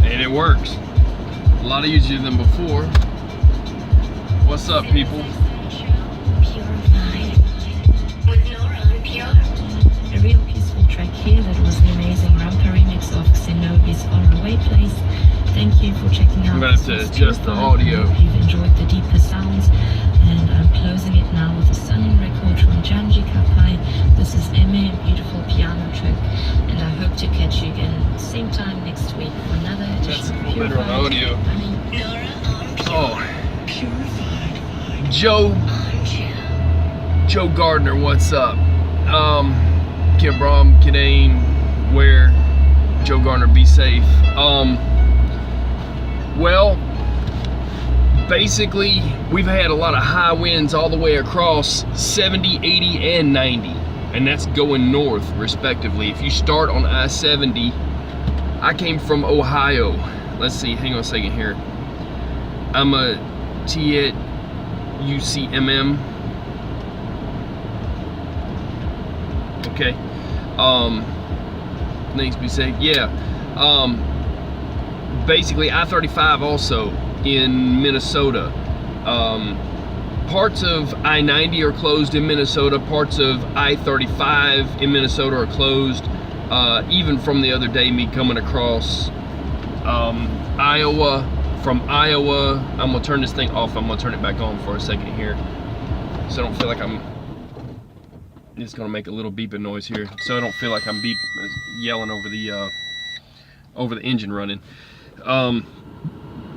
and it works a lot easier than before. What's up, people? A real peaceful track here. That was the amazing Rampa remix of Xenobi's Far Away Place. Thank you for checking out. I'm gonna have to adjust the audio. I hope you've enjoyed the deeper sounds, and I'm closing it now with a stunning record from Janji Kapai. This is Eme, a beautiful piano track, and I hope to catch you again same time next week for another edition of That's better on audio. Oh, Joe Gardner, what's up? Kibram, Kidane, where? Joe Gardner, be safe. Well, basically, we've had a lot of high winds all the way across 70, 80, and 90, and that's going north, respectively. If you start on I-70, I came from Ohio. Let's see, hang on a second here. I'm a T at UCMM. Okay. Thanks, be safe. Yeah. Basically, I-35 also in Minnesota. Parts of I-90 are closed in Minnesota. Parts of I-35 in Minnesota are closed. Even from the other day, me coming across Iowa. From Iowa, I'm gonna turn this thing off. I'm gonna turn it back on for a second here, so I don't feel like I'm. It's gonna make a little beeping noise here, so I don't feel like I'm yelling over the engine running.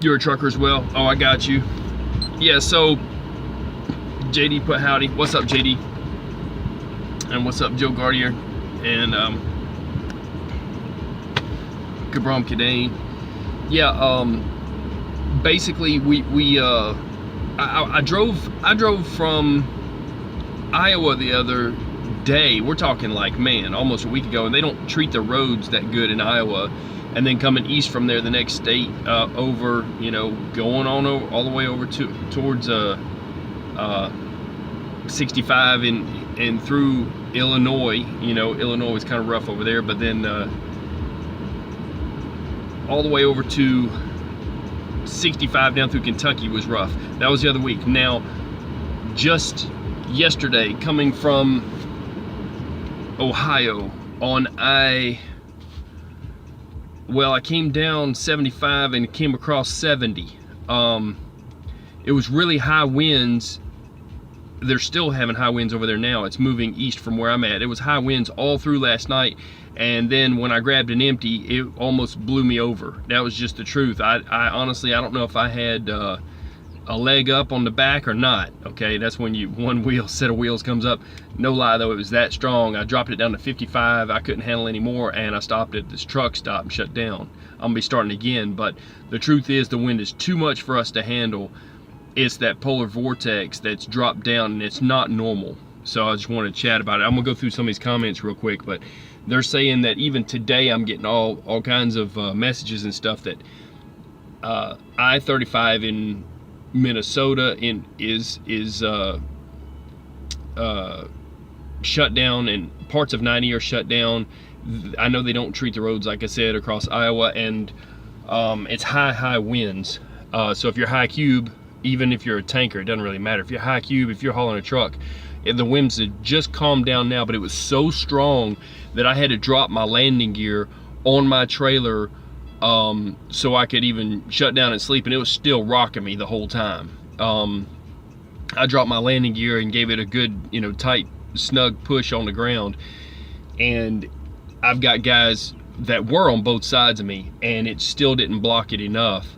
You're a trucker as well. Oh, I got you. Yeah. So JD put howdy. What's up, JD? And what's up, Joe Gardier? And Kabram Kidane. Yeah. Basically, I drove from Iowa the other day. We're talking like, man, almost a week ago, and they don't treat the roads that good in Iowa. And then coming east from there, the next state over, you know, going on all the way over towards 65 and through Illinois. You know, Illinois was kind of rough over there, but then all the way over to 65 down through Kentucky was rough. That was the other week. Now, just yesterday, coming from Ohio on I came down 75 and came across 70. It was really high winds. They're still having high winds over there now. It's moving east from where I'm at. It was high winds all through last night, and then when I grabbed an empty, it almost blew me over. That was just the truth. I honestly, I don't know if I had a leg up on the back or not. Okay, that's when one set of wheels comes up. No lie though, it was that strong. I dropped it down to 55. I couldn't handle any more, and I stopped at this truck stop and shut down. I'm gonna be starting again, but the truth is the wind is too much for us to handle. It's that polar vortex that's dropped down, and it's not normal. So I just wanted to chat about it. I'm gonna go through some of these comments real quick, but they're saying that even today I'm getting all kinds of messages and stuff that I-35 in Minnesota is shut down, and parts of 90 are shut down. I know they don't treat the roads, like I said, across Iowa, and it's high winds. So if you're high cube, even if you're a tanker, it doesn't really matter. If you're high cube, if you're hauling a truck, the winds had just calmed down now, but it was so strong that I had to drop my landing gear on my trailer so I could even shut down and sleep, and it was still rocking me the whole time. I dropped my landing gear and gave it a good, you know, tight, snug push on the ground, and I've got guys that were on both sides of me, and it still didn't block it enough.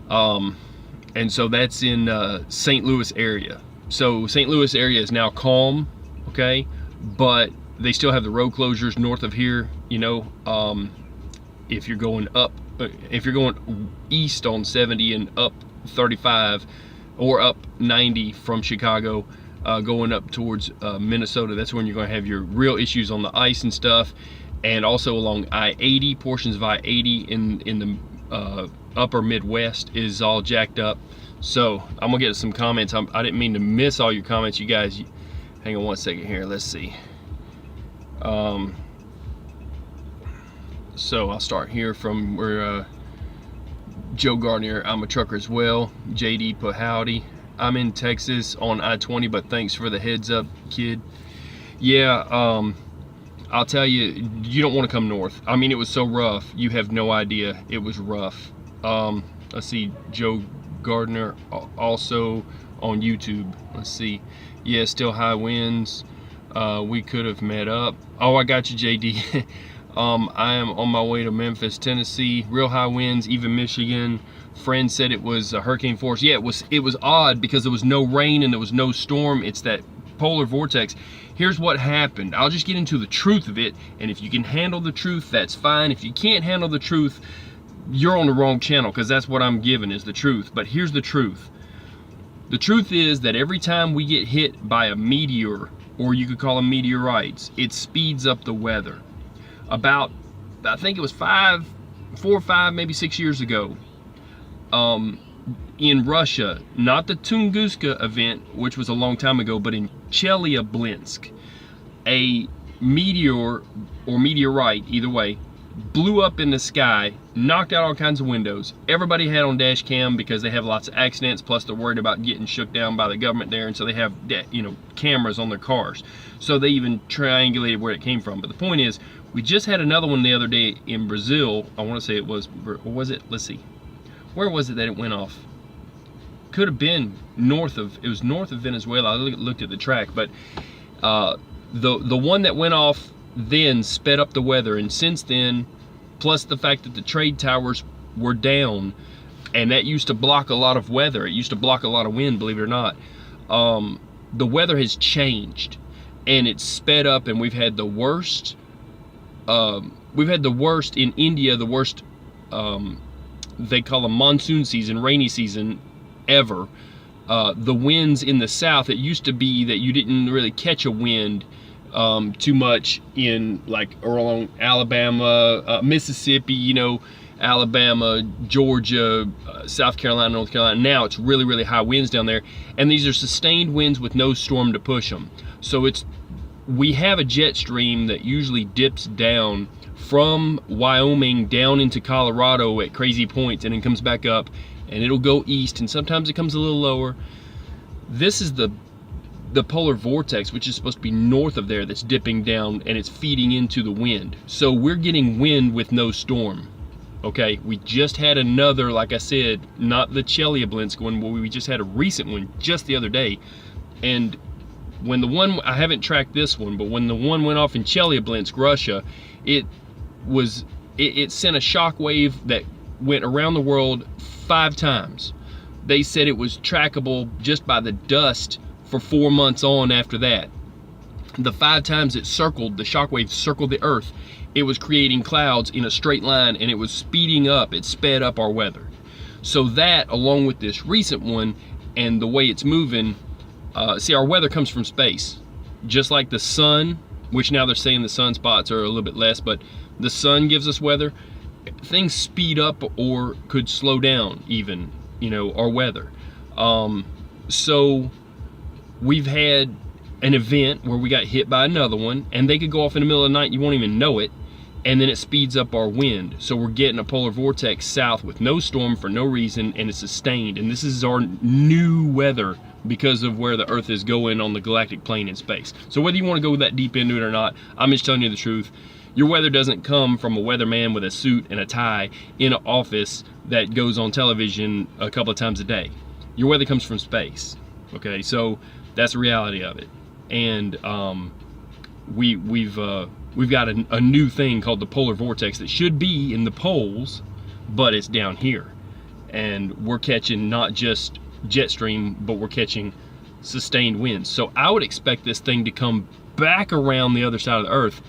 And so that's in St. Louis area. So St. Louis area is now calm, okay, but they still have the road closures north of here. You know, if you're going east on 70 and up 35, or up 90 from Chicago, going up towards Minnesota, that's when you're going to have your real issues on the ice and stuff. And also along I-80, portions of I-80 in the upper Midwest is all jacked up. So I'm gonna get some comments. I didn't mean to miss all your comments, you guys. Hang on one second here, let's see. So I'll start here from where Joe Gardner, I'm a trucker as well. JD put howdy. I'm in Texas on I-20, but thanks for the heads up, kid. Yeah, I'll tell you, you don't want to come north. I mean, it was so rough. You have no idea. It was rough. Let's see, Joe Gardner also on YouTube. Let's see. Yeah, still high winds. We could have met up. Oh, I got you, JD. I am on my way to Memphis, Tennessee. Real high winds, even Michigan. Friend said it was a hurricane force. Yeah, it was odd because there was no rain and there was no storm. It's that polar vortex. Here's what happened. I'll just get into the truth of it, and if you can handle the truth, that's fine. If you can't handle the truth, you're on the wrong channel, because that's what I'm giving is the truth. But here's the truth. The truth is that every time we get hit by a meteor, or you could call them meteorites, it speeds up the weather. About, I think it was 4 or 5, maybe 6 years ago, in Russia, not the Tunguska event, which was a long time ago, but in Chelyabinsk, a meteor or meteorite, either way, blew up in the sky, knocked out all kinds of windows. Everybody had on dash cam because they have lots of accidents, plus they're worried about getting shook down by the government there, and so they have, you know, cameras on their cars. So they even triangulated where it came from. But the point is, we just had another one the other day in Brazil. I want to say it was it? Let's see. Where was it that it went off? Could have been north of, it was north of Venezuela. I looked at the track, but the one that went off then sped up the weather, and since then, plus the fact that the trade towers were down, and that used to block a lot of weather, it used to block a lot of wind, believe it or not, the weather has changed and it's sped up, and we've had the worst in India, the worst they call a monsoon season, rainy season ever. The winds in the south, it used to be that you didn't really catch a wind too much in like along Alabama, Mississippi, you know, Alabama, Georgia, South Carolina, North Carolina. Now it's really, really high winds down there, and these are sustained winds with no storm to push them. So we have a jet stream that usually dips down from Wyoming down into Colorado at crazy points, and then comes back up, and it'll go east, and sometimes it comes a little lower. This is the polar vortex, which is supposed to be north of there, that's dipping down, and it's feeding into the wind. So we're getting wind with no storm. Okay, we just had another, like I said, not the Chelyabinsk one, but we just had a recent one just the other day. And when the one, I haven't tracked this one, but when the one went off in Chelyabinsk, Russia, it sent a shock wave that went around the world 5 times. They said it was trackable just by the dust for 4 months on after that. The 5 times it circled, the shockwave circled the earth, it was creating clouds in a straight line, and it was speeding up, it sped up our weather. So that, along with this recent one and the way it's moving, see, our weather comes from space. Just like the sun, which now they're saying the sunspots are a little bit less, but the sun gives us weather. Things speed up or could slow down even, you know, our weather. So we've had an event where we got hit by another one, and they could go off in the middle of the night and you won't even know it, and then it speeds up our wind. So we're getting a polar vortex south with no storm for no reason, and it's sustained. And this is our new weather because of where the earth is going on the galactic plane in space. So whether you want to go that deep into it or not, I'm just telling you the truth. Your weather doesn't come from a weatherman with a suit and a tie in an office that goes on television a couple of times a day. Your weather comes from space. Okay, so that's the reality of it. And we've got a new thing called the polar vortex that should be in the poles, but it's down here, and we're catching not just jet stream, but we're catching sustained winds. So I would expect this thing to come back around the other side of the earth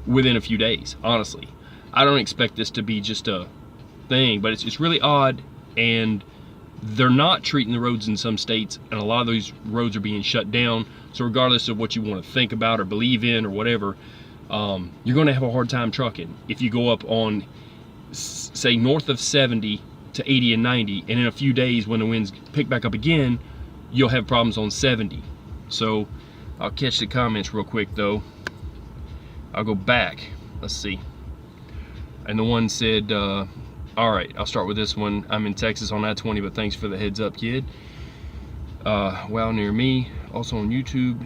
within a few days. Honestly, I don't expect this to be just a thing, but it's really odd. And they're not treating the roads in some states, and a lot of these roads are being shut down. So regardless of what you want to think about or believe in or whatever, you're going to have a hard time trucking if you go up on, say, north of 70 to 80 and 90, and in a few days when the winds pick back up again, you'll have problems on 70. So I'll catch the comments real quick though. I'll go back, let's see. And the one said, All right, I'll start with this one. I'm in Texas on I-20, but thanks for the heads up, kid. Wow, near me. Also on YouTube.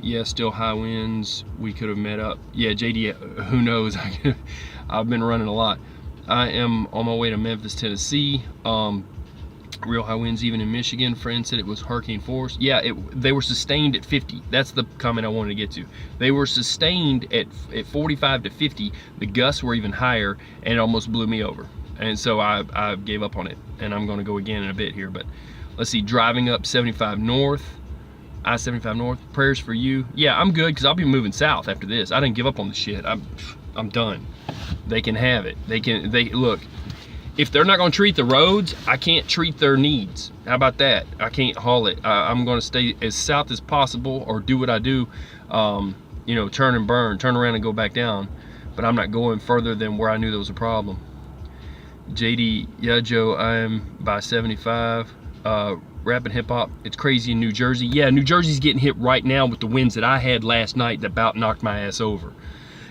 Yeah, still high winds. We could have met up. Yeah, JD, who knows? I've been running a lot. I am on my way to Memphis, Tennessee. Real high winds even in Michigan. Friend said it was hurricane force. Yeah, they were sustained at 50. That's the comment I wanted to get to. They were sustained at 45 to 50. The gusts were even higher, and it almost blew me over. And so I gave up on it, and I'm going to go again in a bit here. But let's see, driving up 75 north, I-75 north. Prayers for you. Yeah, I'm good because I'll be moving south after this. I didn't give up on the shit. I'm done. They can have it. They look. If they're not going to treat the roads, I can't treat their needs. How about that? I can't haul it. I'm going to stay as south as possible, or do what I do. You know, turn and burn, turn around and go back down. But I'm not going further than where I knew there was a problem. JD, yeah, Joe, I am by 75. Rap and hip hop, it's crazy in New Jersey. Yeah, New Jersey's getting hit right now with the winds that I had last night that about knocked my ass over.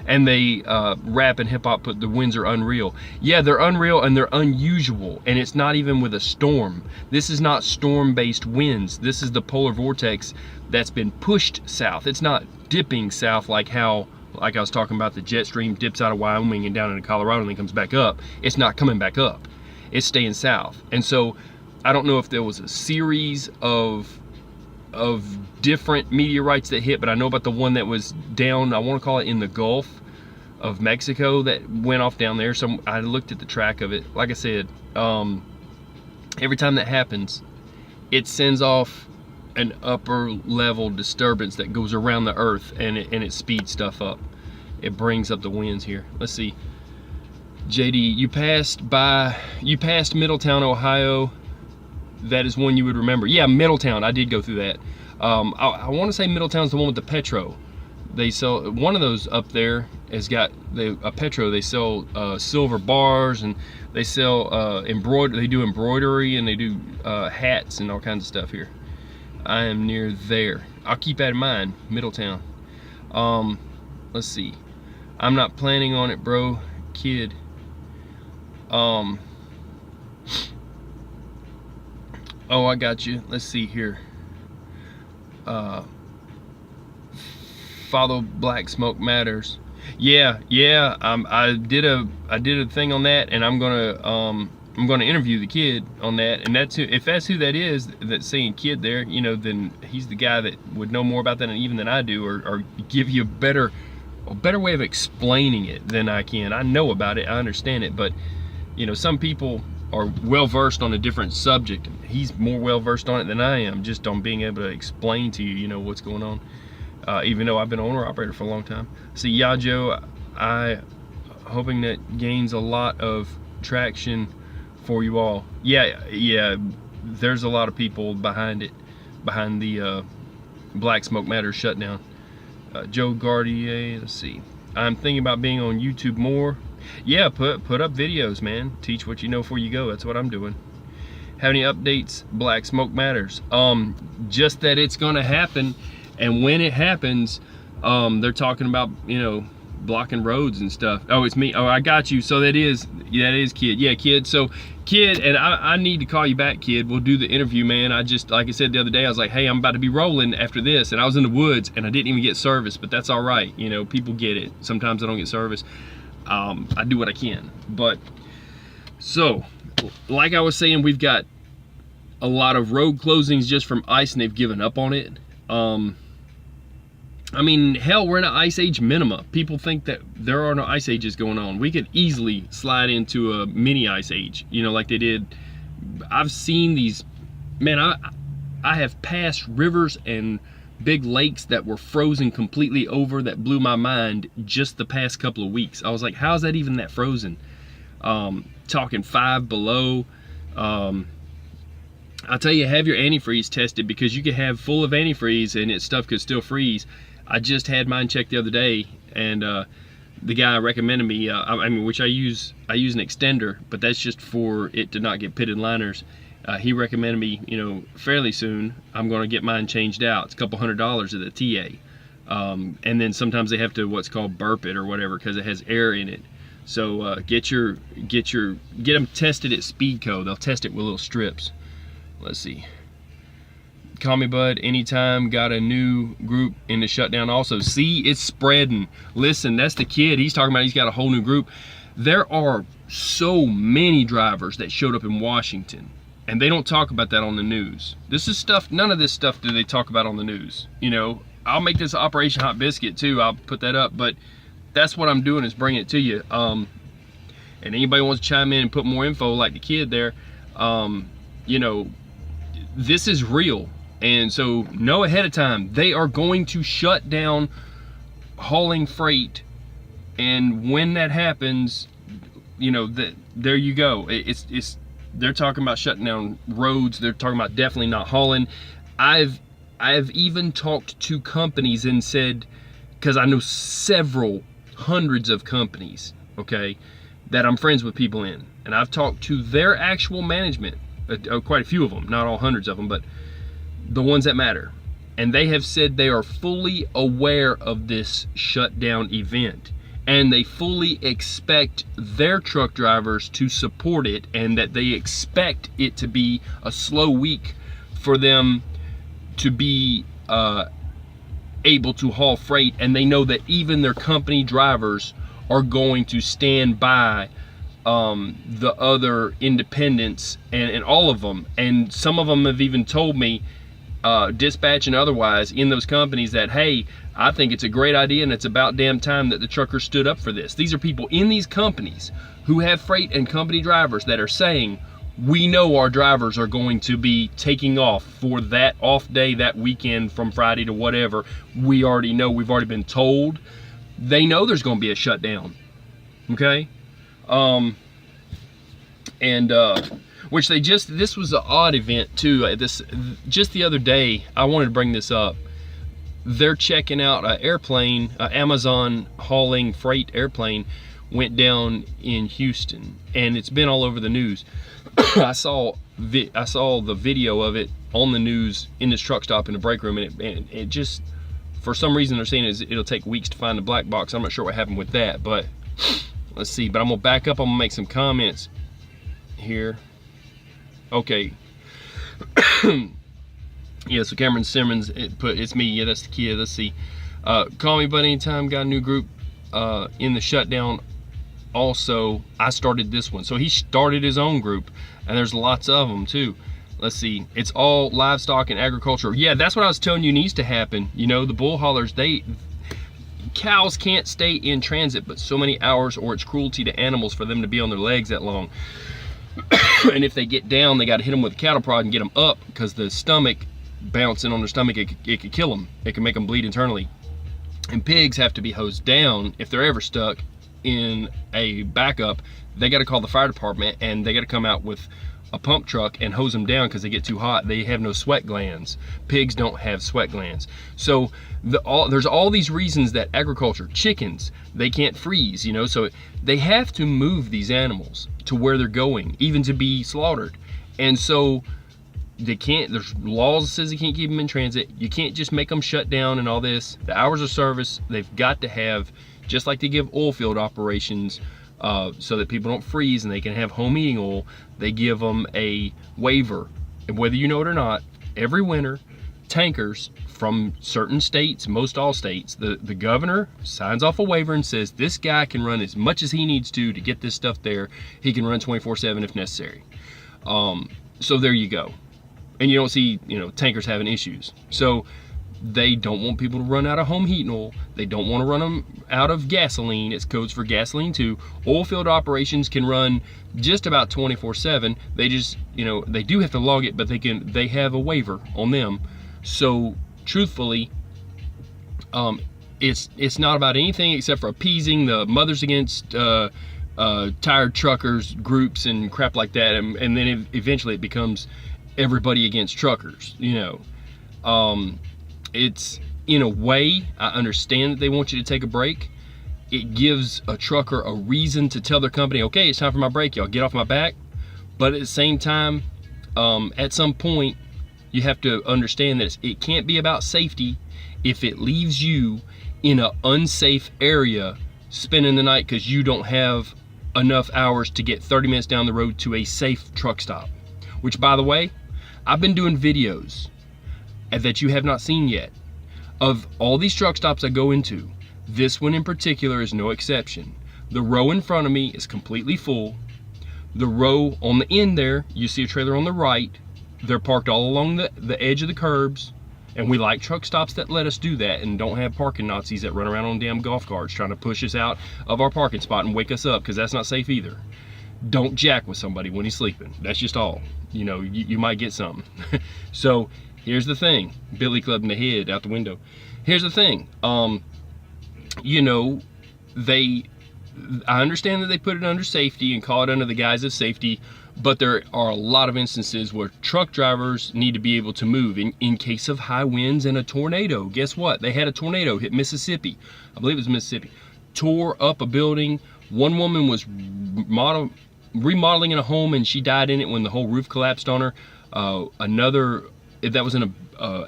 And they, rap and hip hop, put the winds are unreal. Yeah, they're unreal and they're unusual. And it's not even with a storm. This is not storm-based winds. This is the polar vortex that's been pushed south. It's not dipping south like how, like I was talking about, the jet stream dips out of Wyoming and down into Colorado and then comes back up. It's not coming back up. It's staying south. And so I don't know if there was a series of different meteorites that hit, but I know about the one that was down, I want to call it in the Gulf of Mexico, that went off down there. So I looked at the track of it. Like I said, every time that happens, it sends off an upper level disturbance that goes around the earth, and it speeds stuff up. It brings up the winds here. Let's see. JD, you passed Middletown, Ohio. That is one you would remember. Yeah, Middletown, I did go through that. I want to say Middletown's the one with the Petro. They sell, one of those up there has got a Petro. They sell silver bars, and they sell they do embroidery, and they do hats and all kinds of stuff here. I am near there. I'll keep that in mind, Middletown. Let's see. I'm not planning on it, bro, kid. Oh, I got you. Let's see here. Follow Black Smoke Matters. Yeah. I did a thing on that, and I'm gonna interview the kid on that. And that's if that's who that is that's saying kid there, you know, then he's the guy that would know more about that even than I do, or give you a better way of explaining it than I can. I know about it, I understand it, but you know, some people are well versed on a different subject. He's more well versed on it than I am, just on being able to explain to you, you know, what's going on. Even though I've been an owner operator for a long time. See, yeah, Joe, I hoping that gains a lot of traction for you all. Yeah, there's a lot of people behind it, behind the Black Smoke Matters shutdown. Joe Gardier, let's see. I'm thinking about being on YouTube more. Yeah, put up videos, man. Teach what you know before you go. That's what I'm doing. Have any updates? Black Smoke Matters. Just that it's gonna happen, and when it happens, they're talking about, you know, blocking roads and stuff. Oh, it's me. Oh, I got you. So that is kid. Yeah, kid. So kid, and I need to call you back, kid. We'll do the interview, man. I just, like I said the other day, I was like, hey, I'm about to be rolling after this, and I was in the woods and I didn't even get service, but that's all right. You know, people get it. Sometimes I don't get service. I do what I can. But so, like I was saying, we've got a lot of road closings just from ice, and they've given up on it. I mean, hell, we're in an ice age minima. People think that there are no ice ages going on. We could easily slide into a mini ice age, you know, like they did. I've seen these, man, I have passed rivers and big lakes that were frozen completely over, that blew my mind just the past couple of weeks. I was like, how's that even that frozen? Talking 5 below. I'll tell you, have your antifreeze tested, because you could have full of antifreeze and stuff could still freeze. I just had mine checked the other day, and the guy recommended me, I mean, which I use an extender, but that's just for it to not get pitted liners. He recommended me, you know, fairly soon, I'm going to get mine changed out. It's a couple $100 at the TA. And then sometimes they have to what's called burp it or whatever, because it has air in it. So get them tested at Speedco. They'll test it with little strips. Let's see. Call me bud anytime. Got a new group in the shutdown also. See, it's spreading. Listen, that's the kid. He's talking about he's got a whole new group. There are so many drivers that showed up in Washington, and they don't talk about that on the news. This is stuff, none of this stuff do they talk about on the news. You know, I'll make this Operation Hot Biscuit too. I'll put that up, but that's what I'm doing, is bringing it to you. And anybody wants to chime in and put more info like the kid there, you know, this is real. And so know ahead of time, they are going to shut down hauling freight. And when that happens, you know, there you go. They're talking about shutting down roads. They're talking about definitely not hauling. I've even talked to companies and said, because I know several hundreds of companies, okay, that I'm friends with people in, and I've talked to their actual management, quite a few of them, not all hundreds of them, but the ones that matter, and they have said they are fully aware of this shutdown event, and they fully expect their truck drivers to support it, and that they expect it to be a slow week for them to be able to haul freight, and they know that even their company drivers are going to stand by the other independents and all of them. And some of them have even told me, dispatch and otherwise, in those companies, that, hey, I think it's a great idea and it's about damn time that the truckers stood up for this. These are people in these companies who have freight and company drivers that are saying, we know our drivers are going to be taking off for that off day, that weekend from Friday to whatever. We already know, we've already been told. They know there's going to be a shutdown, okay? Which they just, this was an odd event too. Just the other day, I wanted to bring this up. They're checking out an airplane, Amazon hauling freight airplane went down in Houston, and it's been all over the news. I saw the video of it on the news in this truck stop in the break room, and it just, for some reason they're saying it'll take weeks to find the black box. I'm not sure what happened with that, but let's see. But I'm gonna back up. I'm gonna make some comments here. Okay. Yeah, so Cameron Simmons it's me. Yeah, that's the kid. Let's see. Call me bud anytime. Got a new group in the shutdown. Also, I started this one. So he started his own group, and there's lots of them too. Let's see. It's all livestock and agriculture. Yeah, that's what I was telling you needs to happen. You know, the bull haulers, cows can't stay in transit but so many hours, or it's cruelty to animals for them to be on their legs that long. And if they get down, they got to hit them with a cattle prod and get them up, because the stomach, bouncing on their stomach, it could kill them. It can make them bleed internally. And pigs have to be hosed down if they're ever stuck in a backup. They got to call the fire department, and they got to come out with a pump truck and hose them down because they get too hot. They have no sweat glands. Pigs don't have sweat glands. So there's all these reasons that agriculture, chickens, they can't freeze, you know, so they have to move these animals to where they're going, even to be slaughtered. And so they can't, there's laws that says you can't keep them in transit. You can't just make them shut down and all this. The hours of service, they've got to have, just like they give oil field operations, so that people don't freeze and they can have home heating oil, they give them a waiver. And whether you know it or not, every winter, tankers from certain states, most all states, the governor signs off a waiver and says this guy can run as much as he needs to get this stuff there. He can run 24/7 if necessary. So there you go. And you don't see, you know, tankers having issues. So they don't want people to run out of home heating oil. They don't want to run them out of gasoline. It's codes for gasoline too. Oil field operations can run just about 24/7. They just, you know, they do have to log it, but they have a waiver on them. So truthfully, it's not about anything except for appeasing the Mothers Against Tired Truckers groups and crap like that, and then eventually it becomes everybody against truckers, you know. It's, in a way, I understand that they want you to take a break. It gives a trucker a reason to tell their company, okay, it's time for my break, y'all, get off my back. But at the same time, at some point, you have to understand that it can't be about safety if it leaves you in an unsafe area spending the night because you don't have enough hours to get 30 minutes down the road to a safe truck stop. Which, by the way, I've been doing videos that you have not seen yet of all these truck stops I go into. This one in particular is no exception. The row in front of me is completely full. The row on the end there, you see a trailer on the right. They're parked all along the edge of the curbs. And we like truck stops that let us do that and don't have parking Nazis that run around on damn golf carts trying to push us out of our parking spot and wake us up, because that's not safe either. Don't jack with somebody when he's sleeping. That's just all. You know, you might get something. So here's the thing. Billy clubbing the head out the window. Here's the thing. You know, I understand that they put it under safety and call it under the guise of safety, but there are a lot of instances where truck drivers need to be able to move in case of high winds and a tornado. Guess what? They had a tornado hit Mississippi. I believe it was Mississippi. Tore up a building. One woman was remodeling in a home and she died in it when the whole roof collapsed on her. Another, that was in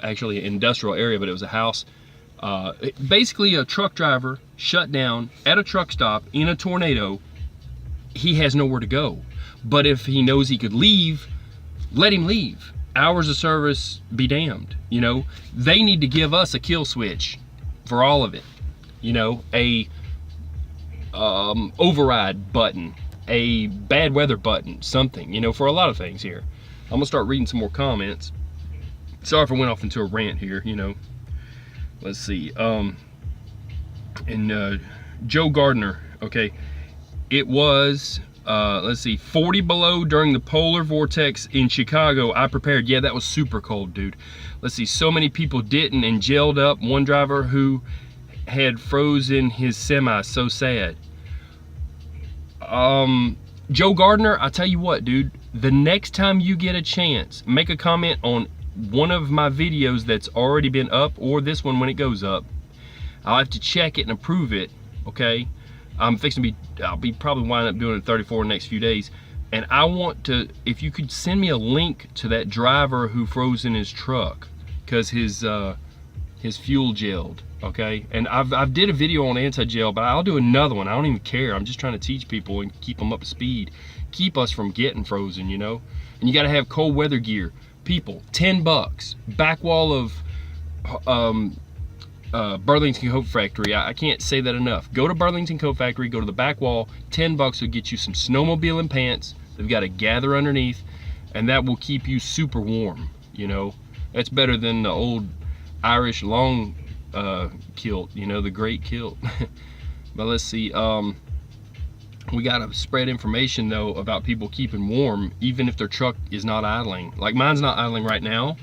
actually an industrial area, but it was a house. Basically a truck driver shut down at a truck stop in a tornado. He has nowhere to go. But if he knows he could leave, let him leave. Hours of service be damned. You know, they need to give us a kill switch for all of it. You know, a override button, a bad weather button, something, you know, for a lot of things here. I'm gonna start reading some more comments. Sorry if I went off into a rant here, you know. Let's see. Joe Gardner, okay. It was, let's see, 40 below during the polar vortex in Chicago. I prepared. Yeah, that was super cold, dude. Let's see, so many people didn't and jailed up. One driver who had frozen his semi, so sad. Joe Gardner, I tell you what, dude, the next time you get a chance, make a comment on one of my videos that's already been up, or this one when it goes up. I'll have to check it and approve it, okay? I'm fixing to be, I'll be probably winding up doing it 34 in the next few days. And I want to, if you could send me a link to that driver who froze in his truck because his fuel gelled, okay? And I've did a video on anti-gel, but I'll do another one. I don't even care. I'm just trying to teach people and keep them up to speed. Keep us from getting frozen, you know? And you gotta have cold weather gear. People, $10. Back wall of Burlington Coat Factory. I can't say that enough. Go to Burlington Coat Factory, go to the back wall. $10 will get you some snowmobiling pants. They've got a gather underneath, and that will keep you super warm, you know? That's better than the old Irish long kilt, you know, the great kilt. But let's see, we gotta spread information though about people keeping warm, even if their truck is not idling. Like mine's not idling right now,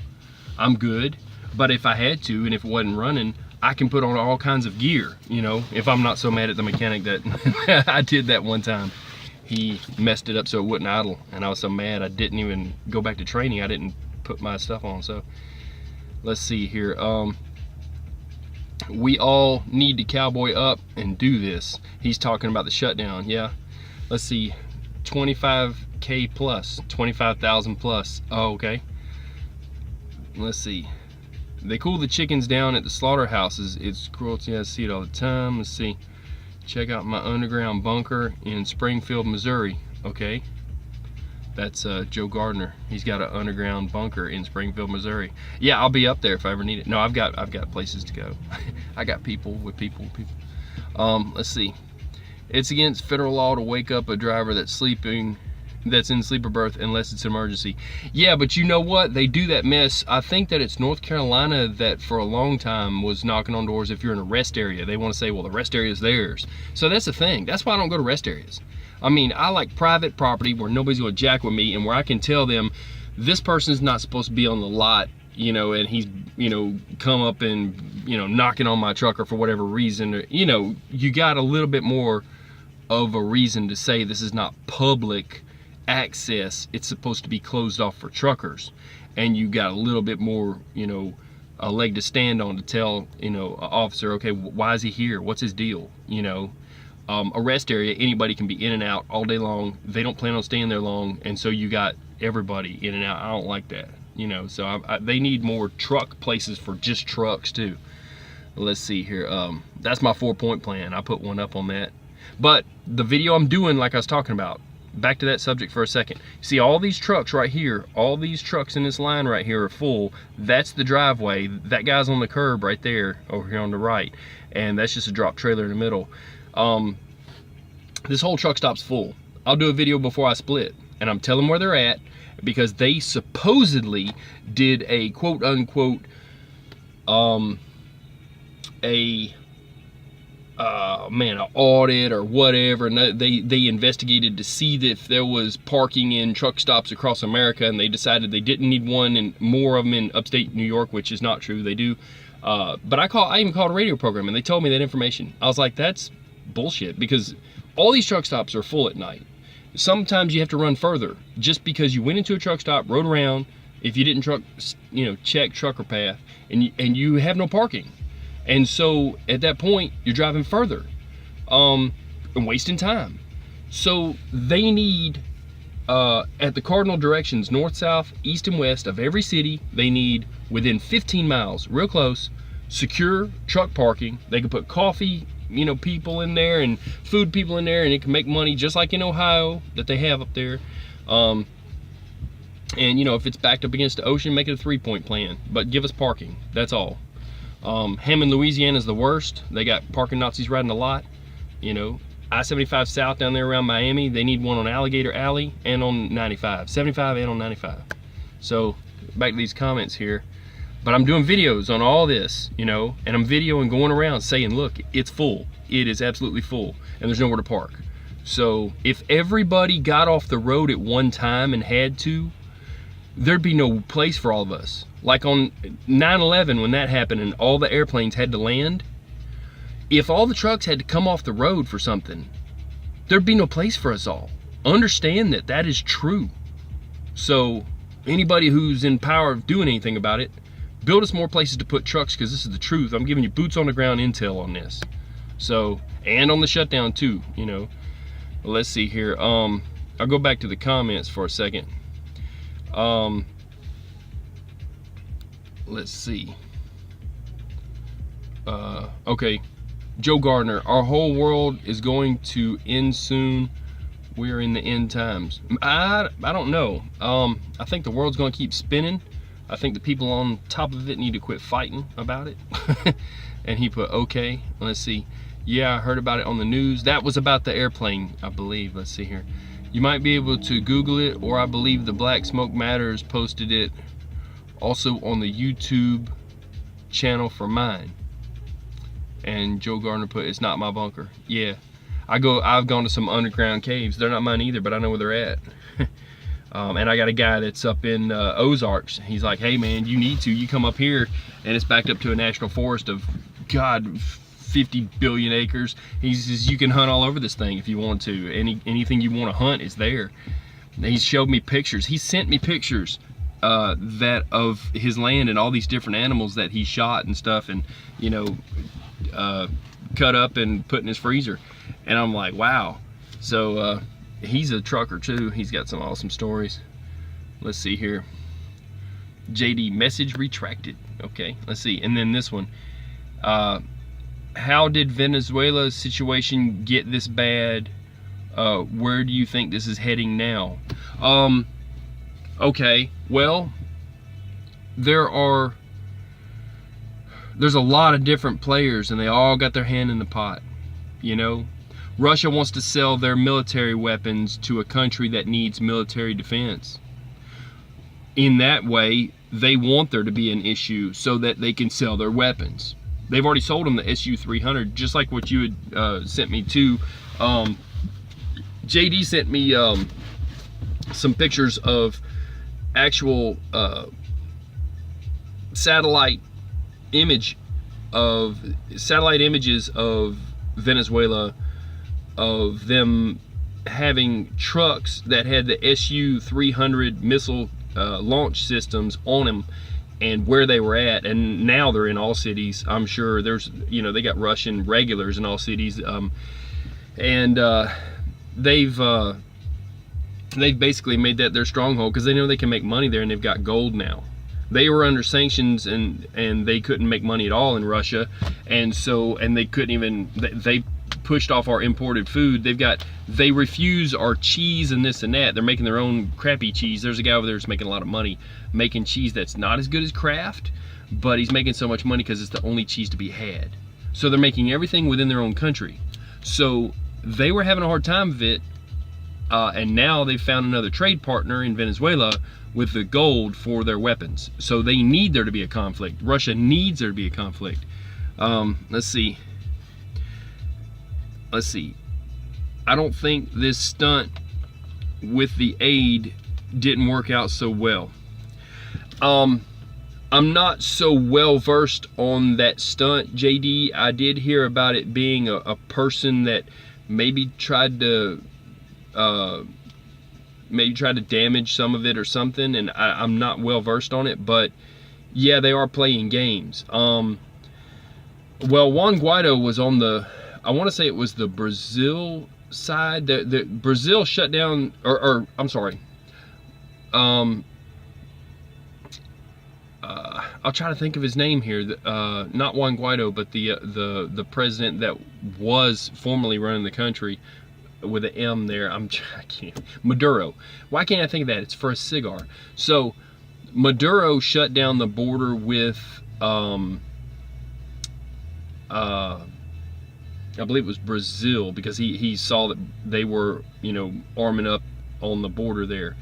I'm good. But if I had to, and if it wasn't running, I can put on all kinds of gear, you know, if I'm not so mad at the mechanic that I did that one time. He messed it up so it wouldn't idle, and I was so mad I didn't even go back to training. I didn't put my stuff on. So let's see here. We all need to cowboy up and do this. He's talking about the shutdown. Yeah, let's see, 25K plus, 25,000 plus. Oh, okay. Let's see. They cool the chickens down at the slaughterhouses. It's cruelty. I see it all the time. Let's see. Check out my underground bunker in Springfield, Missouri. Okay. That's Joe Gardner. He's got an underground bunker in Springfield, Missouri. Yeah, I'll be up there if I ever need it. No, I've got places to go. I got people. Let's see. It's against federal law to wake up a driver that's in sleeper berth unless it's an emergency. Yeah, but you know what? They do that mess. I think that it's North Carolina that for a long time was knocking on doors if you're in a rest area. They want to say, well, the rest area is theirs. So that's the thing. That's why I don't go to rest areas. I mean, I like private property where nobody's going to jack with me and where I can tell them this person's not supposed to be on the lot, you know, and he's, you know, come up and, you know, knocking on my truck or for whatever reason. Or, you know, you got a little bit more of a reason to say this is not public access. It's supposed to be closed off for truckers. And you got a little bit more, you know, a leg to stand on to tell, you know, an officer, okay, why is he here? What's his deal? You know? A rest area, anybody can be in and out all day long. They don't plan on staying there long, and so you got everybody in and out. I don't like that, you know. So they need more truck places for just trucks too. let's see here. That's my 4-point plan. I put one up on that. But the video I'm doing, like I was talking about, back to that subject for a second. See all these trucks right here, all these trucks in this line right here are full. That's the driveway. That guy's on the curb right there, over here on the right. And that's just a drop trailer in the middle. This whole truck stop's full. I'll do a video before I split, and I'm telling where they're at, because they supposedly did a quote unquote, an audit or whatever, and they investigated to see if there was parking in truck stops across America, and they decided they didn't need one, and more of them in upstate New York, which is not true. They do. But I even called a radio program, and they told me that information. I was like, that's bullshit, because all these truck stops are full at night. Sometimes you have to run further just because you went into a truck stop, rode around, if you didn't check trucker path, and you have no parking. And so at that point, you're driving further and wasting time. So they need, at the cardinal directions, north, south, east, and west of every city, they need within 15 miles, real close, secure truck parking. They can put coffee, people in there and food people in there, and it can make money just like in Ohio that they have up there. And if it's backed up against the ocean, make it a 3-point plan, but give us parking. That's all. Hammond, Louisiana is the worst. They got parking Nazis riding a lot. I-75 south down there around Miami, they need one on Alligator Alley and on 95, 75 and on 95. So back to these comments here. But I'm doing videos on all this, and I'm videoing, going around saying, look, it's full. It is absolutely full, and there's nowhere to park. So if everybody got off the road at one time and had to, there'd be no place for all of us. Like on 9/11 when that happened and all the airplanes had to land, if all the trucks had to come off the road for something, there'd be no place for us all. Understand that that is true. So anybody who's in power of doing anything about it, build us more places to put trucks, because this is the truth. I'm giving you boots on the ground intel on this. So, and on the shutdown too, Let's see here. I'll go back to the comments for a second. Let's see. Okay. Joe Gardner, our whole world is going to end soon. We're in the end times. I don't know. I think the world's going to keep spinning. I think the people on top of it need to quit fighting about it. And he put, okay, let's see. Yeah, I heard about it on the news. That was about the airplane, I believe. Let's see here. You might be able to Google it, or I believe the Black Smoke Matters posted it also on the YouTube channel for mine. And Joe Gardner put, it's not my bunker. Yeah, I've gone to some underground caves. They're not mine either, but I know where they're at. And I got a guy that's up in Ozarks. He's like, hey man, you come up here, and it's backed up to a national forest of, God, 50 billion acres. He says you can hunt all over this thing if you want to. Anything you want to hunt is there. And he showed me pictures. He sent me pictures that of his land and all these different animals that he shot and stuff, and cut up and put in his freezer. And I'm like, wow. So he's a trucker too. He's got some awesome stories. Let's see here. JD, message retracted. Okay, let's see. And then this one. How did Venezuela's situation get this bad? Where do you think this is heading now? Okay, well, there's a lot of different players, and they all got their hand in the pot. Russia wants to sell their military weapons to a country that needs military defense. In that way, they want there to be an issue so that they can sell their weapons. They've already sold them the Su-300, just like what you had sent me too. JD sent me some pictures of actual satellite images of Venezuela, of them having trucks that had the Su-300 missile launch systems on them, and where they were at. And now they're in all cities. I'm sure there's, they got Russian regulars in all cities, and they've basically made that their stronghold, because they know they can make money there, and they've got gold now. They were under sanctions, and they couldn't make money at all in Russia, and they couldn't even, they pushed off our imported food. They refuse our cheese and this and that. They're making their own crappy cheese. There's a guy over there who's making a lot of money making cheese that's not as good as Kraft, but he's making so much money because it's the only cheese to be had. So they're making everything within their own country. So they were having a hard time of it, and now they've found another trade partner in Venezuela with the gold for their weapons. So they need there to be a conflict. Russia needs there to be a conflict. Let's see. I don't think this stunt with the aid didn't work out so well. I'm not so well versed on that stunt, JD. I did hear about it being a person that maybe tried to damage some of it or something, and I'm not well versed on it, but yeah, they are playing games. Well, Juan Guaido was on the, I want to say it was the Brazil side. The Brazil shut down, or I'm sorry, I'll try to think of his name here. Not Juan Guaido, but the president that was formerly running the country with an M there. I can't. Maduro. Why can't I think of that? It's for a cigar. So Maduro shut down the border with I believe it was Brazil, because he saw that they were, you know, arming up on the border there.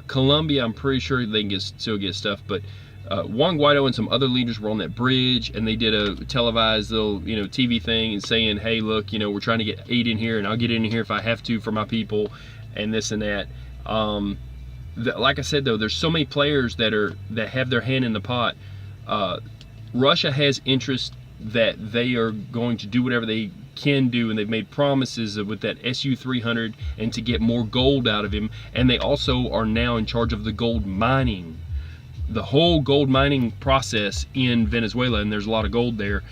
Colombia, I'm pretty sure they can still get stuff, but Juan Guaido and some other leaders were on that bridge, and they did a televised little, you know, TV thing and saying, hey, look, you know, we're trying to get aid in here, and I'll get in here if I have to for my people, and this and that. Like I said, though, there's so many players that have their hand in the pot. Russia has interest that they are going to do whatever they can do, and they've made promises with that Su-300 and to get more gold out of him, and they also are now in charge of the gold mining, the whole gold mining process in Venezuela, and there's a lot of gold there.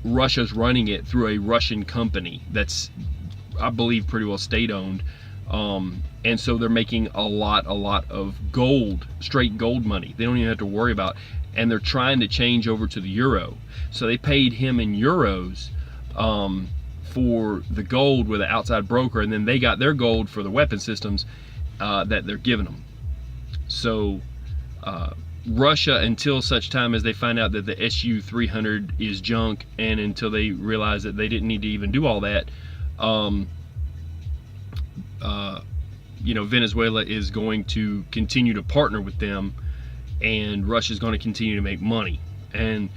Russia's running it through a Russian company that's, I believe, pretty well state-owned, and so they're making a lot of gold, straight gold money. They don't even have to worry about, and they're trying to change over to the euro. So they paid him in euros for the gold with an outside broker, and then they got their gold for the weapon systems that they're giving them. So Russia, until such time as they find out that the Su-300 is junk, and until they realize that they didn't need to even do all that, you know, Venezuela is going to continue to partner with them, and Russia's going to continue to make money. And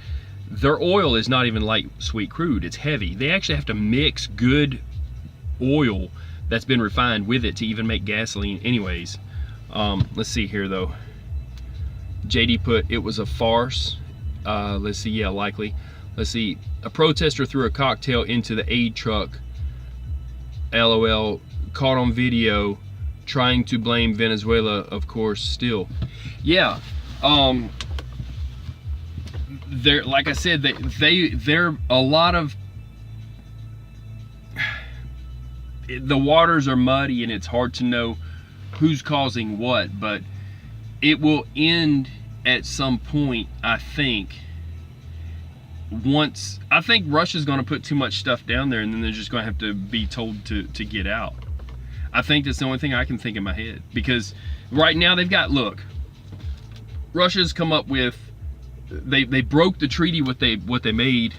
their oil is not even light sweet crude, it's heavy. They actually have to mix good oil that's been refined with it to even make gasoline anyways. Let's see here though. JD put it was a farce. Let's see, yeah, likely. Let's see, a protester threw a cocktail into the aid truck. LOL, caught on video, trying to blame Venezuela, of course, still. Yeah, they're, like I said, they're a lot of, the waters are muddy and it's hard to know who's causing what, but it will end at some point, I think. I think Russia's going to put too much stuff down there, and then they're just going to have to be told to get out. I think that's the only thing I can think in my head, because right now they've got, look, Russia's come up with, they broke the treaty what they made.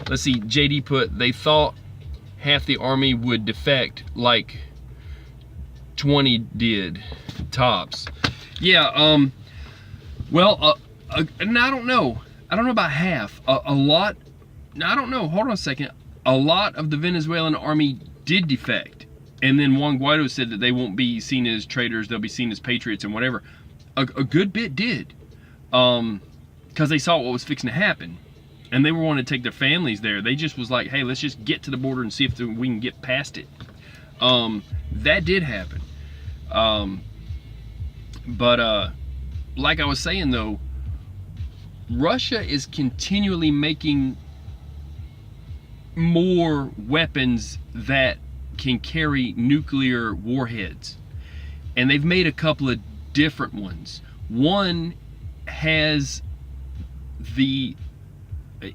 Let's see, JD put, they thought half the army would defect, like 20 did tops. Yeah, well, and I don't know about half. A lot, I don't know, hold on a second. A lot of the Venezuelan army did defect, and then Juan Guaido said that they won't be seen as traitors, they'll be seen as patriots and whatever. A good bit did, because they saw what was fixing to happen, and they were wanting to take their families there. They just was like, hey, let's just get to the border and see if we can get past it. That did happen. But like I was saying though, Russia is continually making more weapons that can carry nuclear warheads, and they've made a couple of different ones. One has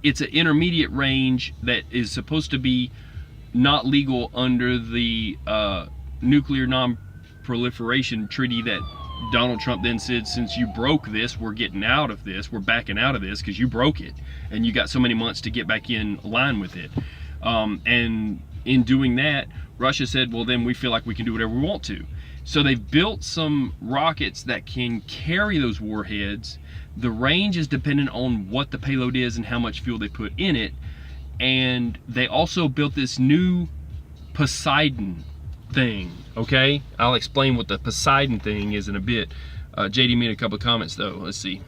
it's an intermediate range that is supposed to be not legal under the nuclear non-proliferation treaty that Donald Trump then said, since you broke this, we're getting out of this, we're backing out of this because you broke it and you got so many months to get back in line with it. And in doing that, Russia said, well, then we feel like we can do whatever we want to. So they've built some rockets that can carry those warheads. The range is dependent on what the payload is and how much fuel they put in it. And they also built this new Poseidon thing, okay? I'll explain what the Poseidon thing is in a bit. JD made a couple of comments though. Let's see.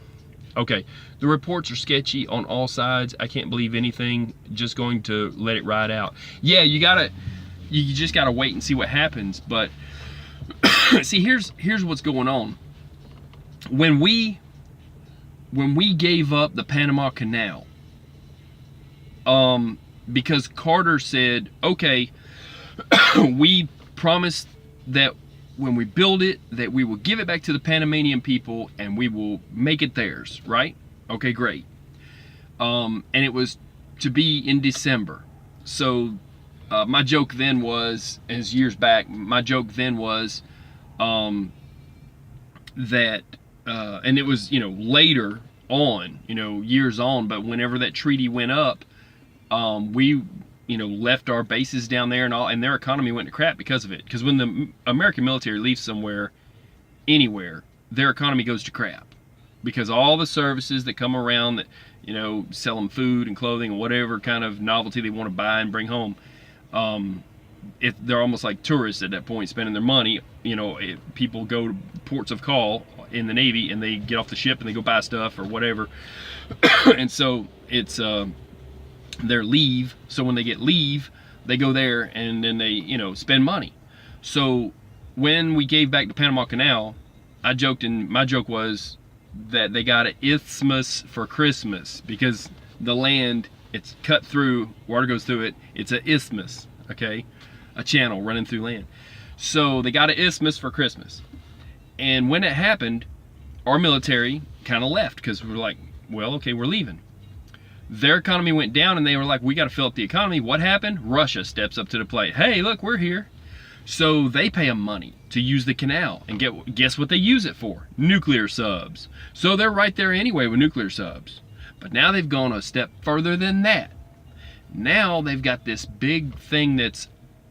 Okay, the reports are sketchy on all sides. I can't believe anything. Just going to let it ride out. Yeah, you just gotta wait and see what happens. But see, here's what's going on. When we gave up the Panama Canal, because Carter said, okay, we promised that when we build it, that we will give it back to the Panamanian people and we will make it theirs, right? Okay, great. And it was to be in December. So my joke then was, as years back, my joke then was that, and it was, later on, years on, but whenever that treaty went up, we left our bases down there and all, and their economy went to crap because of it. Because when the American military leaves somewhere, anywhere, their economy goes to crap. Because all the services that come around that, sell them food and clothing and whatever kind of novelty they want to buy and bring home, if they're almost like tourists at that point, spending their money. If people go to ports of call in the Navy and they get off the ship and they go buy stuff or whatever. And so it's their leave. So when they get leave, they go there and then they spend money. So when we gave back the Panama Canal, I joked, and my joke was that they got an isthmus for Christmas, because the land, it's cut through, water goes through it, it's an isthmus, okay, a channel running through land. So they got an isthmus for Christmas. And when it happened, our military kind of left, because we were like, well, okay, we're leaving. Their economy went down and they were like, we got to fill up the economy. What happened? Russia steps up to the plate. Hey, look, we're here. So they pay them money to use the canal, and guess what they use it for? Nuclear subs. So they're right there anyway with nuclear subs. But now they've gone a step further than that. Now they've got this big thing that's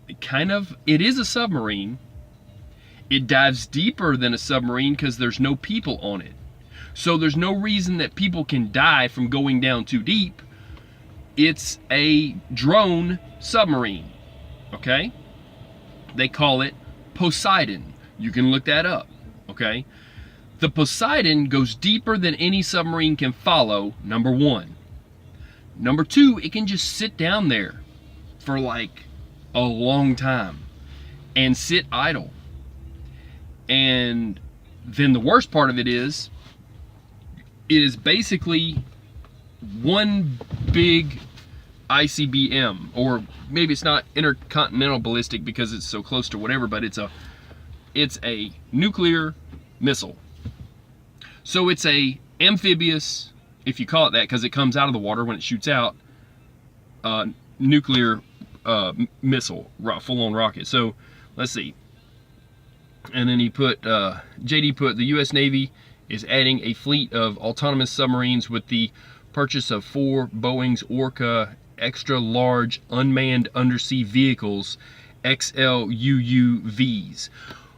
it is a submarine. It dives deeper than a submarine because there's no people on it. So there's no reason that people can die from going down too deep. It's a drone submarine, okay? They call it Poseidon. You can look that up, okay? The Poseidon goes deeper than any submarine can follow, number one. Number two, it can just sit down there for like a long time and sit idle. And then the worst part of it is basically one big ICBM, or maybe it's not intercontinental ballistic because it's so close to whatever, but it's a nuclear missile. So it's a amphibious, if you call it that, because it comes out of the water when it shoots out, nuclear missile, full-on rocket. So let's see. And then JD put, the U.S. Navy is adding a fleet of autonomous submarines with the purchase of 4 Boeing's Orca extra large unmanned undersea vehicles, XLUUVs.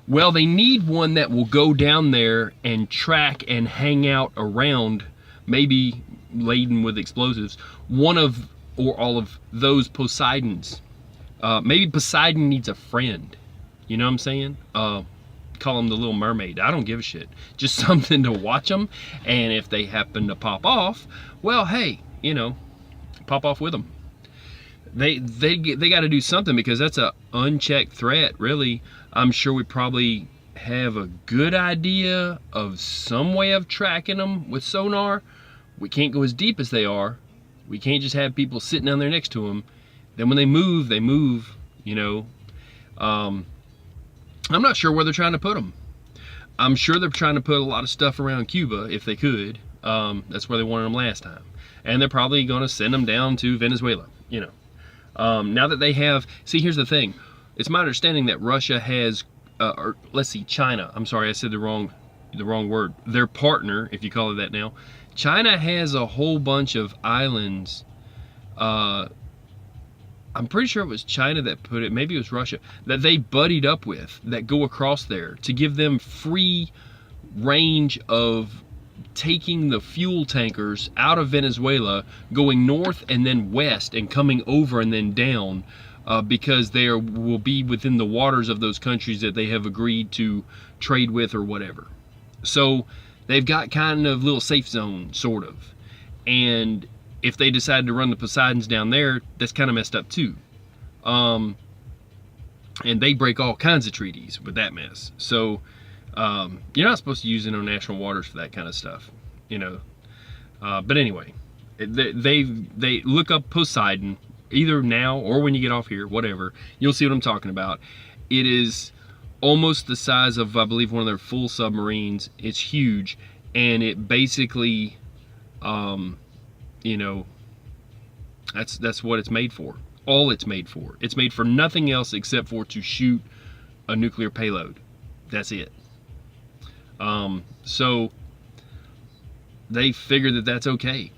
Well, they need one that will go down there and track and hang out around, maybe laden with explosives, one of or all of those Poseidons. Maybe Poseidon needs a friend. You know what I'm saying? Call them the Little Mermaid. I don't give a shit. Just something to watch them. And if they happen to pop off, well, hey, pop off with them. They got to do something, because that's a unchecked threat, really. I'm sure we probably have a good idea of some way of tracking them with sonar. We can't go as deep as they are. We can't just have people sitting down there next to them. Then when they move, I'm not sure where they're trying to put them. I'm sure they're trying to put a lot of stuff around Cuba if they could. That's where they wanted them last time. And they're probably going to send them down to Venezuela, you know. Now that they have, see, here's the thing. It's my understanding that Russia has, or let's see, China. I'm sorry, I said the wrong word. Their partner, if you call it that now. China has a whole bunch of islands. I'm pretty sure it was China that put it, maybe it was Russia, that they buddied up with, that go across there to give them free range of taking the fuel tankers out of Venezuela, going north and then west and coming over and then down, because they will be within the waters of those countries that they have agreed to trade with or whatever. So they've got kind of little safe zone, sort of. And if they decide to run the Poseidons down there, that's kind of messed up too. And they break all kinds of treaties with that mess. So you're not supposed to use international waters for that kind of stuff, you know. But anyway, they look up Poseidon either now or when you get off here, whatever. You'll see what I'm talking about. It is almost the size of, I believe, one of their full submarines. It's huge, and it basically, you know, that's what it's made for. All it's made for. It's made for nothing else except for to shoot a nuclear payload. That's it. So they figure that that's okay.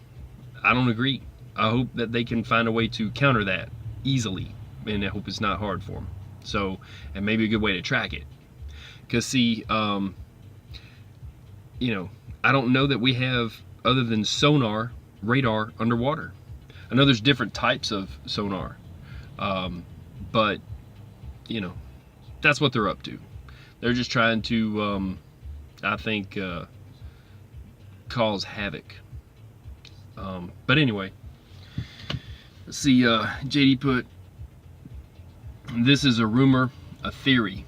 I don't agree. I hope that they can find a way to counter that easily, and I hope it's not hard for them. So, and maybe a good way to track it. Because see, you know, I don't know that we have, other than sonar, radar underwater. I know there's different types of sonar, but you know, that's what they're up to. They're just trying to, I think, cause havoc. But anyway, let's see. JD put, this is a rumor, a theory.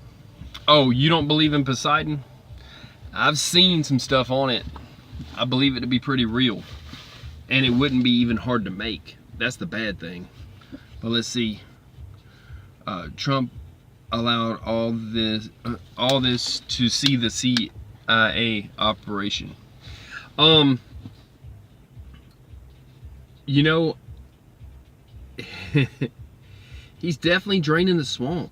Oh, you don't believe in Poseidon? I've seen some stuff on it. I believe it to be pretty real. And it wouldn't be even hard to make. That's the bad thing. But let's see. Trump allowed all this to see the CIA operation. You know, he's definitely draining the swamp.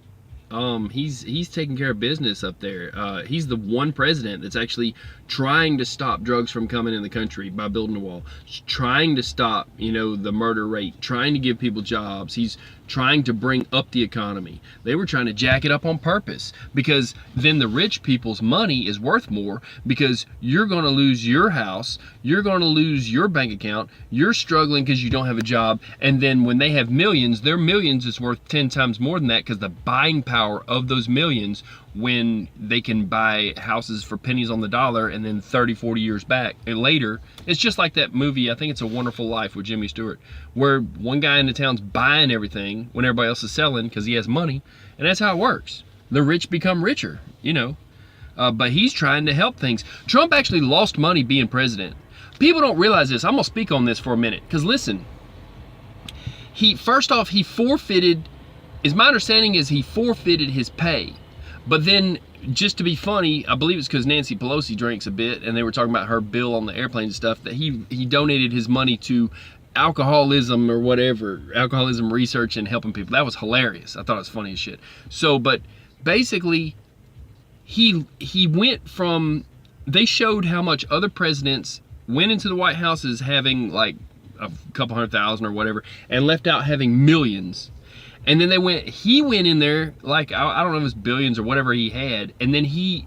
He's taking care of business up there. He's the one president that's actually trying to stop drugs from coming in the country by building a wall. Trying to stop, you know, the murder rate. Trying to give people jobs. He's trying to bring up the economy. They were trying to jack it up on purpose, because then the rich people's money is worth more, because you're going to lose your house, you're going to lose your bank account, you're struggling because you don't have a job, and then when they have millions, their millions is worth 10 times more than that, because the buying power of those millions, when they can buy houses for pennies on the dollar, and then 30, 40 years back and later, it's just like that movie, I think it's A Wonderful Life with Jimmy Stewart, where one guy in the town's buying everything when everybody else is selling because he has money, and that's how it works. The rich become richer, you know. But he's trying to help things. Trump actually lost money being president. People don't realize this. I'm gonna speak on this for a minute, because listen, first off, he forfeited, is my understanding is he forfeited his pay. But then, just to be funny, I believe it's because Nancy Pelosi drinks a bit, and they were talking about her bill on the airplane and stuff, that he donated his money to alcoholism or whatever, alcoholism research and helping people. That was hilarious. I thought it was funny as shit. So, but basically, he went from, they showed how much other presidents went into the White House as having like a couple $100,000 or whatever, and left out having millions. And then he went in there, like, I don't know if it was billions or whatever he had, and then he,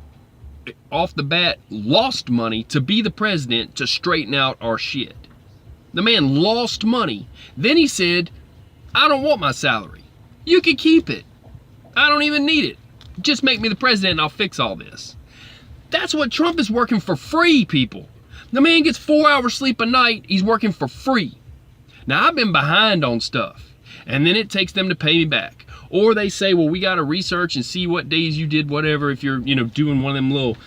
off the bat, lost money to be the president to straighten out our shit. The man lost money. Then he said, I don't want my salary. You can keep it. I don't even need it. Just make me the president and I'll fix all this. That's what Trump is working for free, people. The man gets 4 hours sleep a night. He's working for free. Now, I've been behind on stuff, and then it takes them to pay me back. Or they say, well, we got to research and see what days you did whatever, if you're, you know, doing one of them little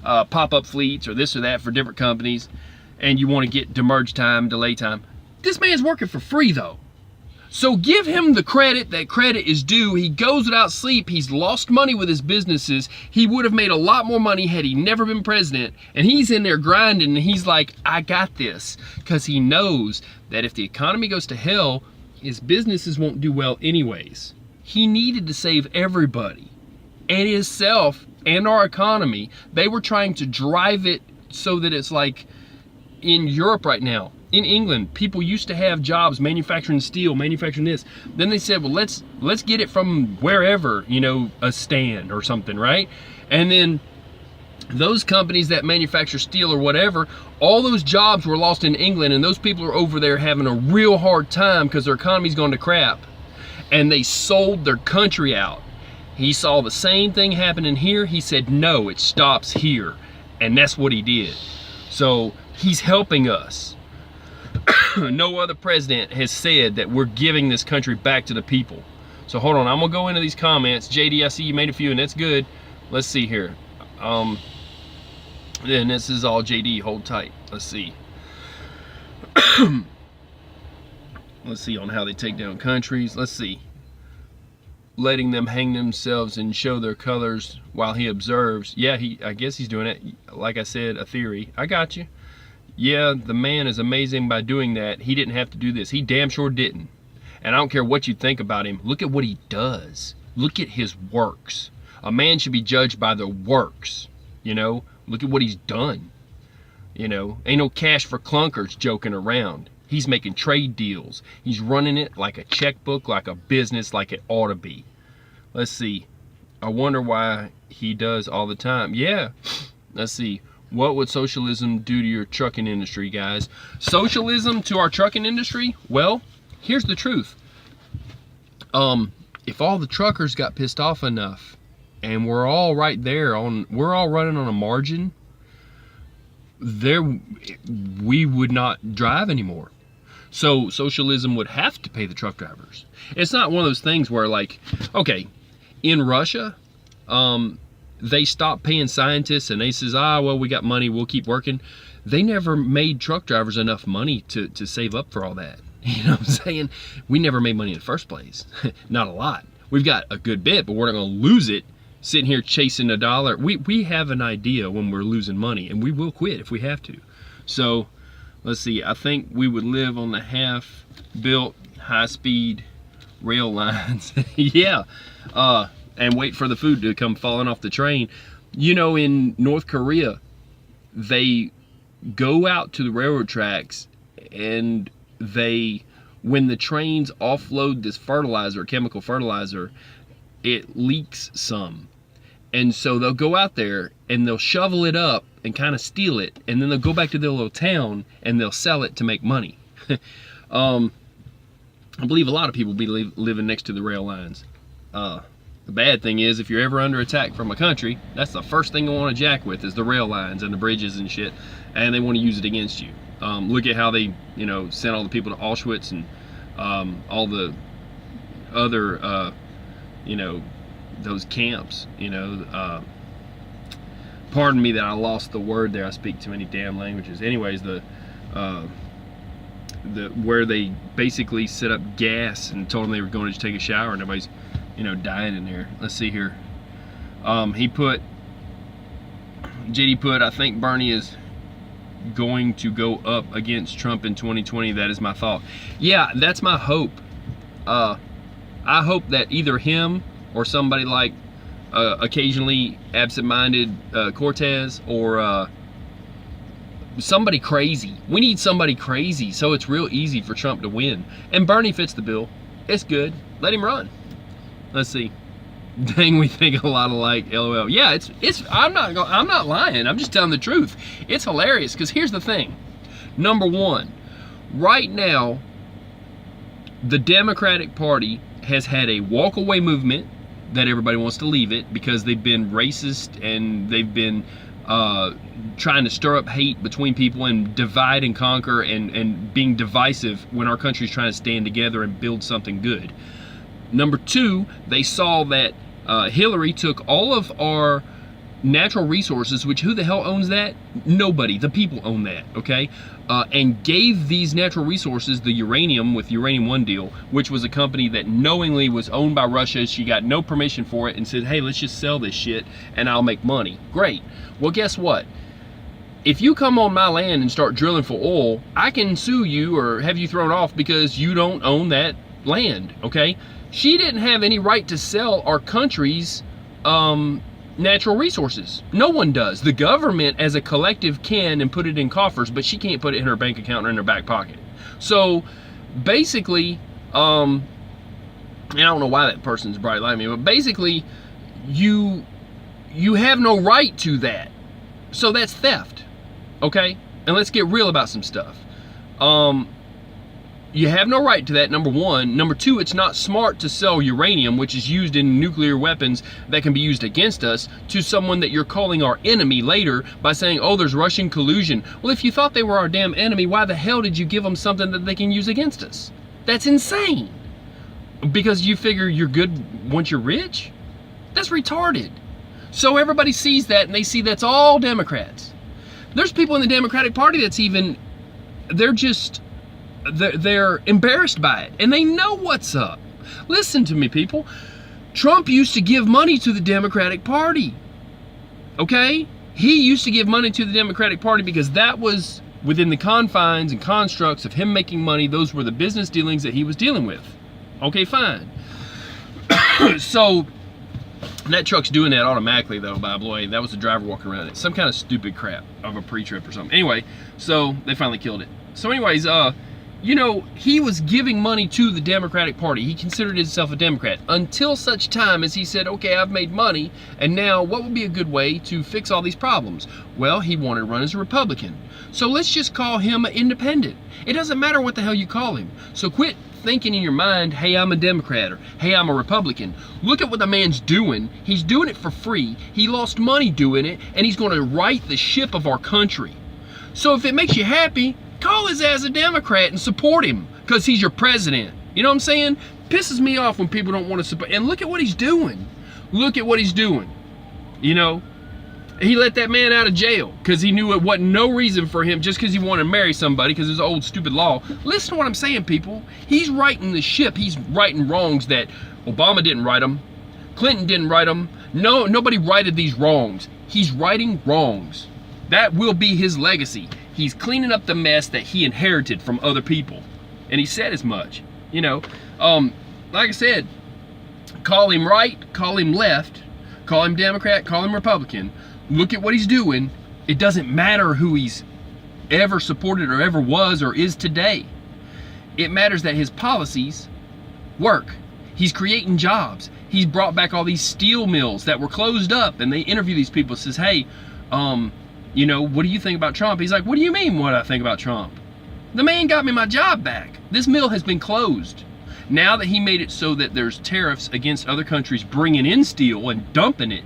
pop-up fleets or this or that for different companies, and you want to get demerge time, delay time. This man's working for free, though. So give him the credit that credit is due. He goes without sleep. He's lost money with his businesses. He would have made a lot more money had he never been president. And he's in there grinding, and he's like, I got this. Because he knows that if the economy goes to hell, his businesses won't do well anyways. He needed to save everybody and himself and our economy. They were trying to drive it so that it's like in Europe right now. In England, people used to have jobs manufacturing steel, manufacturing this. Then they said, well, let's get it from wherever, you know, a stand or something, right? And then those companies that manufacture steel or whatever, all those jobs were lost in England, and those people are over there having a real hard time because their economy's gone to crap. And they sold their country out. He saw the same thing happening here. He said, no, it stops here. And that's what he did. So he's helping us. No other president has said that we're giving this country back to the people. So hold on, I'm gonna go into these comments. JD, I see you made a few, and that's good. Let's see here. Then this is all JD, hold tight. Let's see. Let's see on how they take down countries. Let's see. Letting them hang themselves and show their colors while he observes. Yeah, I guess he's doing it. Like I said, a theory. I got you. Yeah, the man is amazing by doing that. He didn't have to do this. He damn sure didn't. And I don't care what you think about him. Look at what he does. Look at his works. A man should be judged by the works. You know, look at what he's done. You know, ain't no cash for clunkers joking around. He's making trade deals. He's running it like a checkbook, like a business, like it ought to be. Let's see. I wonder why he does all the time. Yeah. Let's see. What would socialism do to your trucking industry, guys? Socialism to our trucking industry? Well, here's the truth. If all the truckers got pissed off enough, and we're all right there we're all running on a margin, we would not drive anymore. So socialism would have to pay the truck drivers. It's not one of those things where, like, okay, in Russia, they stopped paying scientists and they says, well, we got money, we'll keep working. They never made truck drivers enough money to save up for all that. You know what I'm saying? We never made money in the first place. Not a lot. We've got a good bit, but we're not going to lose it sitting here chasing a dollar. We have an idea when we're losing money, and we will quit if we have to. So let's see. I think we would live on the half-built high-speed rail lines. Yeah. And wait for the food to come falling off the train. You know, in North Korea, they go out to the railroad tracks, and when the trains offload this fertilizer, chemical fertilizer, it leaks some. And so they'll go out there and they'll shovel it up and kind of steal it, and then they'll go back to their little town and they'll sell it to make money. I believe a lot of people be living next to the rail lines. The bad thing is, if you're ever under attack from a country, that's the first thing they want to jack with is the rail lines and the bridges and shit, and they want to use it against you. Look at how they, you know, sent all the people to Auschwitz and all the other, you know, those camps, you know. Pardon me that I lost the word there. I speak too many damn languages. Anyways, where they basically set up gas and told them they were going to just take a shower, and everybody's, you know, dying in there. Let's see here. JD put, I think Bernie is going to go up against Trump in 2020. That is my thought. Yeah, that's my hope. I hope that either him or somebody like occasionally absent-minded Cortez, or somebody crazy. We need somebody crazy, so it's real easy for Trump to win. And Bernie fits the bill. It's good. Let him run. Let's see. Dang, we think a lot alike. LOL. Yeah, it's. I'm not lying. I'm just telling the truth. It's hilarious because here's the thing. Number one, right now, the Democratic Party has had a walk-away movement that everybody wants to leave it because they've been racist and they've been trying to stir up hate between people and divide and conquer and being divisive when our country's trying to stand together and build something good. Number two, they saw that Hillary took all of our natural resources, which who the hell owns that? Nobody. The people own that, okay? And gave these natural resources the uranium with Uranium One deal, which was a company that knowingly was owned by Russia. She got no permission for it and said, hey, let's just sell this shit and I'll make money. Great. Well, guess what? If you come on my land and start drilling for oil, I can sue you or have you thrown off because you don't own that land, okay? She didn't have any right to sell our country's natural resources. No one does. The government as a collective can and put it in coffers, but she can't put it in her bank account or in her back pocket. So basically, and I don't know why that person's bright like me, but basically you have no right to that. So that's theft. Okay? And let's get real about some stuff. You have no right to that, number one. Number two, it's not smart to sell uranium, which is used in nuclear weapons that can be used against us, to someone that you're calling our enemy later by saying, oh, there's Russian collusion. Well, if you thought they were our damn enemy, why the hell did you give them something that they can use against us? That's insane. Because you figure you're good once you're rich? That's retarded. So everybody sees that and they see that's all Democrats. There's people in the Democratic Party that's even, they're embarrassed by it and they know what's up. Listen to me, people. Trump used to give money to the Democratic Party. Okay? He used to give money to the Democratic Party because that was within the confines and constructs of him making money. Those were the business dealings that he was dealing with. Okay, fine. So that truck's doing that automatically though, by the way. That was the driver walking around it. Some kind of stupid crap of a pre-trip or something. Anyway, so they finally killed it. So anyways, you know, he was giving money to the Democratic Party. He considered himself a Democrat until such time as he said, okay, I've made money, and now what would be a good way to fix all these problems? Well, he wanted to run as a Republican. So let's just call him an independent. It doesn't matter what the hell you call him. So quit thinking in your mind, hey, I'm a Democrat, or hey, I'm a Republican. Look at what the man's doing. He's doing it for free. He lost money doing it, and he's going to right the ship of our country. So if it makes you happy, call his ass a Democrat and support him because he's your president. You know what I'm saying? Pisses me off when people don't want to support. And look at what he's doing. Look at what he's doing. You know, he let that man out of jail because he knew it wasn't no reason for him just because he wanted to marry somebody because it's an old stupid law. Listen to what I'm saying, people. He's righting the ship. He's righting wrongs that Obama didn't right them. Clinton didn't right them. No, nobody righted these wrongs. He's righting wrongs. That will be his legacy. He's cleaning up the mess that he inherited from other people. And he said as much. You know, like I said, call him right, call him left, call him Democrat, call him Republican. Look at what he's doing. It doesn't matter who he's ever supported or ever was or is today. It matters that his policies work. He's creating jobs. He's brought back all these steel mills that were closed up, and they interview these people. Says, hey, you know, what do you think about Trump? He's like, what do you mean what I think about Trump? The man got me my job back. This mill has been closed. Now that he made it so that there's tariffs against other countries bringing in steel and dumping it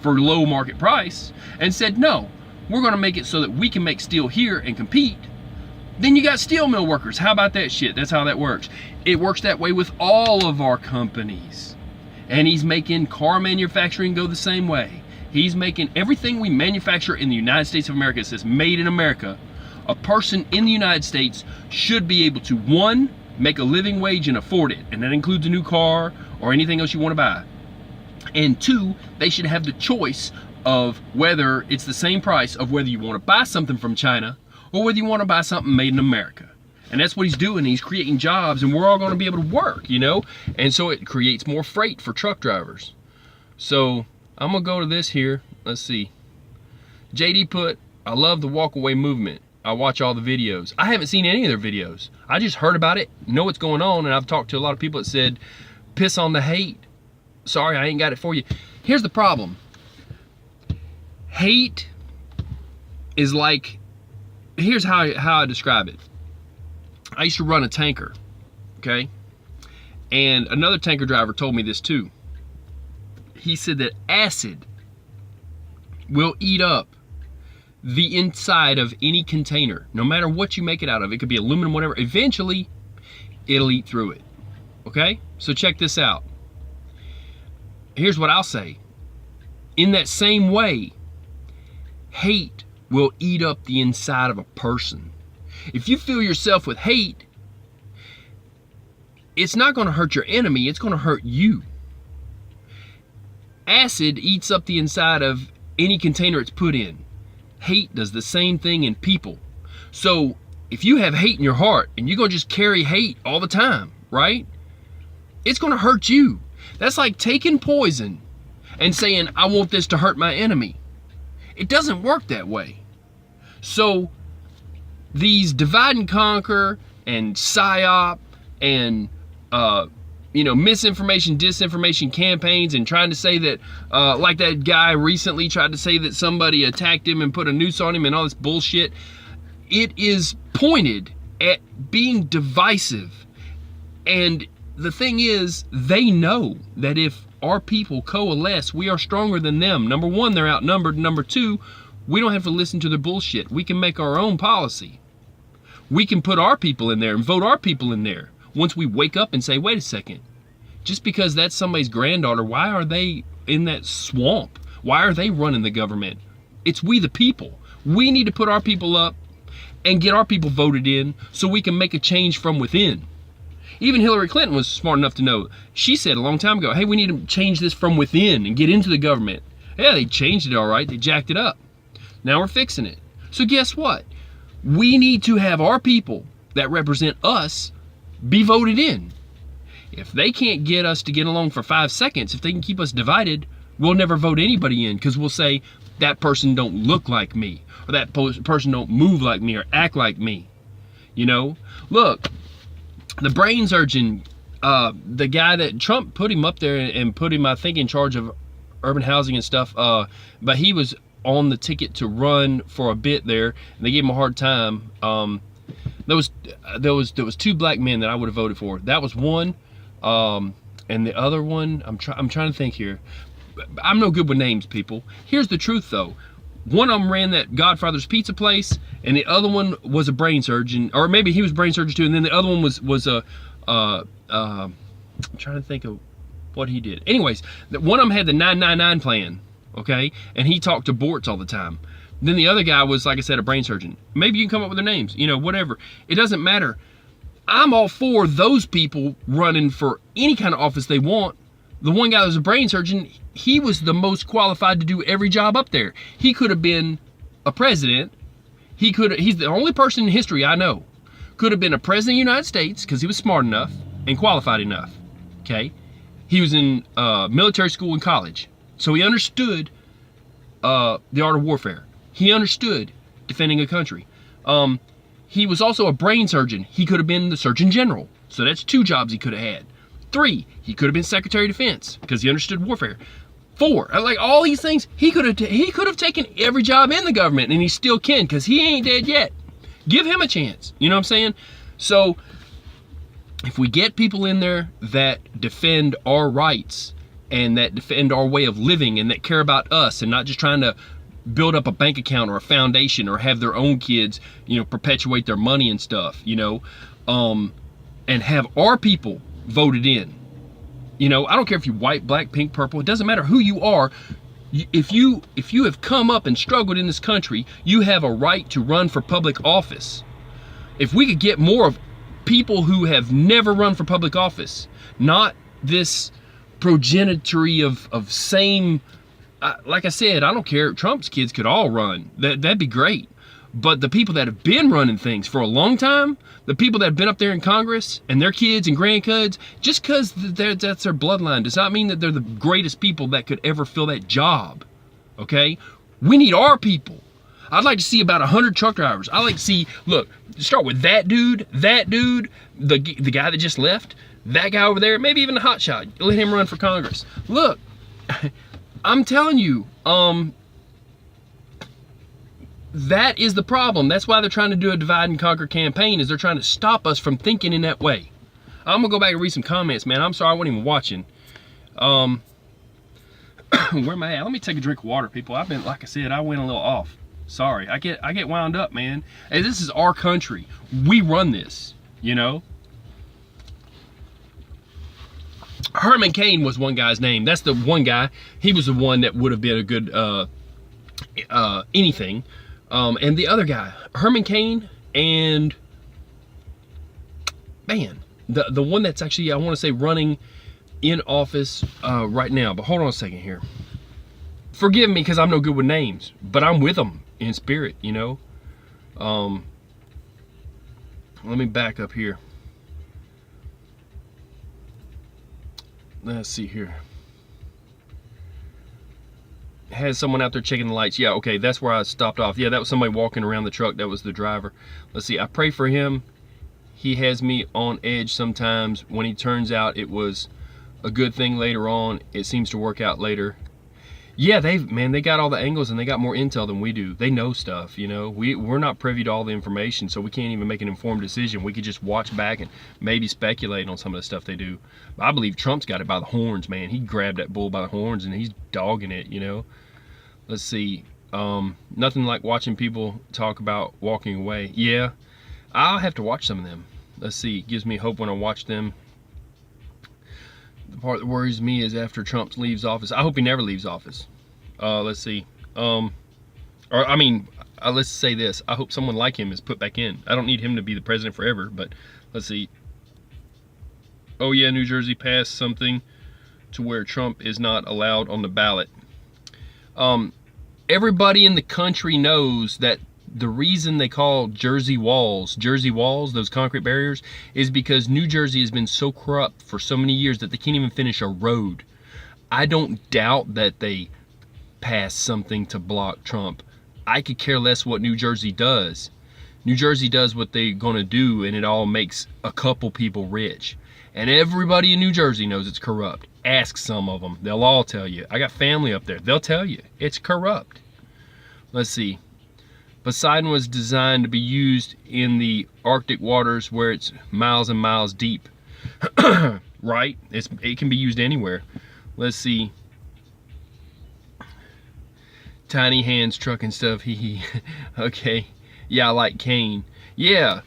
for low market price, and said, no, we're going to make it so that we can make steel here and compete. Then you got steel mill workers. How about that shit? That's how that works. It works that way with all of our companies. And he's making car manufacturing go the same way. He's making everything we manufacture in the United States of America. It says made in America. A person in the United States should be able to, one, make a living wage and afford it. And that includes a new car or anything else you want to buy. And two, they should have the choice of whether it's the same price of whether you want to buy something from China or whether you want to buy something made in America. And that's what he's doing. He's creating jobs, and we're all going to be able to work, you know? And so it creates more freight for truck drivers. So I'm going to go to this here. Let's see. JD put, I love the walk away movement. I watch all the videos. I haven't seen any of their videos. I just heard about it, know what's going on, and I've talked to a lot of people that said, piss on the hate. Sorry, I ain't got it for you. Here's the problem. Hate is like, here's how I describe it. I used to run a tanker, okay? And another tanker driver told me this too. He said that acid will eat up the inside of any container, no matter what you make it out of. It could be aluminum, whatever. Eventually, it'll eat through it, okay? So check this out. Here's what I'll say. In that same way, hate will eat up the inside of a person. If you fill yourself with hate, it's not going to hurt your enemy, it's going to hurt you. Acid eats up the inside of any container it's put in. Hate does the same thing in people. So if you have hate in your heart and you're going to just carry hate all the time, right? It's going to hurt you. That's like taking poison and saying, I want this to hurt my enemy. It doesn't work that way. So these divide and conquer and psyop and misinformation, disinformation campaigns, and trying to say that, like that guy recently tried to say that somebody attacked him and put a noose on him and all this bullshit. It is pointed at being divisive. And the thing is, they know that if our people coalesce, we are stronger than them. Number one, they're outnumbered. Number two, we don't have to listen to their bullshit. We can make our own policy. We can put our people in there and vote our people in there. Once we wake up and say, wait a second, just because that's somebody's granddaughter, why are they in that swamp? Why are they running the government? It's we the people. We need to put our people up and get our people voted in so we can make a change from within. Even Hillary Clinton was smart enough to know. She said a long time ago, hey, we need to change this from within and get into the government. Yeah, they changed it all right. They jacked it up. Now we're fixing it. So guess what? We need to have our people that represent us be voted in. If they can't get us to get along for 5 seconds, if they can keep us divided, we'll never vote anybody in, because we'll say that person don't look like me, or that person don't move like me or act like me. You know, look, the brain surgeon, the guy that Trump put him up there and put him, I think, in charge of urban housing and stuff, but he was on the ticket to run for a bit there, and they gave him a hard time. There was two black men that I would have voted for. That was one, and the other one, I'm trying to think here. I'm no good with names, people. Here's the truth, though. One of them ran that Godfather's Pizza place, and the other one was a brain surgeon, or maybe he was a brain surgeon too. And then the other one was a I'm trying to think of what he did. Anyways, one of them had the 999 plan, okay, and he talked to Bortz all the time. Then the other guy was, like I said, a brain surgeon. Maybe you can come up with their names, whatever. It doesn't matter. I'm all for those people running for any kind of office they want. The one guy that was a brain surgeon, he was the most qualified to do every job up there. He could have been a president. He's the only person in history I know. Could have been a president of the United States because he was smart enough and qualified enough, okay? He was in military school and college, so he understood the art of warfare. He understood defending a country. He was also a brain surgeon. He could have been the Surgeon General. So that's 2 jobs he could have had. 3, he could have been Secretary of Defense because he understood warfare. 4, like all these things, he could have taken every job in the government, and he still can because he ain't dead yet. Give him a chance. You know what I'm saying? So if we get people in there that defend our rights and that defend our way of living and that care about us and not just trying to build up a bank account or a foundation or have their own kids, perpetuate their money and stuff, and have our people voted in. I don't care if you're white, black, pink, purple, it doesn't matter who you are. If you have come up and struggled in this country, you have a right to run for public office. If we could get more of people who have never run for public office, not this progenitory of same, like I said, I don't care. Trump's kids could all run. That'd be great. But the people that have been running things for a long time, the people that have been up there in Congress and their kids and grandkids, just because that's their bloodline does not mean that they're the greatest people that could ever fill that job. Okay? We need our people. I'd like to see about 100 truck drivers. I'd like to see, look, start with that dude, the guy that just left, that guy over there, maybe even a hotshot. Let him run for Congress. Look, I'm telling you, that is the problem. That's why they're trying to do a divide and conquer campaign, is they're trying to stop us from thinking in that way. I'm gonna go back and read some comments, man. I'm sorry I wasn't even watching. Where am I at? Let me take a drink of water, people. I've been, like I said, I went a little off. Sorry, I get wound up, man. Hey, this is our country. We run this, Herman Cain was one guy's name. That's the one guy. He was the one that would have been a good anything. And the other guy, Herman Cain, and man, the one that's actually, I want to say, running in office right now. But hold on a second here. Forgive me because I'm no good with names, but I'm with them in spirit, you know. Let me back up here. Let's see here. Has someone out there checking the lights? Yeah, okay, that's where I stopped off. Yeah, that was somebody walking around the truck. That was the driver. Let's see, I pray for him. He has me on edge sometimes. When he turns out it was a good thing later on, it seems to work out later. Yeah, they got all the angles and they got more intel than we do. They know stuff, you know. We're not privy to all the information, so we can't even make an informed decision. We could just watch back and maybe speculate on some of the stuff they do. But I believe Trump's got it by the horns, man. He grabbed that bull by the horns and he's dogging it, you know. Let's see. Nothing like watching people talk about walking away. Yeah, I'll have to watch some of them. Let's see. It gives me hope when I watch them. The part that worries me is after Trump leaves office. I hope he never leaves office. Let's see. Let's say this. I hope someone like him is put back in. I don't need him to be the president forever, but let's see. Oh yeah, New Jersey passed something to where Trump is not allowed on the ballot. Everybody in the country knows that the reason they call Jersey walls, those concrete barriers, is because New Jersey has been so corrupt for so many years that they can't even finish a road. I don't doubt that they passed something to block Trump. I could care less what New Jersey does. New Jersey does what they're gonna do, and it all makes a couple people rich. And everybody in New Jersey knows it's corrupt. Ask some of them. They'll all tell you. I got family up there. They'll tell you. It's corrupt. Let's see. Poseidon was designed to be used in the Arctic waters where it's miles and miles deep. Right? It can be used anywhere. Let's see. Tiny hands, truck and stuff. Hee. Okay. Yeah, I like Cain. Yeah.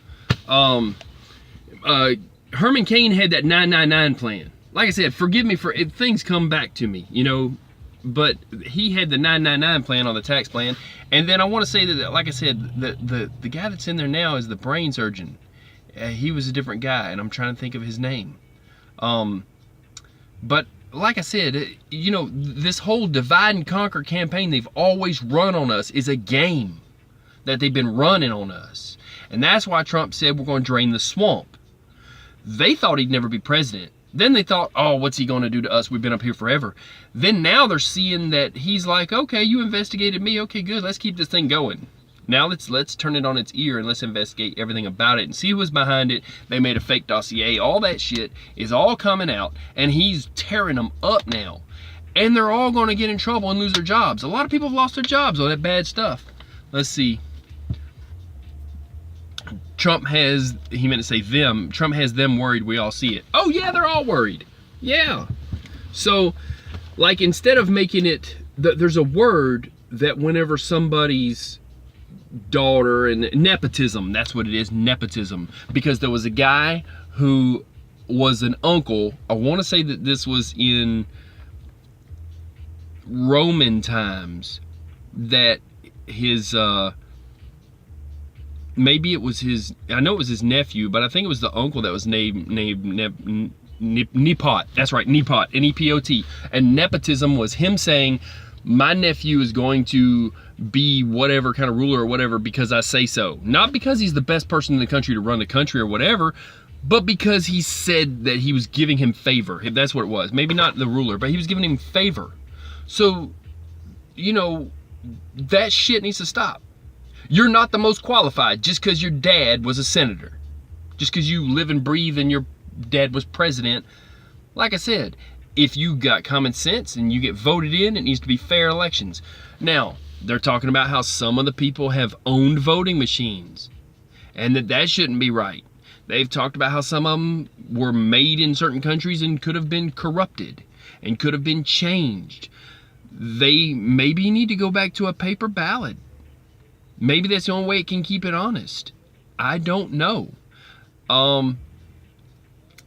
Herman Cain had that 999 plan. Like I said, forgive me for if things come back to me, you know, but he had the 999 plan on the tax plan. And then I want to say that, like I said, the guy that's in there now is the brain surgeon. He was a different guy, and I'm trying to think of his name. But like I said, you know, this whole divide and conquer campaign they've always run on us is a game that they've been running on us. And that's why Trump said we're going to drain the swamp. They thought he'd never be president. Then they thought, oh, what's he going to do to us? We've been up here forever. Then now they're seeing that he's like, okay, you investigated me. Okay, good. Let's keep this thing going. Now let's turn it on its ear and let's investigate everything about it and see who was behind it. They made a fake dossier. All that shit is all coming out, and he's tearing them up now. And they're all going to get in trouble and lose their jobs. A lot of people have lost their jobs on that bad stuff. Let's see. Trump has, he meant to say them, Trump has them worried, we all see it. Oh yeah, they're all worried. Yeah. So, like, instead of making it, there's a word that whenever somebody's daughter, and nepotism, that's what it is, nepotism. Because there was a guy who was an uncle, I want to say that this was in Roman times, that his, maybe it was his, I know it was his nephew, but I think it was the uncle that was named Nepot. That's right, Nepot, N-E-P-O-T. And nepotism was him saying, my nephew is going to be whatever kind of ruler or whatever because I say so. Not because he's the best person in the country to run the country or whatever, but because he said that he was giving him favor. That's what it was. Maybe not the ruler, but he was giving him favor. So, you know, that shit needs to stop. You're not the most qualified just because your dad was a senator. Just because you live and breathe and your dad was president. Like I said, if you got common sense and you get voted in, it needs to be fair elections. Now, they're talking about how some of the people have owned voting machines and that shouldn't be right. They've talked about how some of them were made in certain countries and could have been corrupted and could have been changed. They maybe need to go back to a paper ballot. Maybe that's the only way it can keep it honest. I don't know.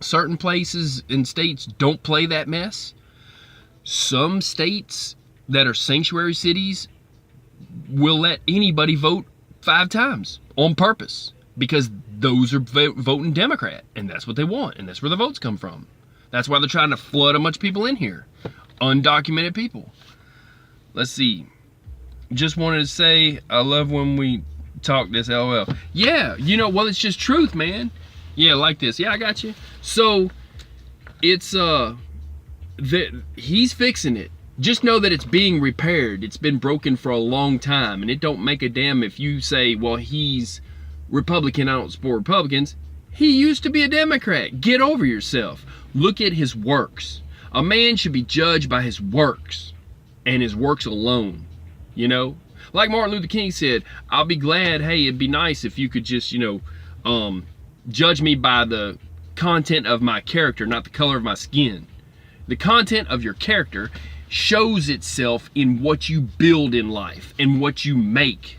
Certain places and states don't play that mess. Some states that are sanctuary cities will let anybody vote 5 times on purpose because those are voting Democrat, and that's what they want, and that's where the votes come from. That's why they're trying to flood a bunch of people in here. Undocumented people. Let's see. Just wanted to say, I love when we talk this, LOL. Yeah, you know, well, it's just truth, man. Yeah, like this. Yeah, I got you. So, it's, he's fixing it. Just know that it's being repaired. It's been broken for a long time, and it don't make a damn if you say, well, he's Republican, I don't support Republicans. He used to be a Democrat. Get over yourself. Look at his works. A man should be judged by his works, and his works alone, you know? Like Martin Luther King said, I'll be glad, hey, it'd be nice if you could just, you know, judge me by the content of my character, not the color of my skin. The content of your character shows itself in what you build in life and what you make.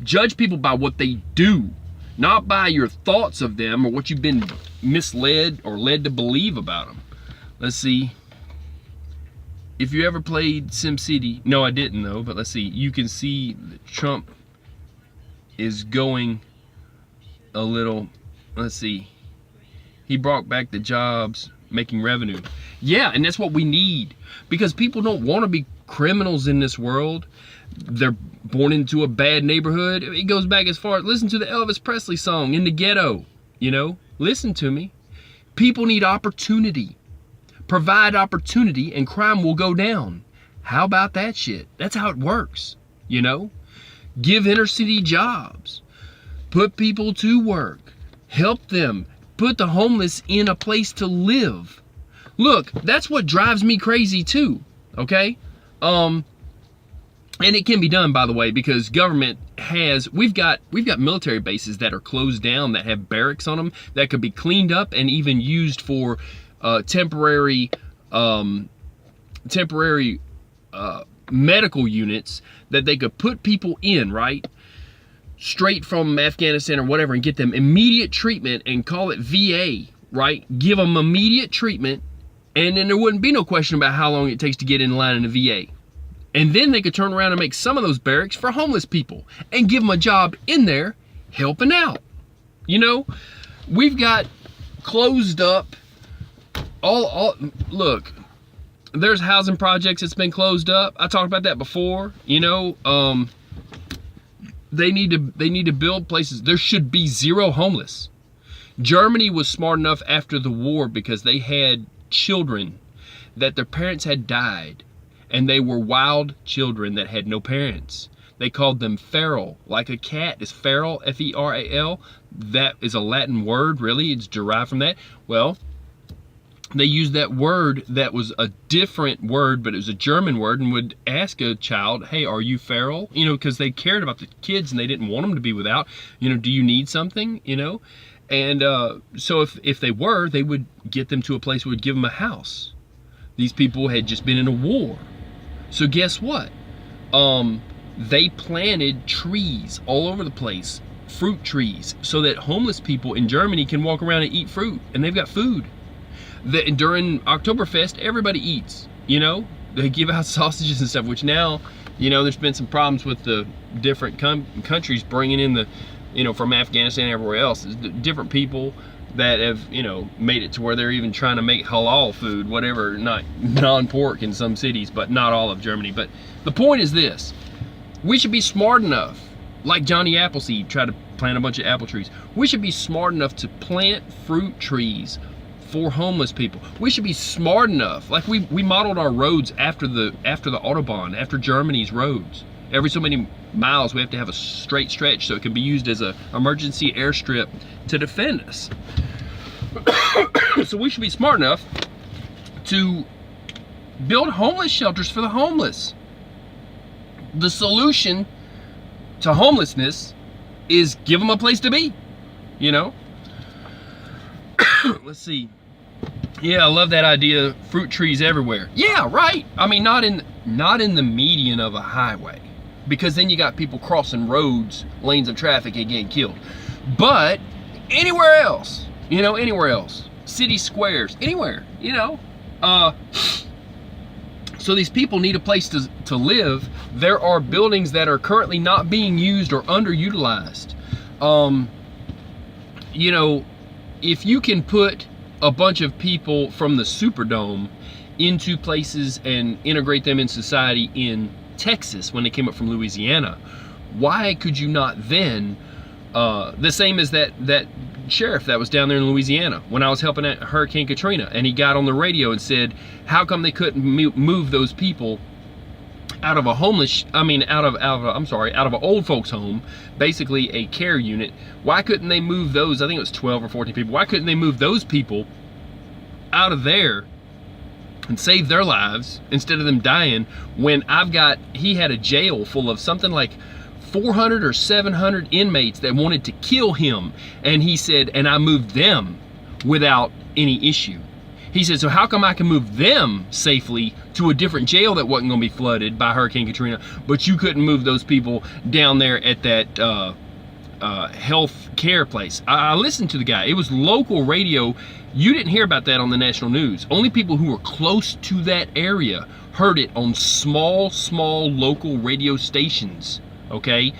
Judge people by what they do, not by your thoughts of them or what you've been misled or led to believe about them. Let's see. If you ever played SimCity, no, I didn't though, but let's see. You can see that Trump is going a little, let's see. He brought back the jobs, making revenue. Yeah, and that's what we need, because people don't want to be criminals in this world. They're born into a bad neighborhood. It goes back as far, listen to the Elvis Presley song, In the Ghetto, you know, listen to me. People need opportunity. Provide opportunity and crime will go down. How about that shit? That's how it works, you know? Give inner city jobs. Put people to work. Help them. Put the homeless in a place to live. Look, that's what drives me crazy too, okay? And it can be done, by the way, because government has, we've got military bases that are closed down that have barracks on them that could be cleaned up and even used for temporary medical units that they could put people in, right? Straight from Afghanistan or whatever, and get them immediate treatment and call it VA, right? Give them immediate treatment, and then there wouldn't be no question about how long it takes to get in line in a VA. And then they could turn around and make some of those barracks for homeless people and give them a job in there helping out. You know, we've got closed up look, there's housing projects that's been closed up. I talked about that before, you know. They need to build places. There should be zero homeless. Germany was smart enough after the war because they had children that their parents had died, and they were wild children that had no parents. They called them feral, like a cat is feral, F-E-R-A-L. That is a Latin word, really. It's derived from that. Well, they used that word that was a different word, but it was a German word, and would ask a child, hey, are you feral? You know, because they cared about the kids and they didn't want them to be without. You know, do you need something? You know? And so if they were, they would get them to a place that would give them a house. These people had just been in a war. So guess what? They planted trees all over the place, fruit trees, so that homeless people in Germany can walk around and eat fruit, and they've got food. During Oktoberfest, everybody eats, you know? They give out sausages and stuff, which now, you know, there's been some problems with the different countries bringing in the, you know, from Afghanistan and everywhere else. There's different people that have, you know, made it to where they're even trying to make halal food, whatever, not non-pork in some cities, but not all of Germany. But the point is this: we should be smart enough, like Johnny Appleseed tried to plant a bunch of apple trees. We should be smart enough to plant fruit trees for homeless people. We should be smart enough, like we modeled our roads after the Autobahn, after Germany's roads. Every so many miles we have to have a straight stretch so it can be used as an emergency airstrip to defend us. So we should be smart enough to build homeless shelters for the homeless. The solution to homelessness is give them a place to be, you know? Let's see. Yeah, I love that idea. Fruit trees everywhere. Yeah, right. I mean, not in the median of a highway, because then you got people crossing roads, lanes of traffic, and getting killed. But anywhere else, you know, anywhere else. city squares, anywhere, you know. So these people need a place to live. There are buildings that are currently not being used or underutilized. You know, if you can put a bunch of people from the Superdome into places and integrate them in society in Texas when they came up from Louisiana, why could you not then, the same as that sheriff that was down there in Louisiana when I was helping at Hurricane Katrina, and he got on the radio and said, how come they couldn't move those people out of a homeless, out of an old folks home, basically a care unit? Why couldn't they move those, I think it was 12 or 14 people, why couldn't they move those people out of there and save their lives instead of them dying, when he had a jail full of something like 400 or 700 inmates that wanted to kill him, and he said, and I moved them without any issue. He said, so how come I can move them safely to a different jail that wasn't going to be flooded by Hurricane Katrina, but you couldn't move those people down there at that health care place? I listened to the guy. It was local radio. You didn't hear about that on the national news. Only people who were close to that area heard it on small local radio stations, okay,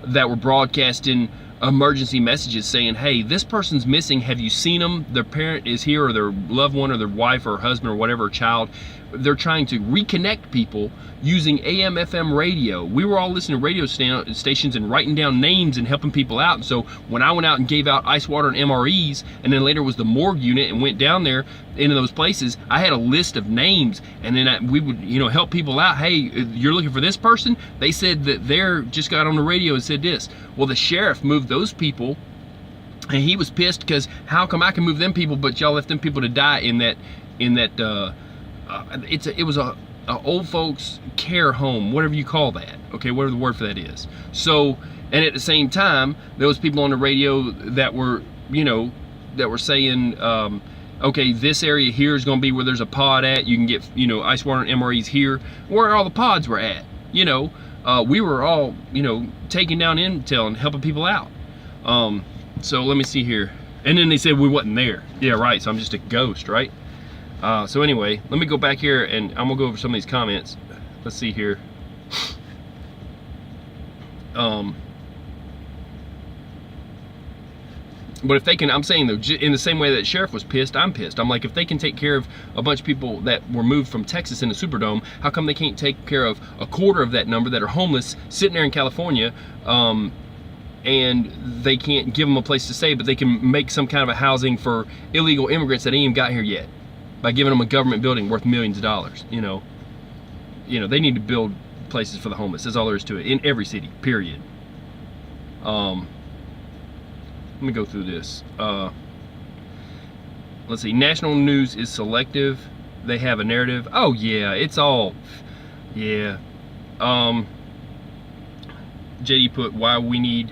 that were broadcasting emergency messages saying, hey, this person's missing, have you seen them? Their parent is here, or their loved one, or their wife or husband or whatever, child. They're trying to reconnect people using AM FM radio. We were all listening to radio stations and writing down names and helping people out. And so when I went out and gave out ice water and MREs, and then later was the morgue unit and went down there into those places, I had a list of names, and then we would, you know, help people out. Hey, you're looking for this person? They said that they're just got on the radio and said this. Well, the sheriff moved those people, and he was pissed because how come I can move them people, but y'all left them people to die in that it was a old folks care home, whatever you call that, okay, whatever the word for that is. So, and at the same time, there was people on the radio that were, you know, that were saying, okay, this area here is going to be where there's a pod at. You can get, you know, ice water and MREs here, where all the pods were at. You know, we were all, you know, taking down intel and helping people out. So let me see here. And then they said we wasn't there. Yeah, right. So I'm just a ghost, right? So anyway, let me go back here and I'm gonna go over some of these comments. Let's see here. But if they can, I'm saying though, in the same way that sheriff was pissed, I'm pissed. I'm like, if they can take care of a bunch of people that were moved from Texas in the Superdome, how come they can't take care of a quarter of that number that are homeless sitting there in California, and they can't give them a place to stay, but they can make some kind of a housing for illegal immigrants that ain't even got here yet by giving them a government building worth millions of dollars? You know, they need to build places for the homeless. That's all there is to it in every city, period. Let me go through this. Let's see. National news is selective. They have a narrative. Oh yeah, it's all, yeah. JD put, why we need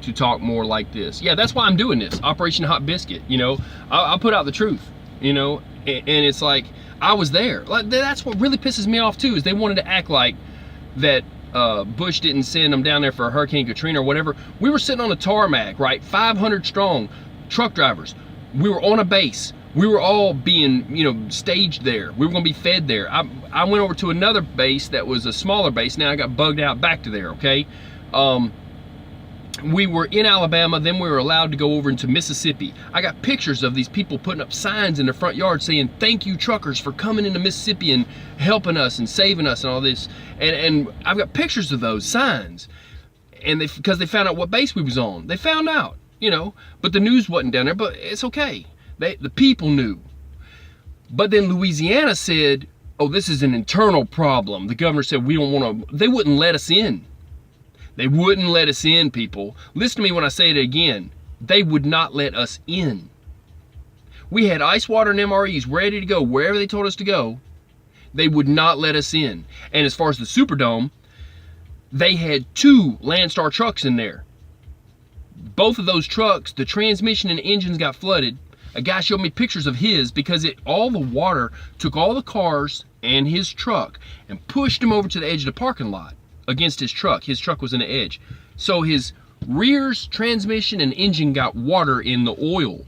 to talk more like this. Yeah, that's why I'm doing this. Operation Hot Biscuit. You know, I'll put out the truth. You know, and it's like, I was there. Like, that's what really pisses me off too, is they wanted to act like that Bush didn't send them down there for Hurricane Katrina or whatever. We were sitting on a tarmac, right? 500 strong truck drivers. We were on a base. We were all being, you know, staged there. We were going to be fed there. I went over to another base that was a smaller base. Now I got bugged out back to there, okay? We were in Alabama, then we were allowed to go over into Mississippi. I got pictures of these people putting up signs in their front yard saying, thank you truckers for coming into Mississippi and helping us and saving us and all this. And I've got pictures of those signs. And because they found out what base we was on. They found out, you know, but the news wasn't down there, but it's okay. The people knew. But then Louisiana said, oh, this is an internal problem. The governor said, we don't want to, they wouldn't let us in. They wouldn't let us in, people. Listen to me when I say it again. They would not let us in. We had ice water and MREs ready to go wherever they told us to go. They would not let us in. And as far as the Superdome, they had 2 Landstar trucks in there. Both of those trucks, the transmission and engines got flooded. A guy showed me pictures of his because all the water took all the cars and his truck and pushed him over to the edge of the parking lot against his truck. His truck was in the edge. So his rear's transmission and engine got water in the oil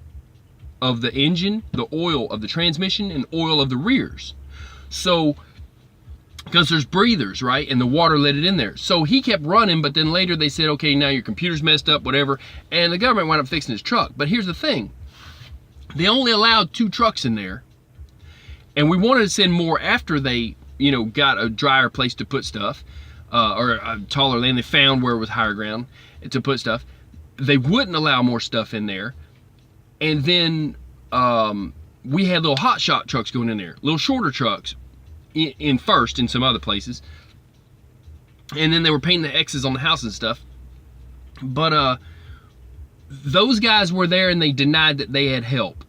of the engine, the oil of the transmission, and oil of the rears. So, because there's breathers, right? And the water let it in there. So he kept running, but then later they said, okay, now your computer's messed up, whatever. And the government wound up fixing his truck. But here's the thing. They only allowed 2 trucks in there. And we wanted to send more after they, you know, got a drier place to put stuff. Or a taller land. They found where it was higher ground to put stuff. They wouldn't allow more stuff in there. And then we had little hot shot trucks going in there. Little shorter trucks. In first in some other places, and then they were painting the X's on the house and stuff. But those guys were there, and they denied that they had help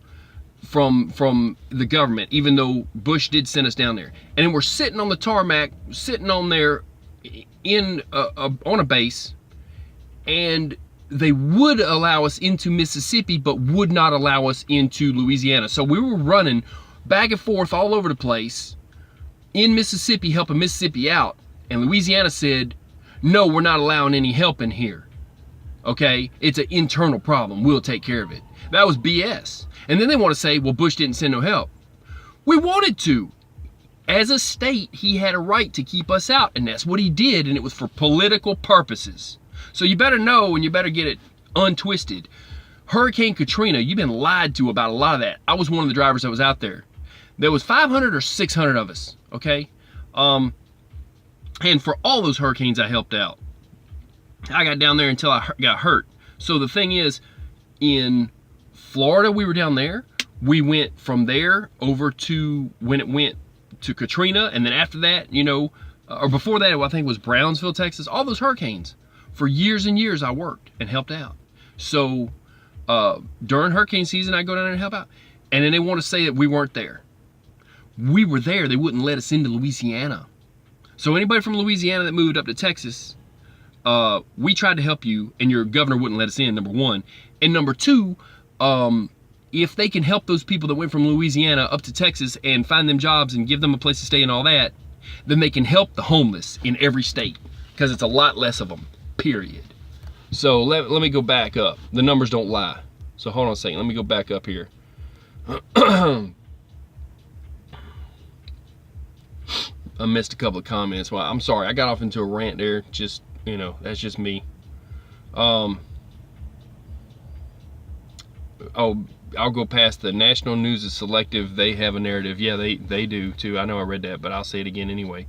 from the government, even though Bush did send us down there. And then we're sitting on the tarmac, sitting on there in on a base, and they would allow us into Mississippi, but would not allow us into Louisiana. So we were running back and forth all over the place in Mississippi, helping Mississippi out, and Louisiana said, no, we're not allowing any help in here. Okay, it's an internal problem, we'll take care of it. That was BS. And then they want to say, well, Bush didn't send no help. We wanted to. As a state, he had a right to keep us out, and that's what he did, and it was for political purposes. So you better know, and you better get it untwisted. Hurricane Katrina, you've been lied to about a lot of that. I was one of the drivers that was out there. There was 500 or 600 of us, okay? And for all those hurricanes, I helped out. I got down there until I got hurt. So the thing is, in Florida, we were down there. We went from there over to when it went to Katrina. And then after that, you know, or before that, I think it was Brownsville, Texas. All those hurricanes. For years and years, I worked and helped out. So during hurricane season, I go down there and help out. And then they want to say that we weren't there. We were there. They wouldn't let us into Louisiana. So anybody from Louisiana that moved up to Texas, we tried to help you, and your governor wouldn't let us in, number one. And number two, if they can help those people that went from Louisiana up to Texas and find them jobs and give them a place to stay and all that, then they can help the homeless in every state, because it's a lot less of them, period. So let me go back up. The numbers don't lie. So hold on a second. Let me go back up here. I missed a couple of comments. Well, I'm sorry. I got off into a rant there. Just, you know, that's just me. Oh, I'll go past the national news is selective. They have a narrative. Yeah, they do too. I know I read that, but I'll say it again anyway.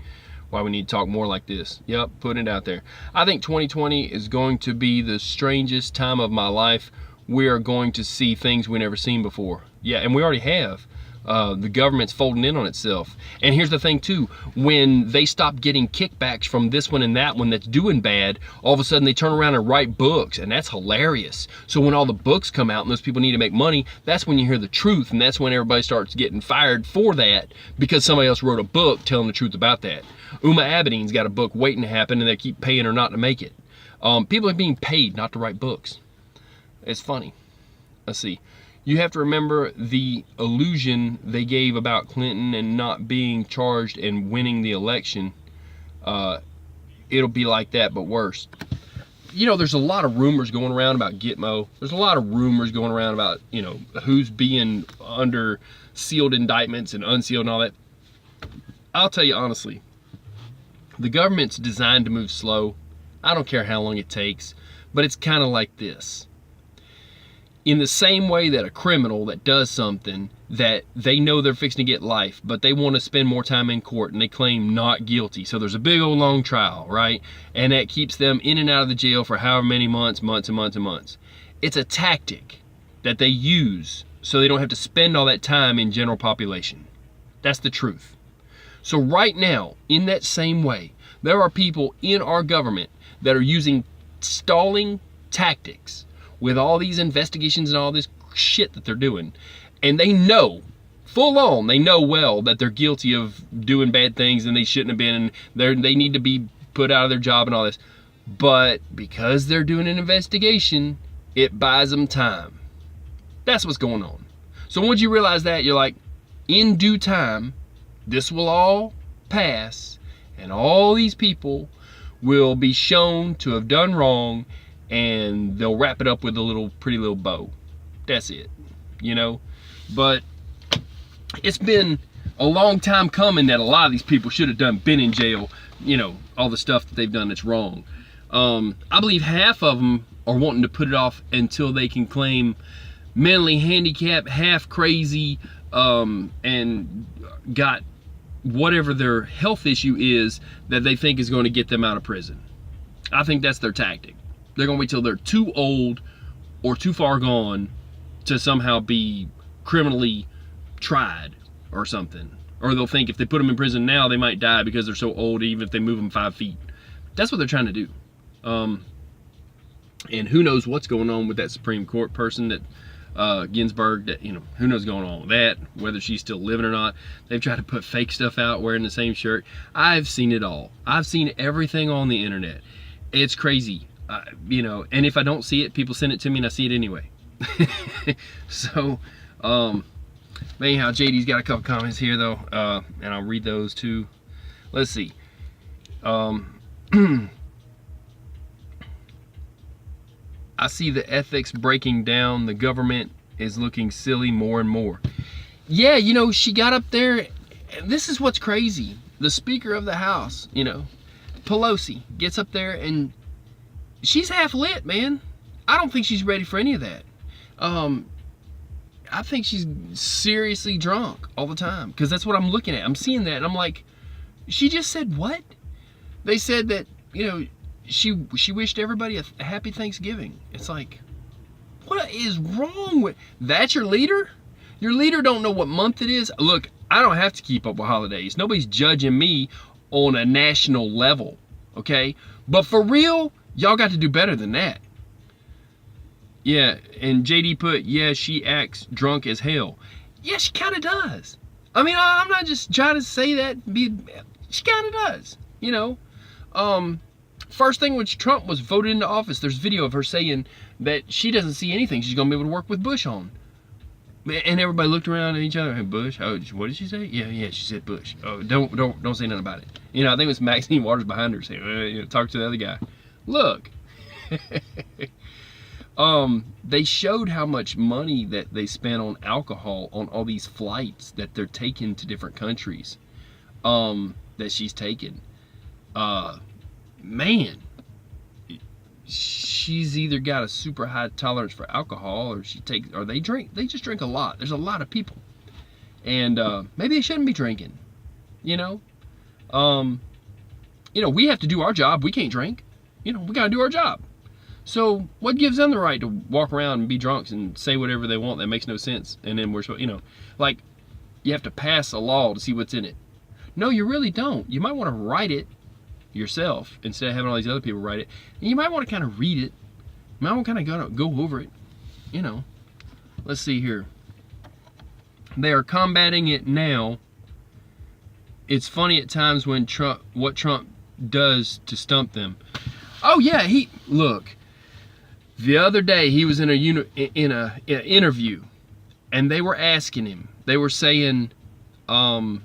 Why we need to talk more like this. Yep, putting it out there. I think 2020 is going to be the strangest time of my life. We are going to see things we never seen before. Yeah, and we already have. The government's folding in on itself. And here's the thing too, when they stop getting kickbacks from this one and that one that's doing bad, all of a sudden they turn around and write books, and that's hilarious. So when all the books come out and those people need to make money, that's when you hear the truth, and that's when everybody starts getting fired for that, because somebody else wrote a book telling the truth about that. Uma Abedin's got a book waiting to happen, and they keep paying her not to make it. People are being paid not to write books. It's funny. Let's see. You have to remember the illusion they gave about Clinton and not being charged and winning the election. It'll be like that, but worse. You know, there's a lot of rumors going around about Gitmo. There's a lot of rumors going around about, you know, who's being under sealed indictments and unsealed and all that. I'll tell you honestly, the government's designed to move slow. I don't care how long it takes, but it's kind of like this. In the same way that a criminal that does something that they know they're fixing to get life, but they want to spend more time in court and they claim not guilty. So there's a big old long trial, right? And that keeps them in and out of the jail for however many months and months and months. It's a tactic that they use so they don't have to spend all that time in general population. That's the truth. So right now, in that same way, there are people in our government that are using stalling tactics with all these investigations and all this shit that they're doing. And they know, full on, they know well that they're guilty of doing bad things and they shouldn't have been, and they need to be put out of their job and all this. But because they're doing an investigation, it buys them time. That's what's going on. So once you realize that, you're like, in due time, this will all pass, and all these people will be shown to have done wrong, and they'll wrap it up with a little pretty little bow. That's it, you know. But it's been a long time coming that a lot of these people should have been in jail. You know, all the stuff that they've done that's wrong. I believe half of them are wanting to put it off until they can claim mentally handicapped, half crazy, and got whatever their health issue is that they think is going to get them out of prison. I think that's their tactic. They're going to wait till they're too old or too far gone to somehow be criminally tried or something. Or they'll think if they put them in prison now, they might die because they're so old, even if they move them 5 feet. That's what they're trying to do. And who knows what's going on with that Supreme Court person, that Ginsburg, that, you know, who knows going on with that, whether she's still living or not. They've tried to put fake stuff out wearing the same shirt. I've seen it all. I've seen everything on the internet. It's crazy, you know, and if I don't see it, people send it to me and I see it anyway. So, but anyhow, JD's got a couple comments here though, and I'll read those too. Let's see. I see the ethics breaking down. The government is looking silly more and more. Yeah, you know, she got up there. This is what's crazy. The Speaker of the House, you know, Pelosi, gets up there and she's half lit, man. I don't think she's ready for any of that. I think she's seriously drunk all the time, because that's what I'm looking at. I'm seeing that and I'm like, she just said what? They said that, you know, she wished everybody a happy Thanksgiving. It's like, what is wrong with that's your leader? Your leader don't know what month it is. Look, I don't have to keep up with holidays. Nobody's judging me on a national level, okay? But for real, y'all got to do better than that. Yeah, and JD put, yeah, she acts drunk as hell. Yeah, she kind of does. I mean, I'm not just trying to say that. She kind of does, you know. First thing when Trump was voted into office, there's video of her saying that she doesn't see anything she's going to be able to work with Bush on. And everybody looked around at each other. Hey, Bush? Oh, what did she say? Yeah, she said Bush. Oh, don't say nothing about it. You know, I think it was Maxine Waters behind her saying, you know, talk to the other guy. Look. They showed how much money that they spent on alcohol on all these flights that they're taking to different countries, that she's taken. Man, she's either got a super high tolerance for alcohol, or they just drink a lot. There's a lot of people, and maybe they shouldn't be drinking, you know. You know, we have to do our job. We can't drink, you know, we got to do our job. So what gives them the right to walk around and be drunks and say whatever they want that makes no sense? And then we're supposed, you know, like, you have to pass a law to see what's in it. No, you really don't. You might want to write it yourself instead of having all these other people write it. And you might want to kind of read it. You might want to kind of go over it. You know, let's see here. They are combating it now. It's funny at times when what Trump does to stump them. Oh yeah, look. The other day he was in an interview, and they were asking him. They were saying, what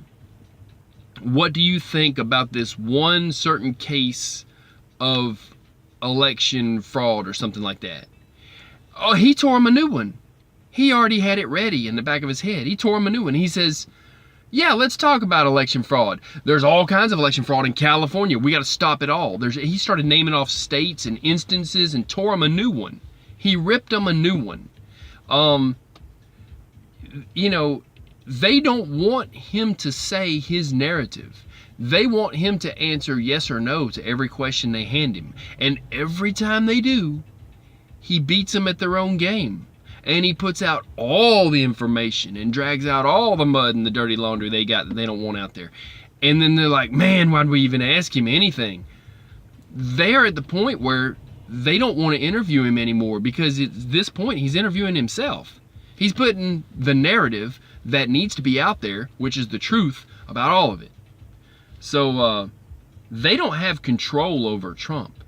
do you think about this one certain case of election fraud or something like that? Oh, he tore him a new one. He already had it ready in the back of his head. He tore him a new one. He says, yeah, let's talk about election fraud. There's all kinds of election fraud in California. We got to stop it all. He started naming off states and instances and tore him a new one. He ripped them a new one. You know, they don't want him to say his narrative. They want him to answer yes or no to every question they hand him. And every time they do, he beats them at their own game. And he puts out all the information and drags out all the mud and the dirty laundry they got that they don't want out there. And then they're like, man, why'd we even ask him anything? They're at the point where they don't want to interview him anymore, because at this point he's interviewing himself. He's putting the narrative that needs to be out there, which is the truth about all of it. So they don't have control over Trump,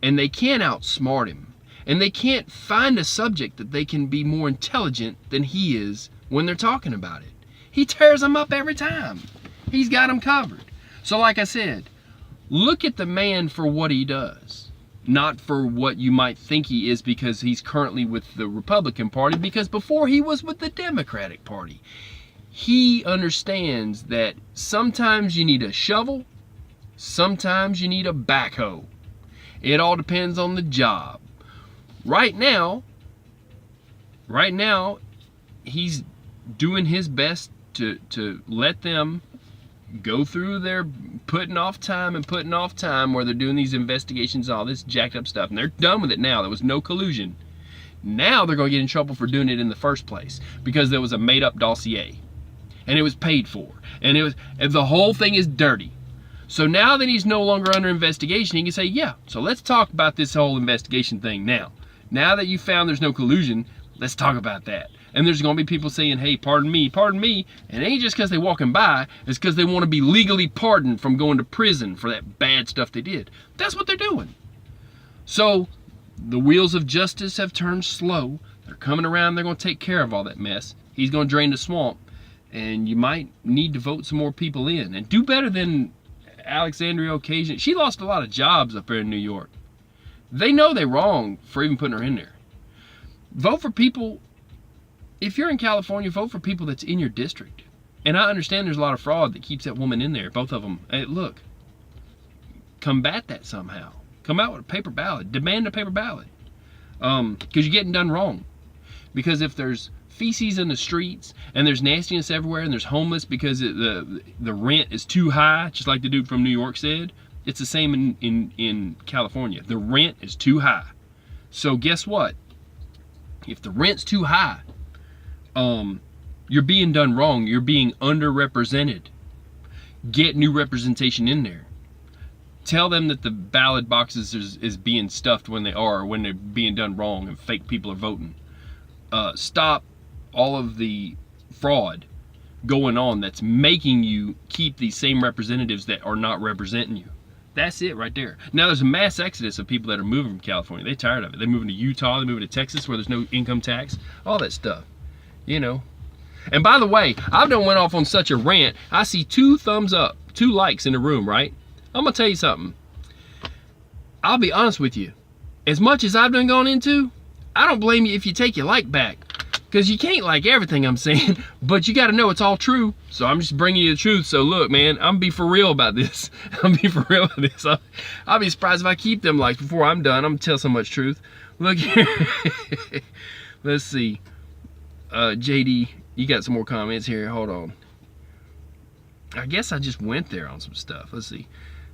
and they can't outsmart him. And they can't find a subject that they can be more intelligent than he is when they're talking about it. He tears them up every time. He's got them covered. So like I said, look at the man for what he does. not for what you might think he is because he's currently with the Republican Party, because before he was with the Democratic Party. He understands that sometimes you need a shovel, sometimes you need a backhoe. It all depends on the job. Right now, he's doing his best to let them go through their putting off time where they're doing these investigations, all this jacked up stuff, and they're done with it now. There was no collusion. Now they're going to get in trouble for doing it in the first place because there was a made-up dossier, and it was paid for, and the whole thing is dirty. So now that he's no longer under investigation, he can say, yeah, so let's talk about this whole investigation thing now. Now that you found there's no collusion, let's talk about that. And there's going to be people saying, hey, pardon me. And it ain't just because they're walking by. It's because they want to be legally pardoned from going to prison for that bad stuff they did. That's what they're doing. So the wheels of justice have turned slow. They're coming around. They're going to take care of all that mess. He's going to drain the swamp. And you might need to vote some more people in. And do better than Alexandria Ocasio. She lost a lot of jobs up there in New York. They know they're wrong for even putting her in there. Vote for people. If you're in California, vote for people that's in your district. And I understand there's a lot of fraud that keeps that woman in there, both of them. Hey, look, combat that somehow. Come out with a paper ballot. Demand a paper ballot. Because you're getting done wrong. Because if there's feces in the streets, and there's nastiness everywhere, and there's homeless because the rent is too high, just like the dude from New York said, it's the same in California. The rent is too high. So guess what? If the rent's too high, you're being done wrong. You're being underrepresented. Get new representation in there. Tell them that the ballot boxes is being stuffed when they're being done wrong and fake people are voting. Stop all of the fraud going on that's making you keep these same representatives that are not representing you. That's it right there. Now there's a mass exodus of people that are moving from California. They're tired of it. They're moving to Utah. They're moving to Texas where there's no income tax. All that stuff. You know. And by the way, I've done went off on such a rant. I see 2 thumbs up, 2 likes in the room, right? I'm going to tell you something. I'll be honest with you. As much as I've done gone into, I don't blame you if you take your like back. Because you can't like everything I'm saying, but you got to know it's all true. So I'm just bringing you the truth. So look, man, I'm be for real about this. I'll be surprised if I keep them likes before I'm done. I'm going to tell so much truth. Look here. Let's see. JD, you got some more comments here. Hold on. I guess I just went there on some stuff. Let's see.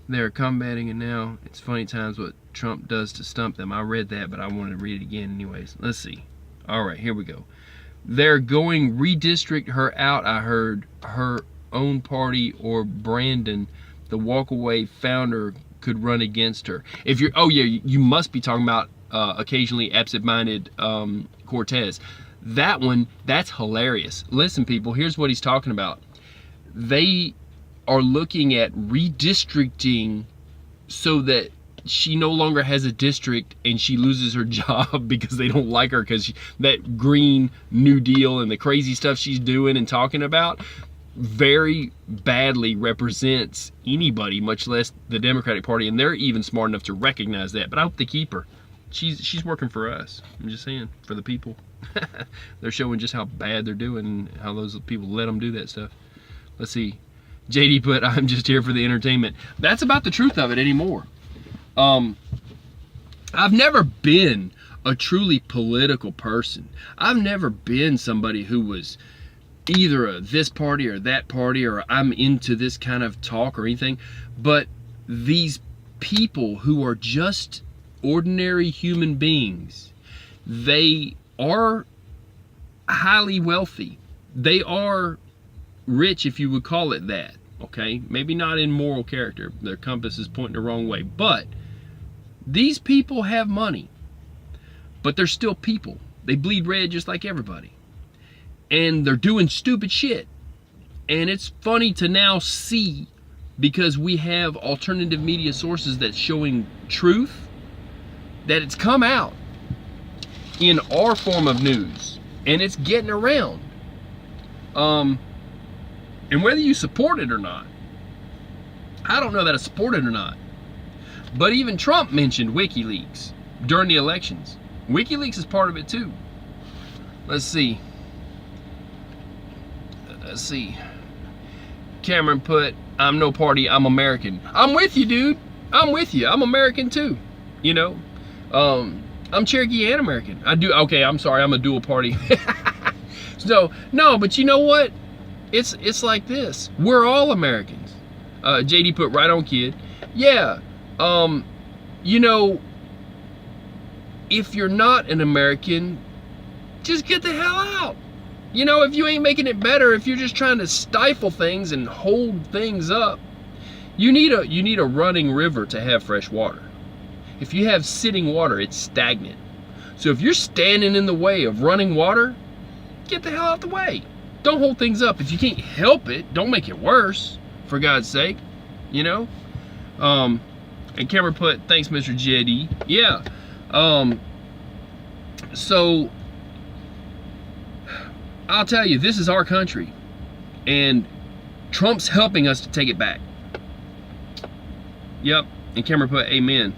They're combating it now. It's funny times what Trump does to stump them. I read that, but I wanted to read it again anyways. Let's see. All right, here we go. They're going redistrict her out. I heard her own party or Brandon, the walkaway founder, could run against her. If you're, oh yeah, you must be talking about occasionally absent-minded Cortez. That one, that's hilarious. Listen, people, here's what he's talking about. They are looking at redistricting so that she no longer has a district and she loses her job because they don't like her because that Green New Deal and the crazy stuff she's doing and talking about very badly represents anybody, much less the Democratic Party, and they're even smart enough to recognize that. But I hope they keep her. She's working for us. I'm just saying, for the people. They're showing just how bad they're doing and how those people let them do that stuff. Let's see. JD put, I'm just here for the entertainment. That's about the truth of it anymore. I've never been a truly political person. I've never been somebody who was either a this party or that party or I'm into this kind of talk or anything. But these people who are just ordinary human beings, they are highly wealthy. They are rich, if you would call it that. Okay, maybe not in moral character. Their compass is pointing the wrong way. But these people have money. But they're still people. They bleed red just like everybody. And they're doing stupid shit. And it's funny to now see, because we have alternative media sources that's showing truth, that it's come out in our form of news. And it's getting around. And whether you support it or not, I don't know that I support it or not. But even Trump mentioned WikiLeaks during the elections. WikiLeaks is part of it too. Let's see. Cameron put, I'm no party, I'm American. I'm with you, dude. I'm with you. I'm American too. You know, I'm Cherokee and American. I'm sorry, I'm a dual party. So, no, but you know what? It's like this. We're all Americans. JD put, right on, kid. Yeah. You know, if you're not an American, just get the hell out. You know, if you ain't making it better, if you're just trying to stifle things and hold things up, you need a running river to have fresh water. If you have sitting water, it's stagnant. So if you're standing in the way of running water, get the hell out the way. Don't hold things up. If you can't help it, don't make it worse, for God's sake, you know? And Cameron put, thanks, Mr. JD. Yeah. So I'll tell you, this is our country, and Trump's helping us to take it back. Yep. And Cameron put, amen.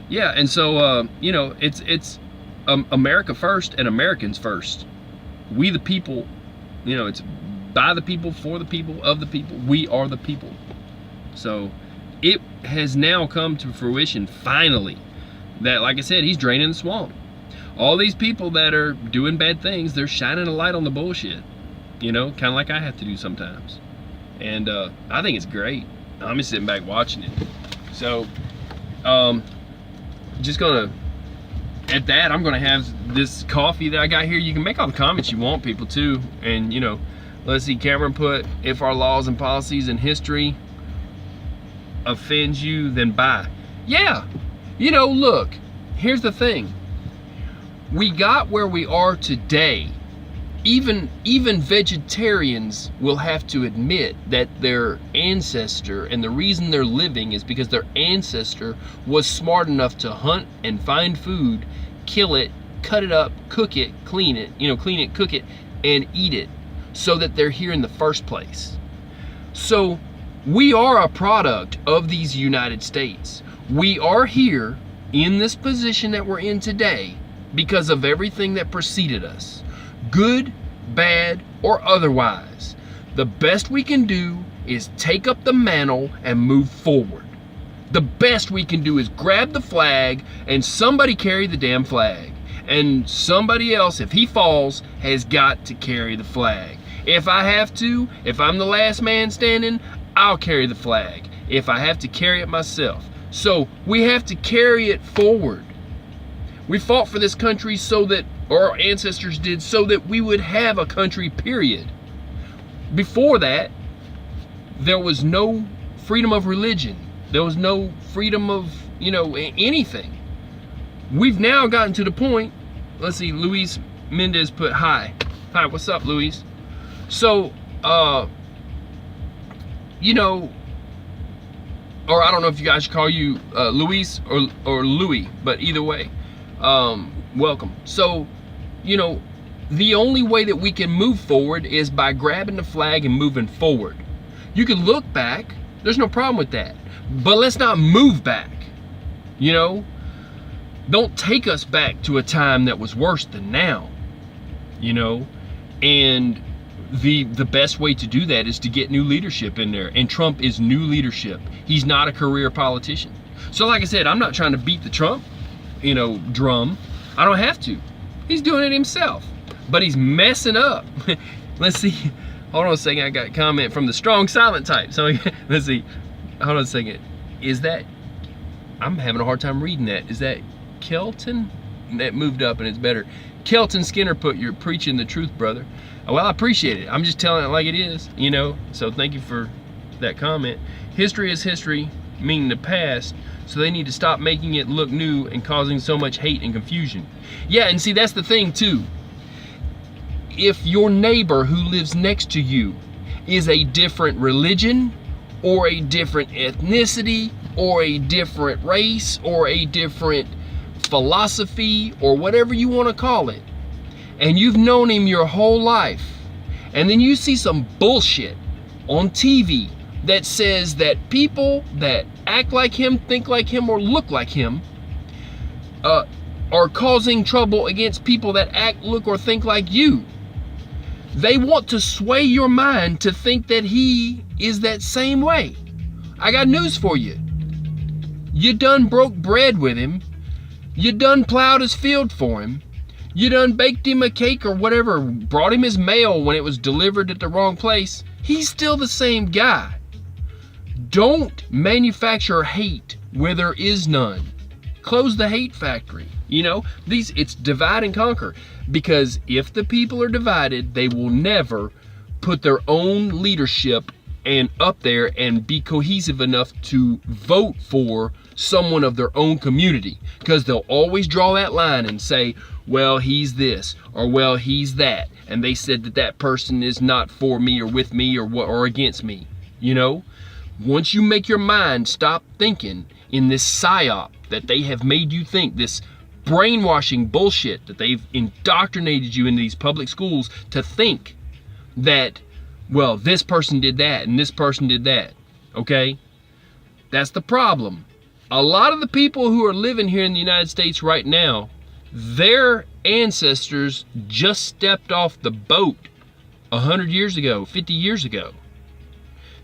Yeah. And so, you know, it's America first and Americans first. We the people, you know, it's by the people, for the people, of the people. We are the people. So it has now come to fruition, finally, that, like I said, he's draining the swamp. All these people that are doing bad things, they're shining a light on the bullshit. You know, kind of like I have to do sometimes. And I think it's great. I'm just sitting back watching it. So, just gonna, at that, I'm gonna have this coffee that I got here. You can make all the comments you want, people, too. And, you know, let's see, Cameron put, if our laws and policies and history offends you, then bye. Yeah. You know, look, here's the thing. We got where we are today. Even vegetarians will have to admit that their ancestor, and the reason they're living is because their ancestor was smart enough to hunt and find food, kill it, cut it up, cook it, clean it, cook it, and eat it, so that they're here in the first place. So we are a product of these United States. We are here in this position that we're in today because of everything that preceded us. Good, bad, or otherwise. The best we can do is take up the mantle and move forward. The best we can do is grab the flag and somebody carry the damn flag. And somebody else, if he falls, has got to carry the flag. If I have to, if I'm the last man standing, I'll carry the flag. If I have to carry it myself. So we have to carry it forward. We fought for this country so that, or our ancestors did, so that we would have a country, period. Before that, there was no freedom of religion. There was no freedom of, anything. We've now gotten to the point, let's see, Luis Mendez put hi. Hi, what's up, Luis? So, or I don't know if you guys should call you Luis or Louis, but either way, welcome. So, the only way that we can move forward is by grabbing the flag and moving forward. You can look back, there's no problem with that, but let's not move back. Don't take us back to a time that was worse than now. And the best way to do that is to get new leadership in there, and Trump is new leadership. He's not a career politician. So like I said, I'm not trying to beat the Trump drum. I don't have to. He's doing it himself, but he's messing up. Let's see, hold on a second, I got a comment from the strong silent type. So let's see, hold on a second. Is that, I'm having a hard time reading that. Is that Kelton? That moved up and it's better. Kelton Skinner put, you're preaching the truth, brother. Well, I appreciate it. I'm just telling it like it is, so thank you for that comment. History is history, meaning the past, so they need to stop making it look new and causing so much hate and confusion. Yeah, and see, that's the thing too. If your neighbor who lives next to you is a different religion or a different ethnicity or a different race or a different philosophy or whatever you want to call it, and you've known him your whole life, and then you see some bullshit on TV that says that people that act like him, think like him, or look like him are causing trouble against people that act, look, or think like you. They want to sway your mind to think that he is that same way. I got news for you. You done broke bread with him. You done plowed his field for him. You done baked him a cake or whatever, brought him his mail when it was delivered at the wrong place. He's still the same guy. Don't manufacture hate where there is none. Close the hate factory. You know, it's divide and conquer. Because if the people are divided, they will never put their own leadership and up there and be cohesive enough to vote for someone of their own community. Because they'll always draw that line and say, well, he's this, or well, he's that. And they said that that person is not for me or with me or against me. You know, once you make your mind stop thinking in this psyop that they have made you think, this brainwashing bullshit that they've indoctrinated you in these public schools to think that, well, this person did that and this person did that, okay? That's the problem. A lot of the people who are living here in the United States right now, their ancestors just stepped off the boat 100 years ago, 50 years ago.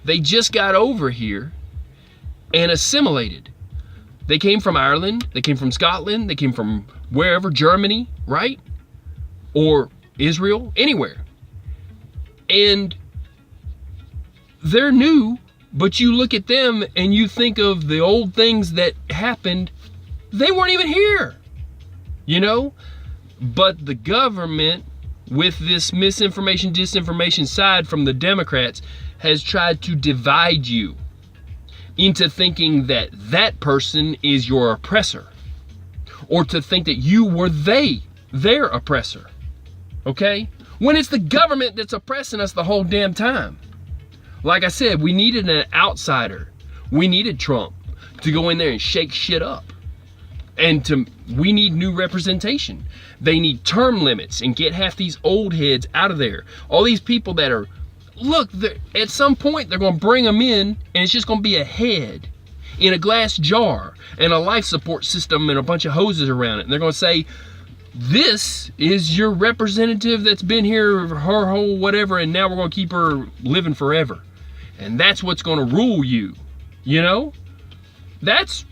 They just got over here and assimilated. They came from Ireland, they came from Scotland, they came from wherever, Germany, right? Or Israel, anywhere. And they're new, but you look at them and you think of the old things that happened, they weren't even here, you know? But the government, with this misinformation, disinformation side from the Democrats, has tried to divide you into thinking that that person is your oppressor, or to think that you were their oppressor, okay? When it's the government that's oppressing us the whole damn time. Like I said, we needed an outsider. We needed Trump to go in there and shake shit up. And we need new representation. They need term limits and get half these old heads out of there. All these people that are, look, at some point they're going to bring them in and it's just going to be a head in a glass jar and a life support system and a bunch of hoses around it. And they're going to say, this is your representative that's been here her whole whatever, and now we're going to keep her living forever. And that's what's going to rule you, you know? That's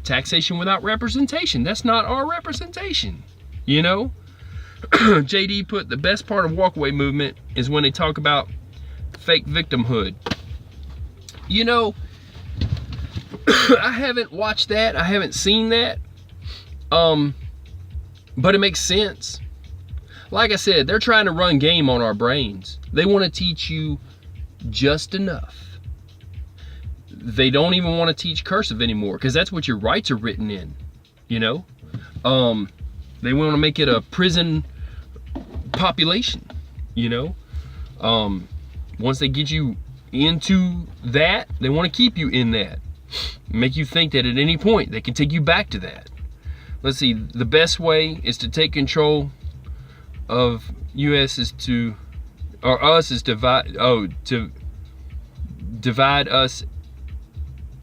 taxation without representation. That's not our representation, you know? JD put, the best part of walkaway movement is when they talk about fake victimhood. You know, I haven't watched that. I haven't seen that. But it makes sense. Like I said, they're trying to run game on our brains. They want to teach you just enough. They don't even want to teach cursive anymore because that's what your rights are written in, you know? They want to make it a prison population, you know? Once they get you into that, they want to keep you in that. Make you think that at any point they can take you back to that. Let's see, the best way is to take control of US is to, or us is to divide us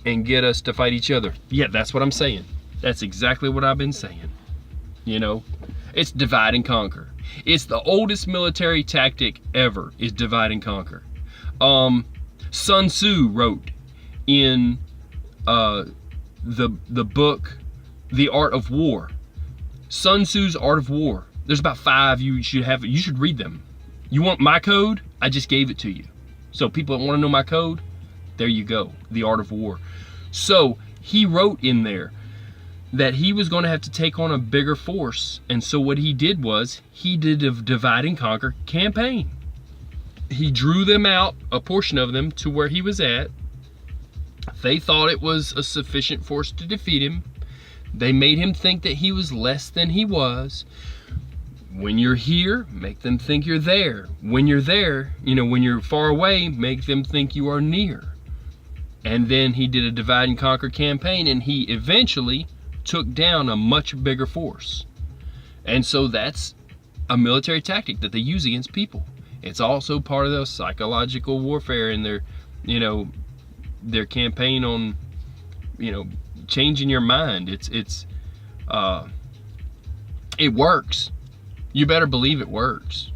and get us to fight each other. Yeah, that's what I'm saying. That's exactly what I've been saying. You know, it's divide and conquer. It's the oldest military tactic ever, is divide and conquer. Sun Tzu wrote in the book The Art of War. Sun Tzu's Art of War. There's about 5 you should read them. You want my code? I just gave it to you. So people that want to know my code, there you go. The Art of War. So he wrote in there that he was going to have to take on a bigger force. And so what he did was he did a divide and conquer campaign. He drew them out, a portion of them, to where he was at. They thought it was a sufficient force to defeat him. They made him think that he was less than he was. When you're here, make them think you're there. When you're there, you know, when you're far away, make them think you are near. And then he did a divide and conquer campaign, and he eventually took down a much bigger force. And so that's a military tactic that they use against people. It's also part of the psychological warfare in their, you know, their campaign on you know, changing your mind. It works. You better believe it works.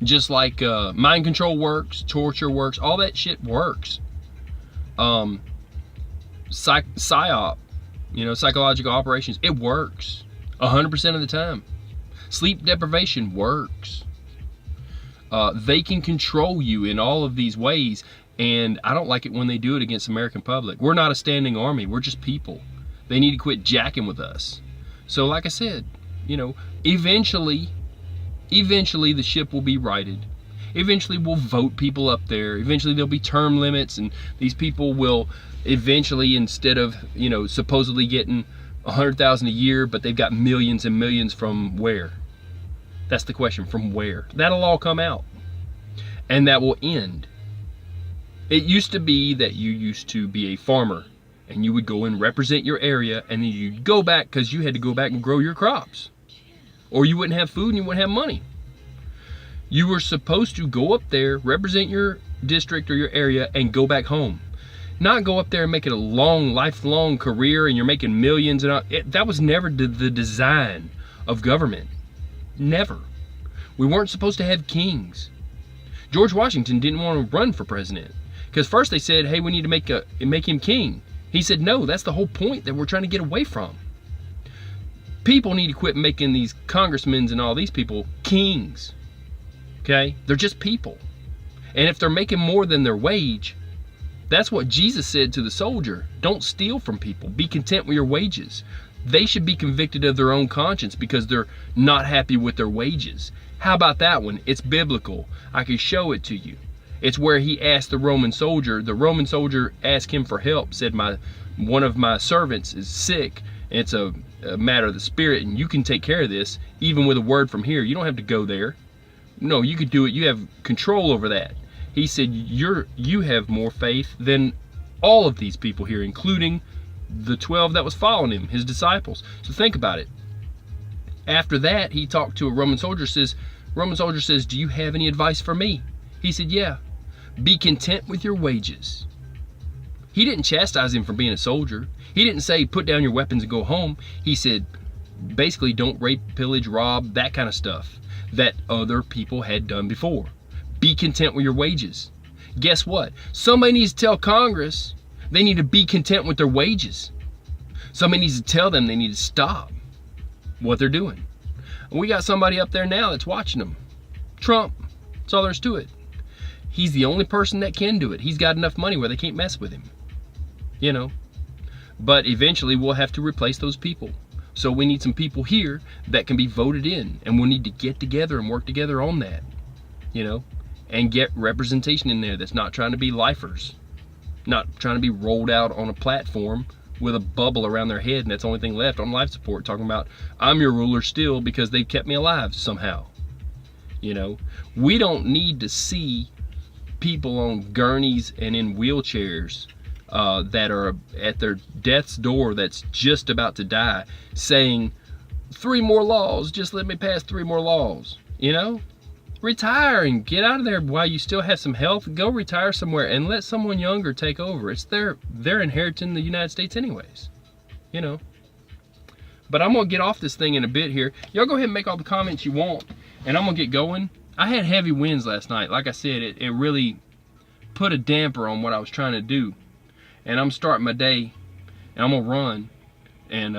Just like mind control works, torture works, all that shit works. Psyop, you know, psychological operations, it works 100% of the time. Sleep deprivation works. They can control you in all of these ways, and I don't like it when they do it against the American public. We're not a standing army, we're just people. They need to quit jacking with us. So like I said, you know, eventually the ship will be righted. Eventually we'll vote people up there. Eventually there'll be term limits, and these people will eventually, instead of, you know, supposedly getting 100,000 a year, but they've got millions and millions from where? That's the question, from where? That'll all come out, and that will end. It used to be that you used to be a farmer, and you would go and represent your area, and then you'd go back because you had to go back and grow your crops, or you wouldn't have food and you wouldn't have money. You were supposed to go up there, represent your district or your area, and go back home. Not go up there and make it a lifelong career and you're making millions. And that was never the design of government. Never. We weren't supposed to have kings. George Washington didn't want to run for president because first they said, hey, we need to make him king. He said, no, that's the whole point that we're trying to get away from. People need to quit making these congressmen and all these people kings. Okay? They're just people. And if they're making more than their wage, that's what Jesus said to the soldier. Don't steal from people. Be content with your wages. They should be convicted of their own conscience because they're not happy with their wages. How about that one? It's biblical. I can show it to you. It's where he asked the Roman soldier. The Roman soldier asked him for help, said, one of my servants is sick, and it's a matter of the spirit, and you can take care of this, even with a word from here. You don't have to go there. No, you could do it. You have control over that. He said, you have more faith than all of these people here, including the 12 that was following him, his disciples. So think about it. After that, he talked to a Roman soldier, says, do you have any advice for me? He said, yeah, be content with your wages. He didn't chastise him for being a soldier. He didn't say, put down your weapons and go home. He said, basically, don't rape, pillage, rob, that kind of stuff that other people had done before. Be content with your wages. Guess what? Somebody needs to tell Congress they need to be content with their wages. Somebody needs to tell them they need to stop what they're doing. And we got somebody up there now that's watching them. Trump. That's all there is to it. He's the only person that can do it. He's got enough money where they can't mess with him. You know. But eventually we'll have to replace those people. So we need some people here that can be voted in, and we'll need to get together and work together on that, you know, and get representation in there that's not trying to be lifers, not trying to be rolled out on a platform with a bubble around their head and that's the only thing left on life support, talking about I'm your ruler still because they've kept me alive somehow. You know, we don't need to see people on gurneys and in wheelchairs that are at their death's door, that's just about to die, saying 3 more laws, just let me pass 3 more laws. You know, retire and get out of there while you still have some health. Go retire somewhere and let someone younger take over. It's they're inheriting the United States anyways, you know. But I'm gonna get off this thing in a bit here. Y'all go ahead and make all the comments you want, and I'm gonna get going. I had heavy winds last night. Like I said, it really put a damper on what I was trying to do. And I'm starting my day, and I'm gonna run. And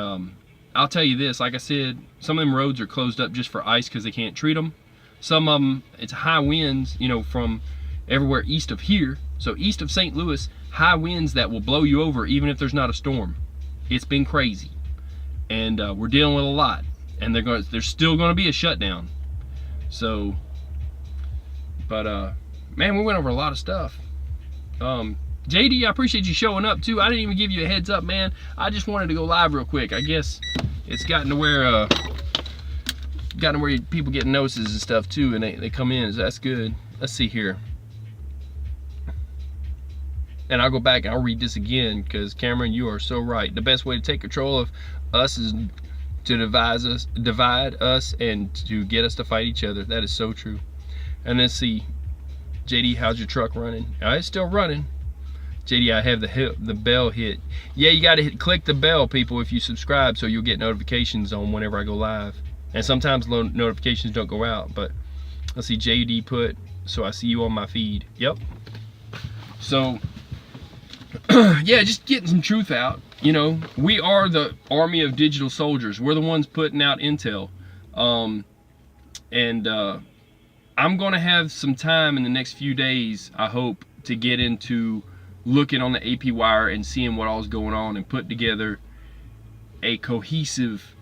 I'll tell you this, like I said, some of them roads are closed up just for ice because they can't treat them. Some of them, it's high winds, you know, from everywhere east of here. So east of St. Louis, high winds that will blow you over even if there's not a storm. It's been crazy. And we're dealing with a lot. And there's still gonna be a shutdown. So, but man, we went over a lot of stuff. JD, I appreciate you showing up too. I didn't even give you a heads up, man. I just wanted to go live real quick. I guess it's gotten to where people get notices and stuff too, and they come in. So that's good. Let's see here. And I'll go back and I'll read this again because Cameron, you are so right. The best way to take control of us is to divide us and to get us to fight each other. That is so true. And let's see, JD, how's your truck running? It's still running. JD, I have the bell hit. Yeah, you got to click the bell, people, if you subscribe, so you'll get notifications on whenever I go live. And sometimes notifications don't go out, but let's see, JD put, so I see you on my feed. Yep. So, yeah, just getting some truth out. You know, we are the army of digital soldiers. We're the ones putting out intel. I'm going to have some time in the next few days, I hope, to get into looking on the AP wire and seeing what all's going on and put together a cohesive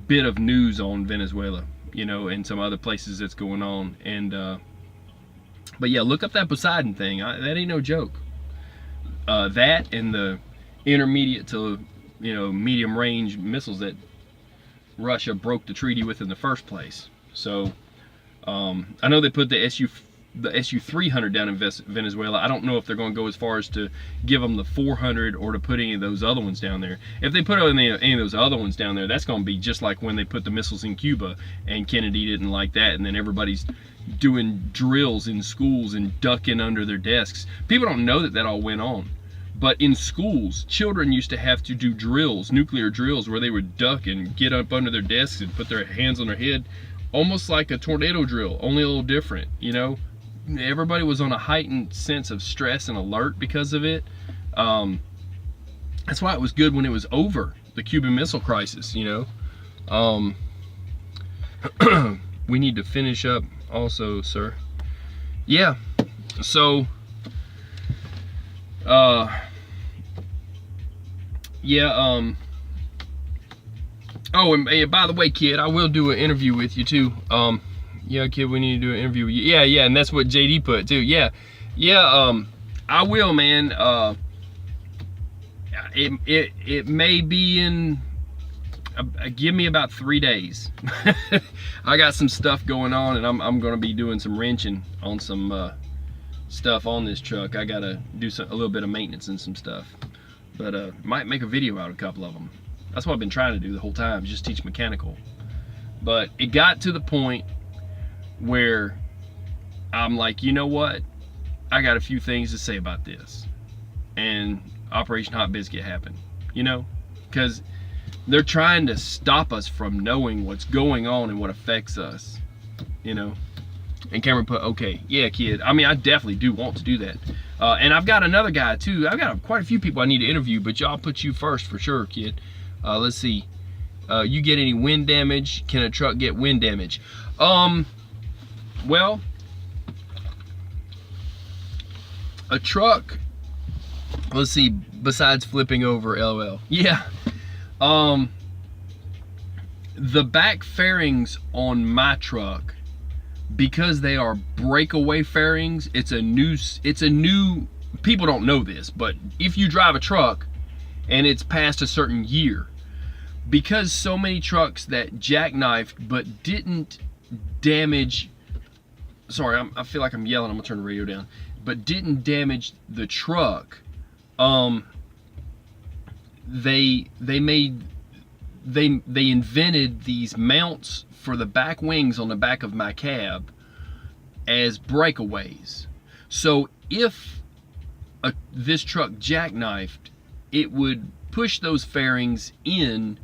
bit of news on Venezuela, you know, and some other places that's going on. And but yeah, look up that Poseidon thing. That ain't no joke. That and the intermediate to, you know, medium range missiles that Russia broke the treaty with in the first place. So I know they put the Su-300 down in Venezuela. I don't know if they're going to go as far as to give them the 400 or to put any of those other ones down there. If they put any of those other ones down there, that's going to be just like when they put the missiles in Cuba and Kennedy didn't like that, and then everybody's doing drills in schools and ducking under their desks. People don't know that all went on. But in schools, children used to have to do drills, nuclear drills, where they would duck and get up under their desks and put their hands on their head, almost like a tornado drill, only a little different, you know? Everybody was on a heightened sense of stress and alert because of it. That's why it was good when it was over, the Cuban Missile Crisis, you know? We need to finish up also, sir. Yeah, so... oh, and by the way, kid, I will do an interview with you too. Yeah, kid, we need to do an interview with you. Yeah, and that's what JD put too. Yeah, I will, man. It may be in, give me about 3 days. I got some stuff going on, and I'm gonna be doing some wrenching on some stuff on this truck. I gotta do a little bit of maintenance and some stuff, but might make a video out of a couple of them. That's what I've been trying to do the whole time, just teach mechanical. But it got to the point where I'm like, you know what, I got a few things to say about this, and Operation Hot Biscuit happened, you know, because they're trying to stop us from knowing what's going on and what affects us, you know. And Cameron put, okay, yeah, kid. I mean, I definitely do want to do that. And I've got another guy too. I've got quite a few people I need to interview, but y'all put you first for sure, kid. Let's see. You get any wind damage? Can a truck get wind damage? Well, a truck, let's see, besides flipping over, LOL. Yeah. The back fairings on my truck, because they are breakaway fairings, it's a new, people don't know this, but if you drive a truck and it's past a certain year, because so many trucks that jackknifed but didn't damage, sorry, I feel like I'm yelling, I'm gonna turn the radio down, but didn't damage the truck, they invented these mounts for the back wings on the back of my cab as breakaways. So if this truck jackknifed, it would push those fairings in,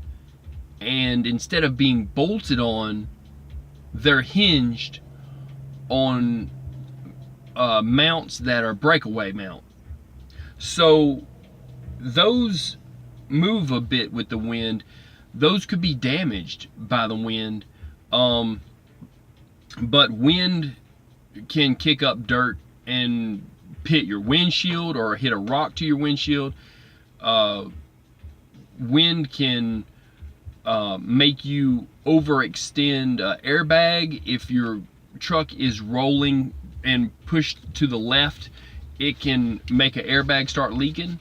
and instead of being bolted on, they're hinged on mounts that are breakaway mount. So those move a bit with the wind. Those could be damaged by the wind. But wind can kick up dirt and hit your windshield or hit a rock to your windshield. Wind can make you overextend airbag. If your truck is rolling and pushed to the left, it can make an airbag start leaking.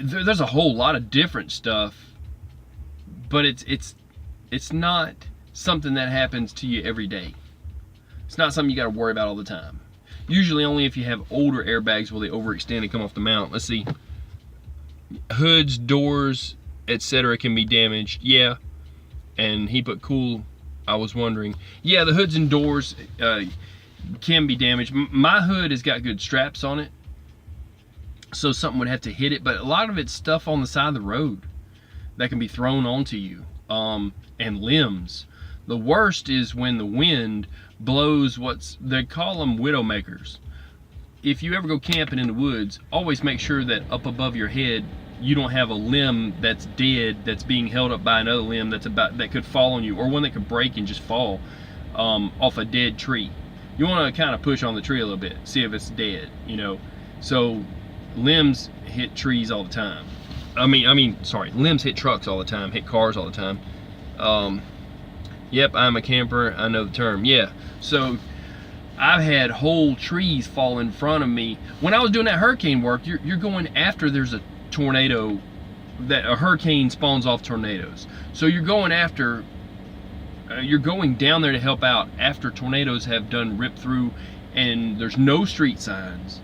There's a whole lot of different stuff, but it's not something that happens to you every day. It's not something you got to worry about all the time. Usually only if you have older airbags will they overextend and come off the mount. Let's see. Hoods, doors, etc. can be damaged. Yeah. And he put cool. I was wondering. Yeah, the hoods and doors, can be damaged. My hood has got good straps on it, so something would have to hit it, but a lot of it's stuff on the side of the road that can be thrown onto you, and limbs. The worst is when the wind blows they call them widowmakers. If you ever go camping in the woods, always make sure that up above your head you don't have a limb that's dead that's being held up by another limb that could fall on you, or one that could break and just fall off a dead tree. You want to kind of push on the tree a little bit, see if it's dead, you know. So limbs hit trees all the time. Sorry, limbs hit trucks all the time, hit cars all the time. Yep, I'm a camper, I know the term. Yeah, so I've had whole trees fall in front of me. When I was doing that hurricane work, you're going after there's a tornado, that a hurricane spawns off tornadoes. So you're going after, you're going down there to help out after tornadoes have done rip through and there's no street signs.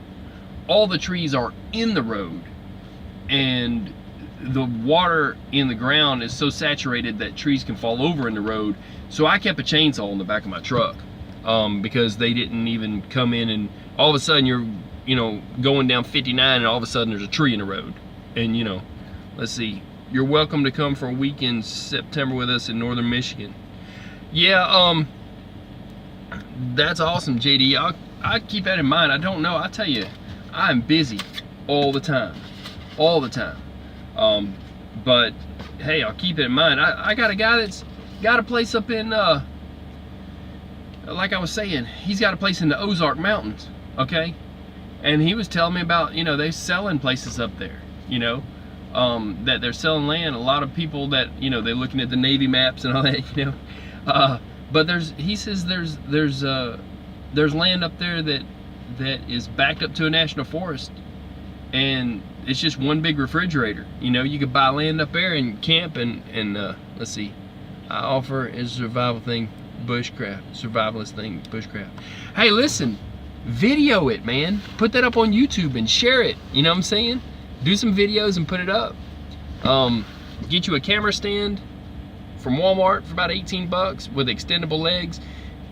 All the trees are in the road, and the water in the ground is so saturated that trees can fall over in the road. So I kept a chainsaw in the back of my truck, because they didn't even come in, and all of a sudden you're, you know, going down 59 and all of a sudden there's a tree in the road. And you know, let's see, you're welcome to come for a week in September with us in northern Michigan. Yeah, that's awesome, JD. I keep that in mind. I don't know, I tell you, I'm busy all the time, but hey, I'll keep it in mind. I got a guy that's got a place up in, like I was saying, he's got a place in the Ozark Mountains, okay? And he was telling me about, you know, they're selling places up there, you know, that they're selling land. A lot of people that, you know, they're looking at the Navy maps and all that, you know, but he says there's land up there that is backed up to a national forest, and it's just one big refrigerator. You know, you could buy land up there and camp and let's see, I offer is survival thing, bushcraft, survivalist thing, bushcraft. Hey, listen, video it, man. Put that up on YouTube and share it. You know what I'm saying? Do some videos and put it up. Get you a camera stand from Walmart for about 18 bucks with extendable legs,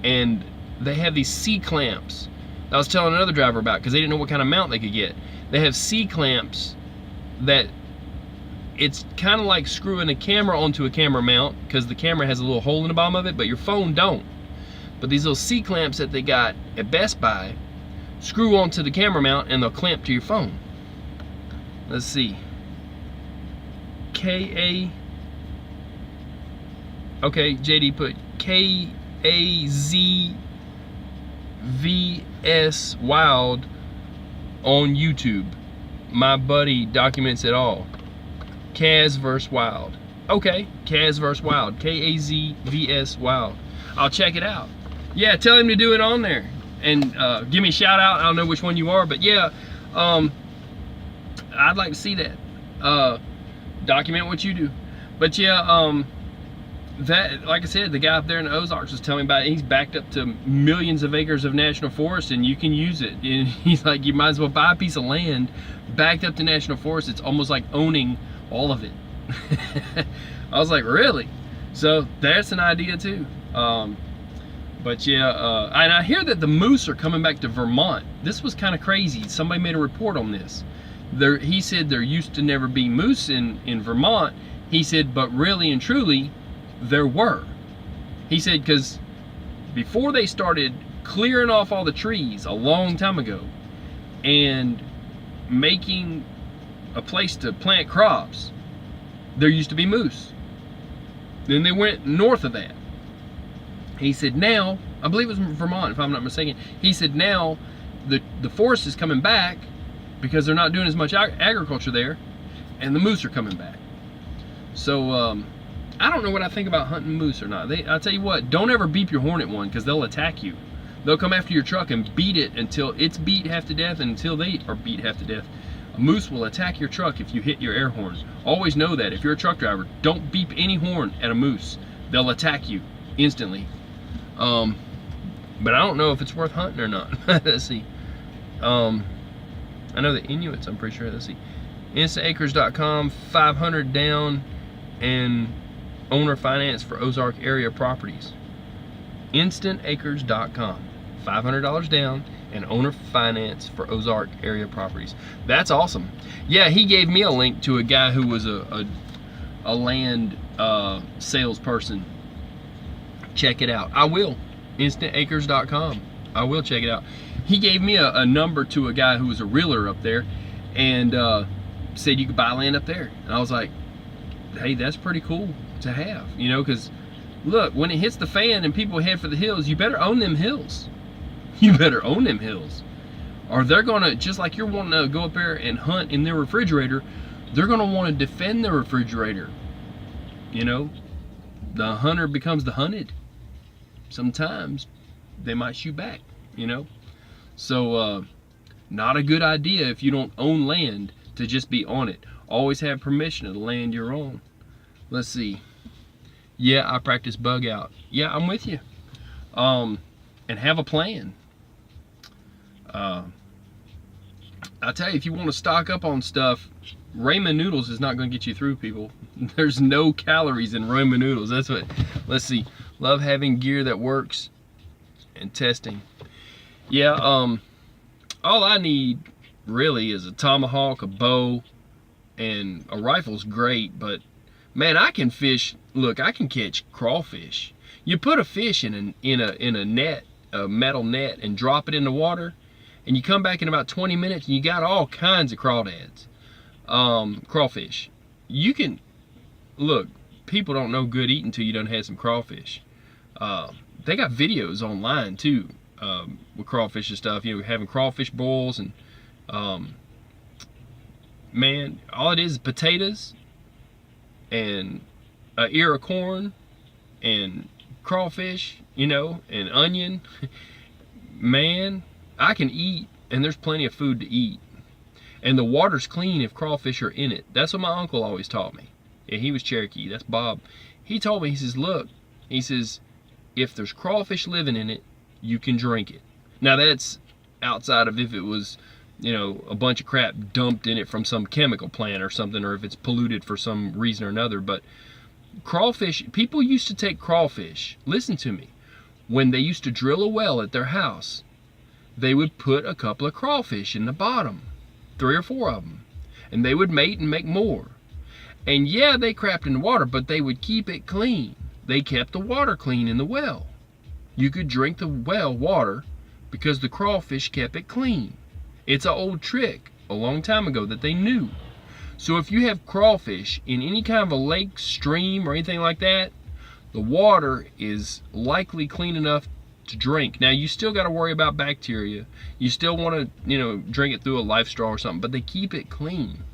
and they have these C-clamps I was telling another driver about, because they didn't know what kind of mount they could get. They have C-clamps that it's kind of like screwing a camera onto a camera mount, because the camera has a little hole in the bottom of it, but your phone don't. But these little C-clamps that they got at Best Buy screw onto the camera mount and they'll clamp to your phone. Let's see. Okay, JD put KAZVS Wild on YouTube. My buddy documents it all. Kaz vs Wild. Okay, Kaz vs Wild. KAZVS Wild. I'll check it out. Yeah, tell him to do it on there. And give me a shout out. I don't know which one you are, but yeah, I'd like to see that. Document what you do. But yeah, that, like I said, the guy up there in the Ozarks was telling me about it. He's backed up to millions of acres of national forest, and you can use it. And he's like, you might as well buy a piece of land backed up to national forest. It's almost like owning all of it. I was like, really? So that's an idea too. But yeah, and I hear that the moose are coming back to Vermont. This was kind of crazy. Somebody made a report on this. He said there used to never be moose in Vermont. He said, but really and truly, there were. He said, because before they started clearing off all the trees a long time ago and making a place to plant crops, there used to be moose. Then they went north of that. He said now, I believe it was Vermont if I'm not mistaken, he said now the forest is coming back because they're not doing as much agriculture there, and the moose are coming back. So I don't know what I think about hunting moose or not. I'll tell you what, don't ever beep your horn at one, because they'll attack you. They'll come after your truck and beat it until it's beat half to death, and until they are beat half to death. A moose will attack your truck if you hit your air horns. Always know that. If you're a truck driver, don't beep any horn at a moose. They'll attack you instantly. But I don't know if it's worth hunting or not. Let's see. I know the Inuits, I'm pretty sure. Let's see. instantacres.com, 500 down and owner finance for Ozark area properties. instantacres.com, $500 down, and owner finance for Ozark area properties. That's awesome. Yeah, he gave me a link to a guy who was a land salesperson. Check it out. I will. instantacres.com. I will check it out. He gave me a number to a guy who was a realtor up there, and said you could buy land up there. And I was like, hey, that's pretty cool to have, you know, because look, when it hits the fan and people head for the hills, you better own them hills. You better own them hills, or they're gonna, just like you're wanting to go up there and hunt in their refrigerator, they're gonna want to defend their refrigerator. You know, the hunter becomes the hunted. Sometimes they might shoot back, you know. So not a good idea if you don't own land to just be on it. Always have permission of the land you're on. Let's see. Yeah, I practice bug out. Yeah, I'm with you. And have a plan. I tell you, if you want to stock up on stuff, ramen noodles is not going to get you through, people. There's no calories in ramen noodles. That's what. Let's see. Love having gear that works and testing. Yeah. All I need really is a tomahawk, a bow, and a rifle's great. But man, I can fish. Look, I can catch crawfish. You put a fish in a net, a metal net, and drop it in the water, and you come back in about 20 minutes and you got all kinds of crawdads, crawfish. You can, look, people don't know good eating until you done had some crawfish. They got videos online too, with crawfish and stuff, you know, having crawfish boils, and man, all it is potatoes and an ear of corn and crawfish, you know, and onion. Man, I can eat, and there's plenty of food to eat. And the water's clean if crawfish are in it. That's what my uncle always taught me. Yeah, he was Cherokee. That's Bob. He told me, he says, look, he says, if there's crawfish living in it, you can drink it. Now that's outside of if it was, you know, a bunch of crap dumped in it from some chemical plant or something, or if it's polluted for some reason or another. But crawfish, people used to take crawfish, listen to me, when they used to drill a well at their house, they would put a couple of crawfish in the bottom, 3 or 4 of them, and they would mate and make more. And yeah, they crapped in the water, but they would keep it clean. They kept the water clean in the well. You could drink the well water because the crawfish kept it clean. It's an old trick a long time ago that they knew. So if you have crawfish in any kind of a lake, stream, or anything like that, the water is likely clean enough to drink. Now you still got to worry about bacteria. You still want to, you know, drink it through a life straw or something, but they keep it clean.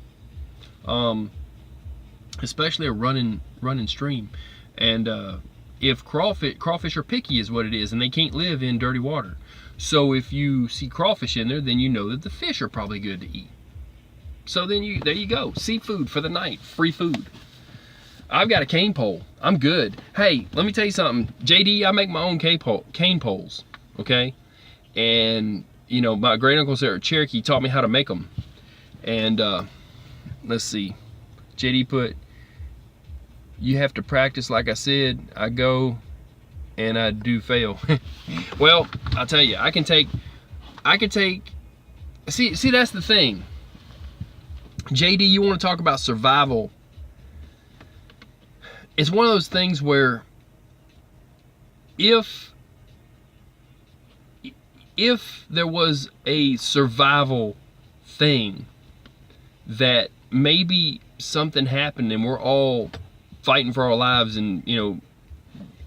Especially a running stream. And if crawfish are picky is what it is, and they can't live in dirty water. So if you see crawfish in there, then you know that the fish are probably good to eat. So then there you go, seafood for the night, free food. I've got a cane pole, I'm good. Hey, let me tell you something, JD, I make my own cane poles, okay? And you know, my great uncles there at Cherokee taught me how to make them. And let's see, JD put, you have to practice, like I said, I go and I do fail. Well, I'll tell you, I can take, see that's the thing. JD, you want to talk about survival. It's one of those things where if there was a survival thing that maybe something happened and we're all fighting for our lives, and you know,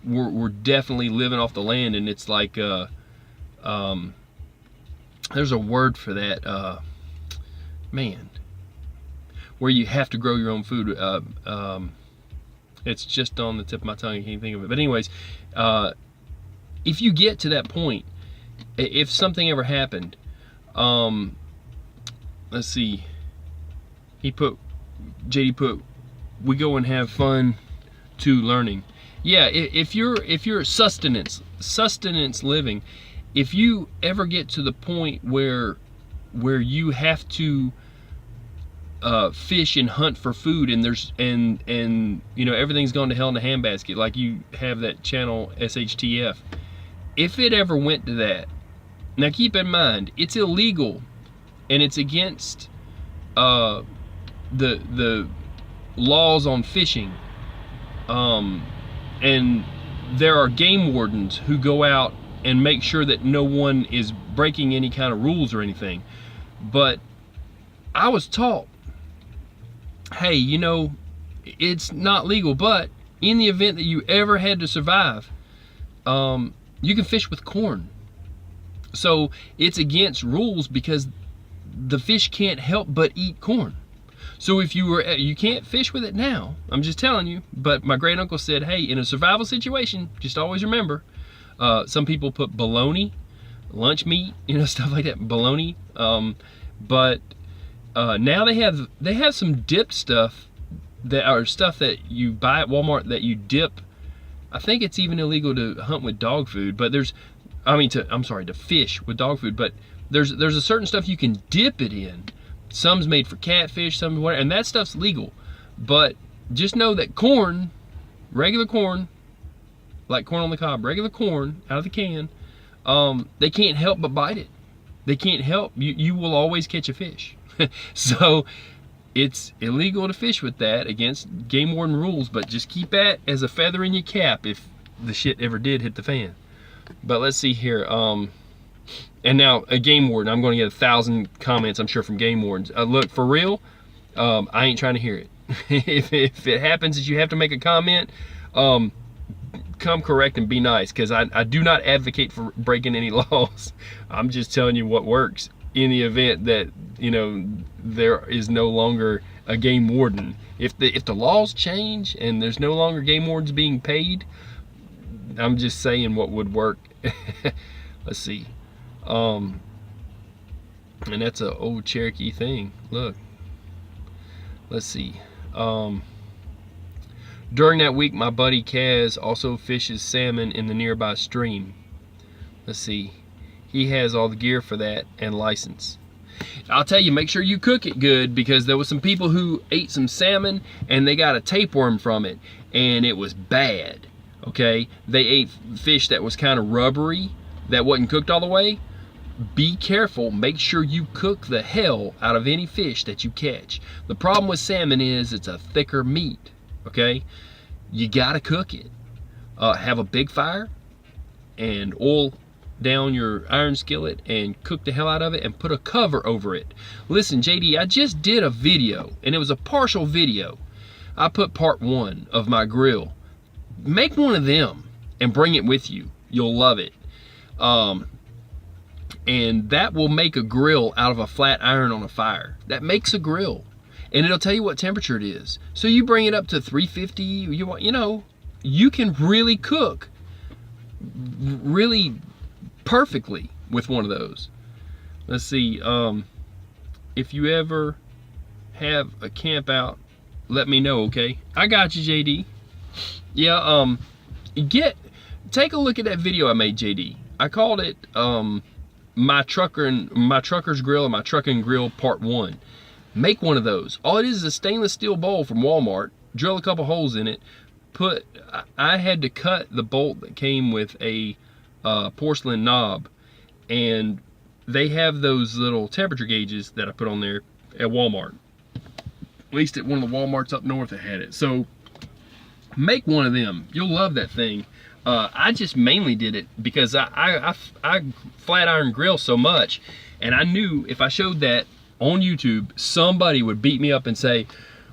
we're definitely living off the land, and it's like there's a word for that, man, where you have to grow your own food. It's just on the tip of my tongue, I can't think of it. But anyways, if you get to that point, if something ever happened, let's see, JD put, we go and have fun to learning. Yeah, if you're sustenance living, if you ever get to the point where you have to fish and hunt for food, and there's and you know, everything's gone to hell in a handbasket, like you have that channel SHTF. If it ever went to that, Now keep in mind, it's illegal and it's against the laws on fishing. And there are game wardens who go out and make sure that no one is breaking any kind of rules or anything. But I was taught, hey, you know, it's not legal, but in the event that you ever had to survive, you can fish with corn. So it's against rules because the fish can't help but eat corn. So if you can't fish with it now, I'm just telling you, but my great uncle said, hey, in a survival situation, just always remember, some people put bologna, lunch meat, you know, stuff like that, bologna. But now they have some dipped stuff that are stuff that you buy at Walmart that you dip. I think it's even illegal to hunt with dog food, but to fish with dog food, but there's a certain stuff you can dip it in. Some's made for catfish, some whatever, and that stuff's legal. But just know that corn, regular corn, like corn on the cob, regular corn out of the can, they can't help but bite it. They can't help. You will always catch a fish. So it's illegal to fish with that against game warden rules, but just keep that as a feather in your cap if the shit ever did hit the fan. But let's see here. And now a game warden, I'm going to get 1,000 comments, I'm sure, from game wardens. Look, for real, I ain't trying to hear it. if it happens that you have to make a comment, come correct and be nice, because I do not advocate for breaking any laws. I'm just telling you what works in the event that, you know, there is no longer a game warden. If the laws change and there's no longer game wardens being paid, I'm just saying what would work. Let's see. And that's an old Cherokee thing. Look. Let's see. During that week, my buddy Kaz also fishes salmon in the nearby stream. Let's see. He has all the gear for that and license. I'll tell you, make sure you cook it good, because there was some people who ate some salmon and they got a tapeworm from it and it was bad. Okay, they ate fish that was kind of rubbery, that wasn't cooked all the way. Be careful, make sure you cook the hell out of any fish that you catch. The problem with salmon is it's a thicker meat, okay? You gotta cook it. Have a big fire and oil down your iron skillet and cook the hell out of it and put a cover over it. Listen, JD, I just did a video and it was a partial video. I put part 1 of my grill. Make one of them and bring it with you. You'll love it. And that will make a grill out of a flat iron on a fire. That makes a grill. And it'll tell you what temperature it is. So you bring it up to 350, you know, you can really cook really perfectly with one of those. Let's see, if you ever have a camp out, let me know, okay? I got you, JD. Yeah, take a look at that video I made, JD. I called it my trucker's grill and my trucking grill part 1. Make one of those. All it is a stainless steel bowl from Walmart. Drill a couple holes in it. I had to cut the bolt that came with a porcelain knob, and they have those little temperature gauges that I put on there at Walmart. At least at one of the Walmarts up north that had it. So make one of them. You'll love that thing. I just mainly did it because I flat iron grill so much, and I knew if I showed that on YouTube, somebody would beat me up and say,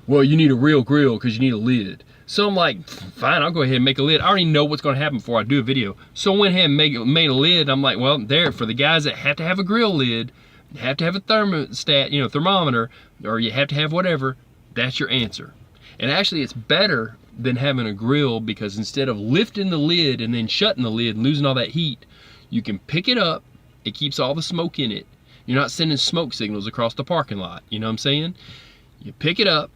well, you need a real grill because you need a lid. So I'm like, fine, I'll go ahead and make a lid. I already know what's going to happen before I do a video. So I went ahead and made a lid. I'm like, well, there, for the guys that have to have a grill lid, have to have a thermostat, you know, thermometer, or you have to have whatever, that's your answer. And actually, it's better than having a grill, because instead of lifting the lid and then shutting the lid and losing all that heat, you can pick it up. It keeps all the smoke in it. You're not sending smoke signals across the parking lot. You know what I'm saying? You pick it up,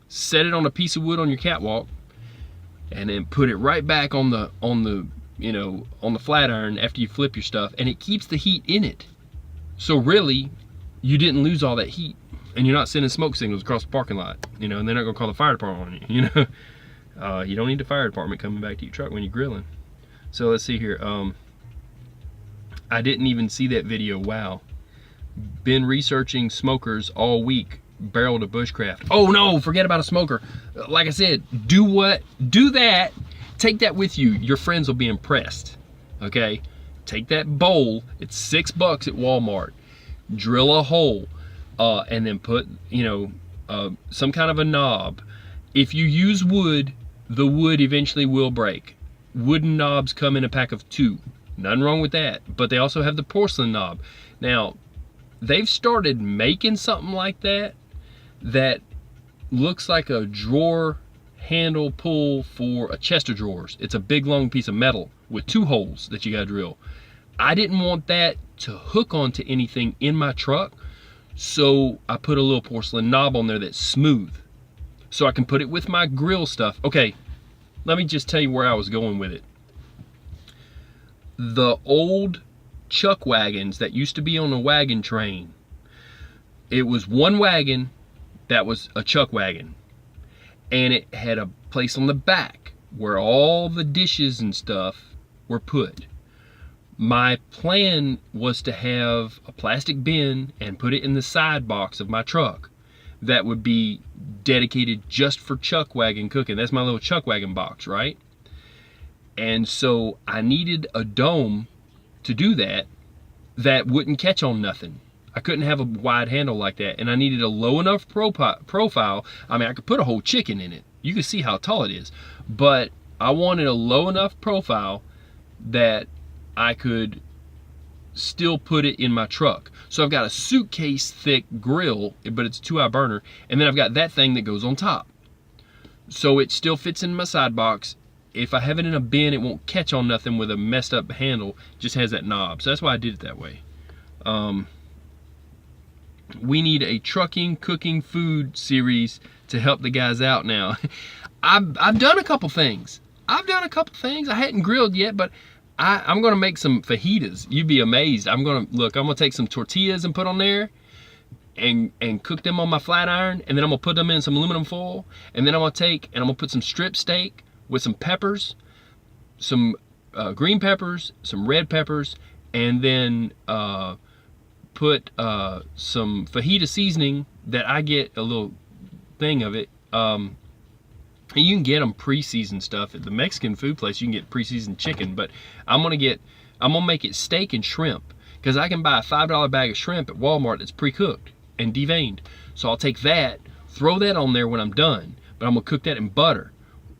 set it on a piece of wood on your catwalk, and then put it right back on the flat iron after you flip your stuff, and it keeps the heat in it. So really, you didn't lose all that heat, and you're not sending smoke signals across the parking lot. You know, and they're not gonna call the fire department on you. You know, you don't need the fire department coming back to your truck when you're grilling. So let's see here. I didn't even see that video. Wow. Been researching smokers all week. Barrel to bushcraft. Oh no, forget about a smoker. Like I said, do that. Take that with you. Your friends will be impressed. Okay? Take that bowl. It's $6 at Walmart. Drill a hole, and then put, some kind of a knob. If you use wood, the wood eventually will break. Wooden knobs come in a pack of 2. Nothing wrong with that. But they also have the porcelain knob. Now, they've started making something like that looks like a drawer handle pull for a chest of drawers. It's a big long piece of metal with 2 holes that you gotta drill. I didn't want that to hook onto anything in my truck, so I put a little porcelain knob on there that's smooth, so I can put it with my grill stuff. Okay, let me just tell you where I was going with it. The old chuck wagons that used to be on a wagon train, it was one wagon that was a chuck wagon, and it had a place on the back where all the dishes and stuff were put. My plan was to have a plastic bin and put it in the side box of my truck that would be dedicated just for chuck wagon cooking. That's my little chuck wagon box, right? And so I needed a dome to do that wouldn't catch on nothing. I couldn't have a wide handle like that, and I needed a low enough profile. I mean, I could put a whole chicken in it. You can see how tall it is, but I wanted a low enough profile that I could still put it in my truck. So I've got a suitcase thick grill, but it's a 2-hour burner, and then I've got that thing that goes on top. So it still fits in my side box. If I have it in a bin, it won't catch on nothing with a messed up handle. It just has that knob. So that's why I did it that way. We need a trucking, cooking, food series to help the guys out now. I've done a couple things. I hadn't grilled yet, but I'm gonna make some fajitas. You'd be amazed. I'm gonna take some tortillas and put on there and cook them on my flat iron, and then I'm gonna put them in some aluminum foil, and then I'm gonna put some strip steak with some peppers, some green peppers, some red peppers, and then put some fajita seasoning that I get a little thing of it. And you can get them pre-seasoned stuff at the Mexican food place. You can get pre-seasoned chicken, but I'm gonna make it steak and shrimp, because I can buy a $5 bag of shrimp at Walmart that's pre-cooked and deveined. So I'll take that, throw that on there when I'm done, but I'm gonna cook that in butter,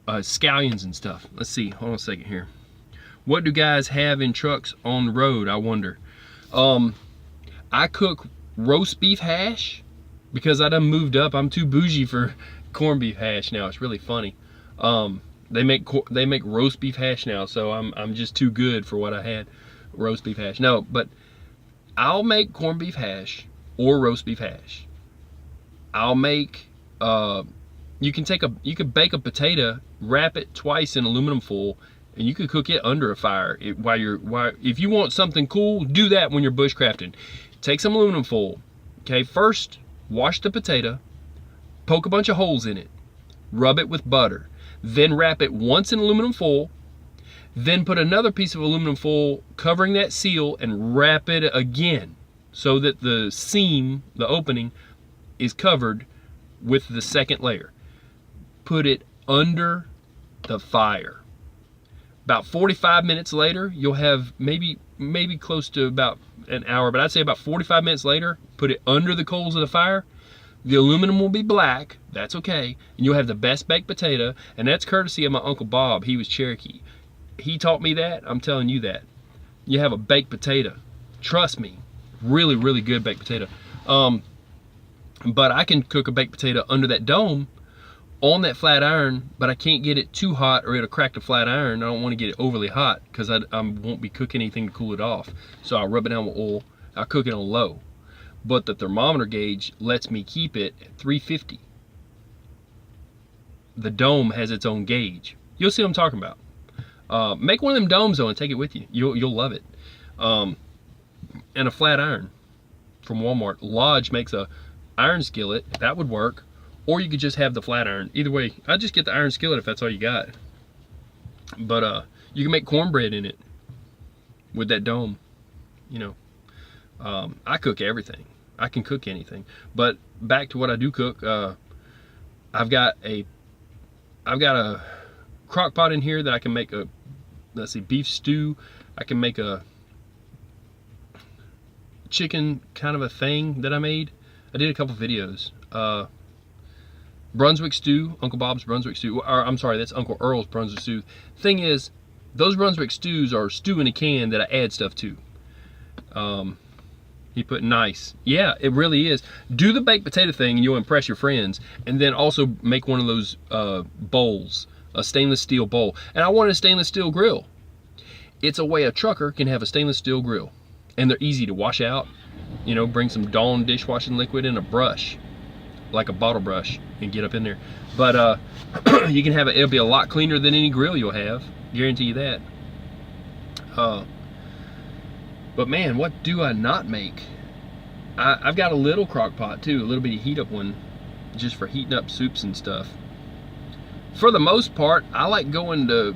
scallions and stuff. Let's see, hold on a second here. What do guys have in trucks on the road, I wonder? I cook roast beef hash because I done moved up. I'm too bougie for corned beef hash now. It's really funny. They make roast beef hash now, so I'm just too good for what I had. Roast beef hash. No, but I'll make corned beef hash or roast beef hash. I'll make you can bake a potato, wrap it twice in aluminum foil, and you can cook it under a fire. If you want something cool, do that when you're bushcrafting. Take some aluminum foil. Okay, first wash the potato, poke a bunch of holes in it, rub it with butter, then wrap it once in aluminum foil, then put another piece of aluminum foil covering that seal and wrap it again so that the seam, the opening, is covered with the second layer. Put it under the fire. About 45 minutes later, you'll have maybe close to about an hour, but I'd say about 45 minutes later, put it under the coals of the fire. The aluminum will be black, that's okay, and you'll have the best baked potato, and that's courtesy of my Uncle Bob. He was Cherokee. He taught me that, I'm telling you that. You have a baked potato. Trust me, really, really good baked potato. But I can cook a baked potato under that dome on that flat iron, but I can't get it too hot or it'll crack the flat iron. I don't want to get it overly hot because I won't be cooking anything to cool it off. So I'll rub it down with oil. I'll cook it on low. But the thermometer gauge lets me keep it at 350. The dome has its own gauge. You'll see what I'm talking about. Make one of them domes though and take it with you. You'll love it. And a flat iron from Walmart. Lodge makes a iron skillet. That would work. Or you could just have the flat iron. Either way, I'd just get the iron skillet if that's all you got. But you can make cornbread in it with that dome. you know. I cook everything. I can cook anything. But back to what I do cook, I've got a crock pot in here that I can make a, let's see, beef stew. I can make a chicken kind of a thing that I made. I did a couple videos. Brunswick stew, Uncle Bob's Brunswick stew, or I'm sorry, that's Uncle Earl's Brunswick stew. Thing is, those Brunswick stews are stew in a can that I add stuff to. He put nice. Yeah, it really is. Do the baked potato thing and you'll impress your friends. And then also make one of those bowls, a stainless steel bowl. And I wanted a stainless steel grill. It's a way a trucker can have a stainless steel grill. And they're easy to wash out. You know, bring some Dawn dishwashing liquid and a brush, like a bottle brush, and get up in there. But you can have it, it'll be a lot cleaner than any grill you'll have. Guarantee you that. But man, what do I not make? I've got a little crock pot too, a little bitty heat up one, just for heating up soups and stuff. For the most part, I like going to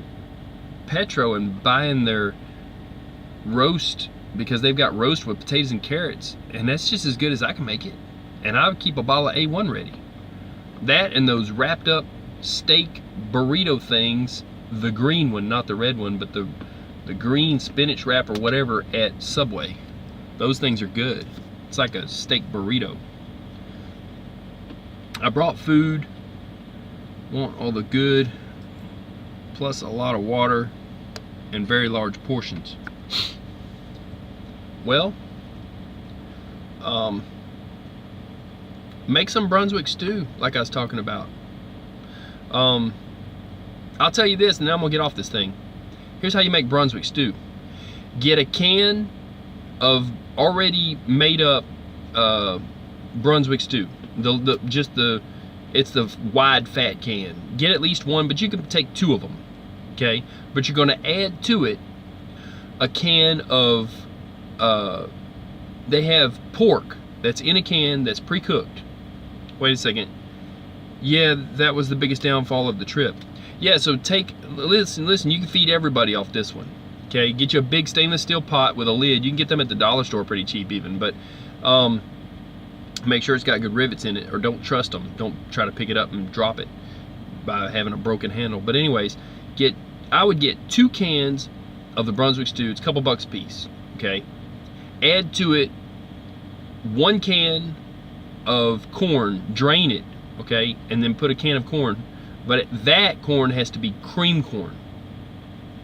Petro and buying their roast, because they've got roast with potatoes and carrots, and that's just as good as I can make it. And I would keep a bottle of A1 ready. That and those wrapped up steak burrito things, the green one, not the red one, but the green spinach wrap or whatever at Subway. Those things are good. It's like a steak burrito. I brought food. Want all the good, plus a lot of water and very large portions. Well, make some Brunswick stew like I was talking about. I'll tell you this, and then I'm gonna get off this thing. Here's how you make Brunswick stew. Get a can of already made up Brunswick stew. It's the wide fat can. Get at least one, but you can take 2 of them. Okay, but you're gonna add to it a can of they have pork that's in a can that's pre-cooked. Wait a second. Yeah, that was the biggest downfall of the trip. Yeah, so listen, you can feed everybody off this one. Okay, get you a big stainless steel pot with a lid. You can get them at the dollar store pretty cheap even, but make sure it's got good rivets in it, or don't trust them. Don't try to pick it up and drop it by having a broken handle. But anyways, I would get 2 cans of the Brunswick stew. It's a couple bucks a piece, okay? Add to it 1 can of corn, drain it, okay? And then put a can of corn. But that corn has to be cream corn.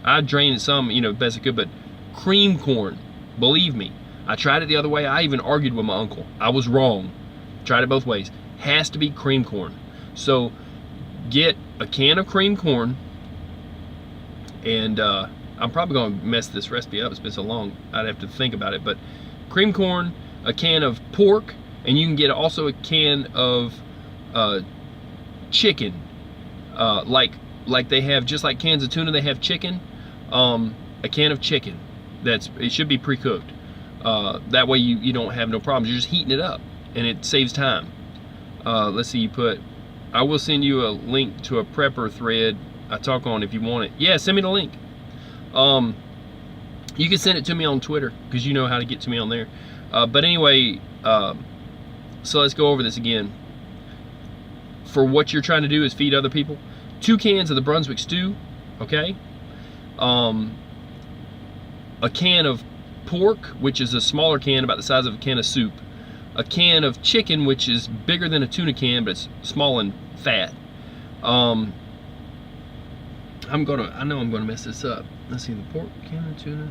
I drained some, you know, best I could, but cream corn, believe me. I tried it the other way. I even argued with my uncle. I was wrong. Tried it both ways. Has to be cream corn. So get a can of cream corn, and I'm probably going to mess this recipe up. It's been so long, I'd have to think about it. But cream corn, a can of pork, and you can get also a can of chicken. Like they have, just like cans of tuna, they have chicken. A can of chicken. It should be pre-cooked. That way you don't have no problems. You're just heating it up, and it saves time. Let's see, I will send you a link to a prepper thread I talk on if you want it. Yeah, send me the link. You can send it to me on Twitter, because you know how to get to me on there. But anyway, so let's go over this again. For what you're trying to do is feed other people. 2 cans of the Brunswick stew, okay? A can of pork, which is a smaller can, about the size of a can of soup. A can of chicken, which is bigger than a tuna can, but it's small and fat. I know I'm gonna mess this up. Let's see, the pork, can of tuna.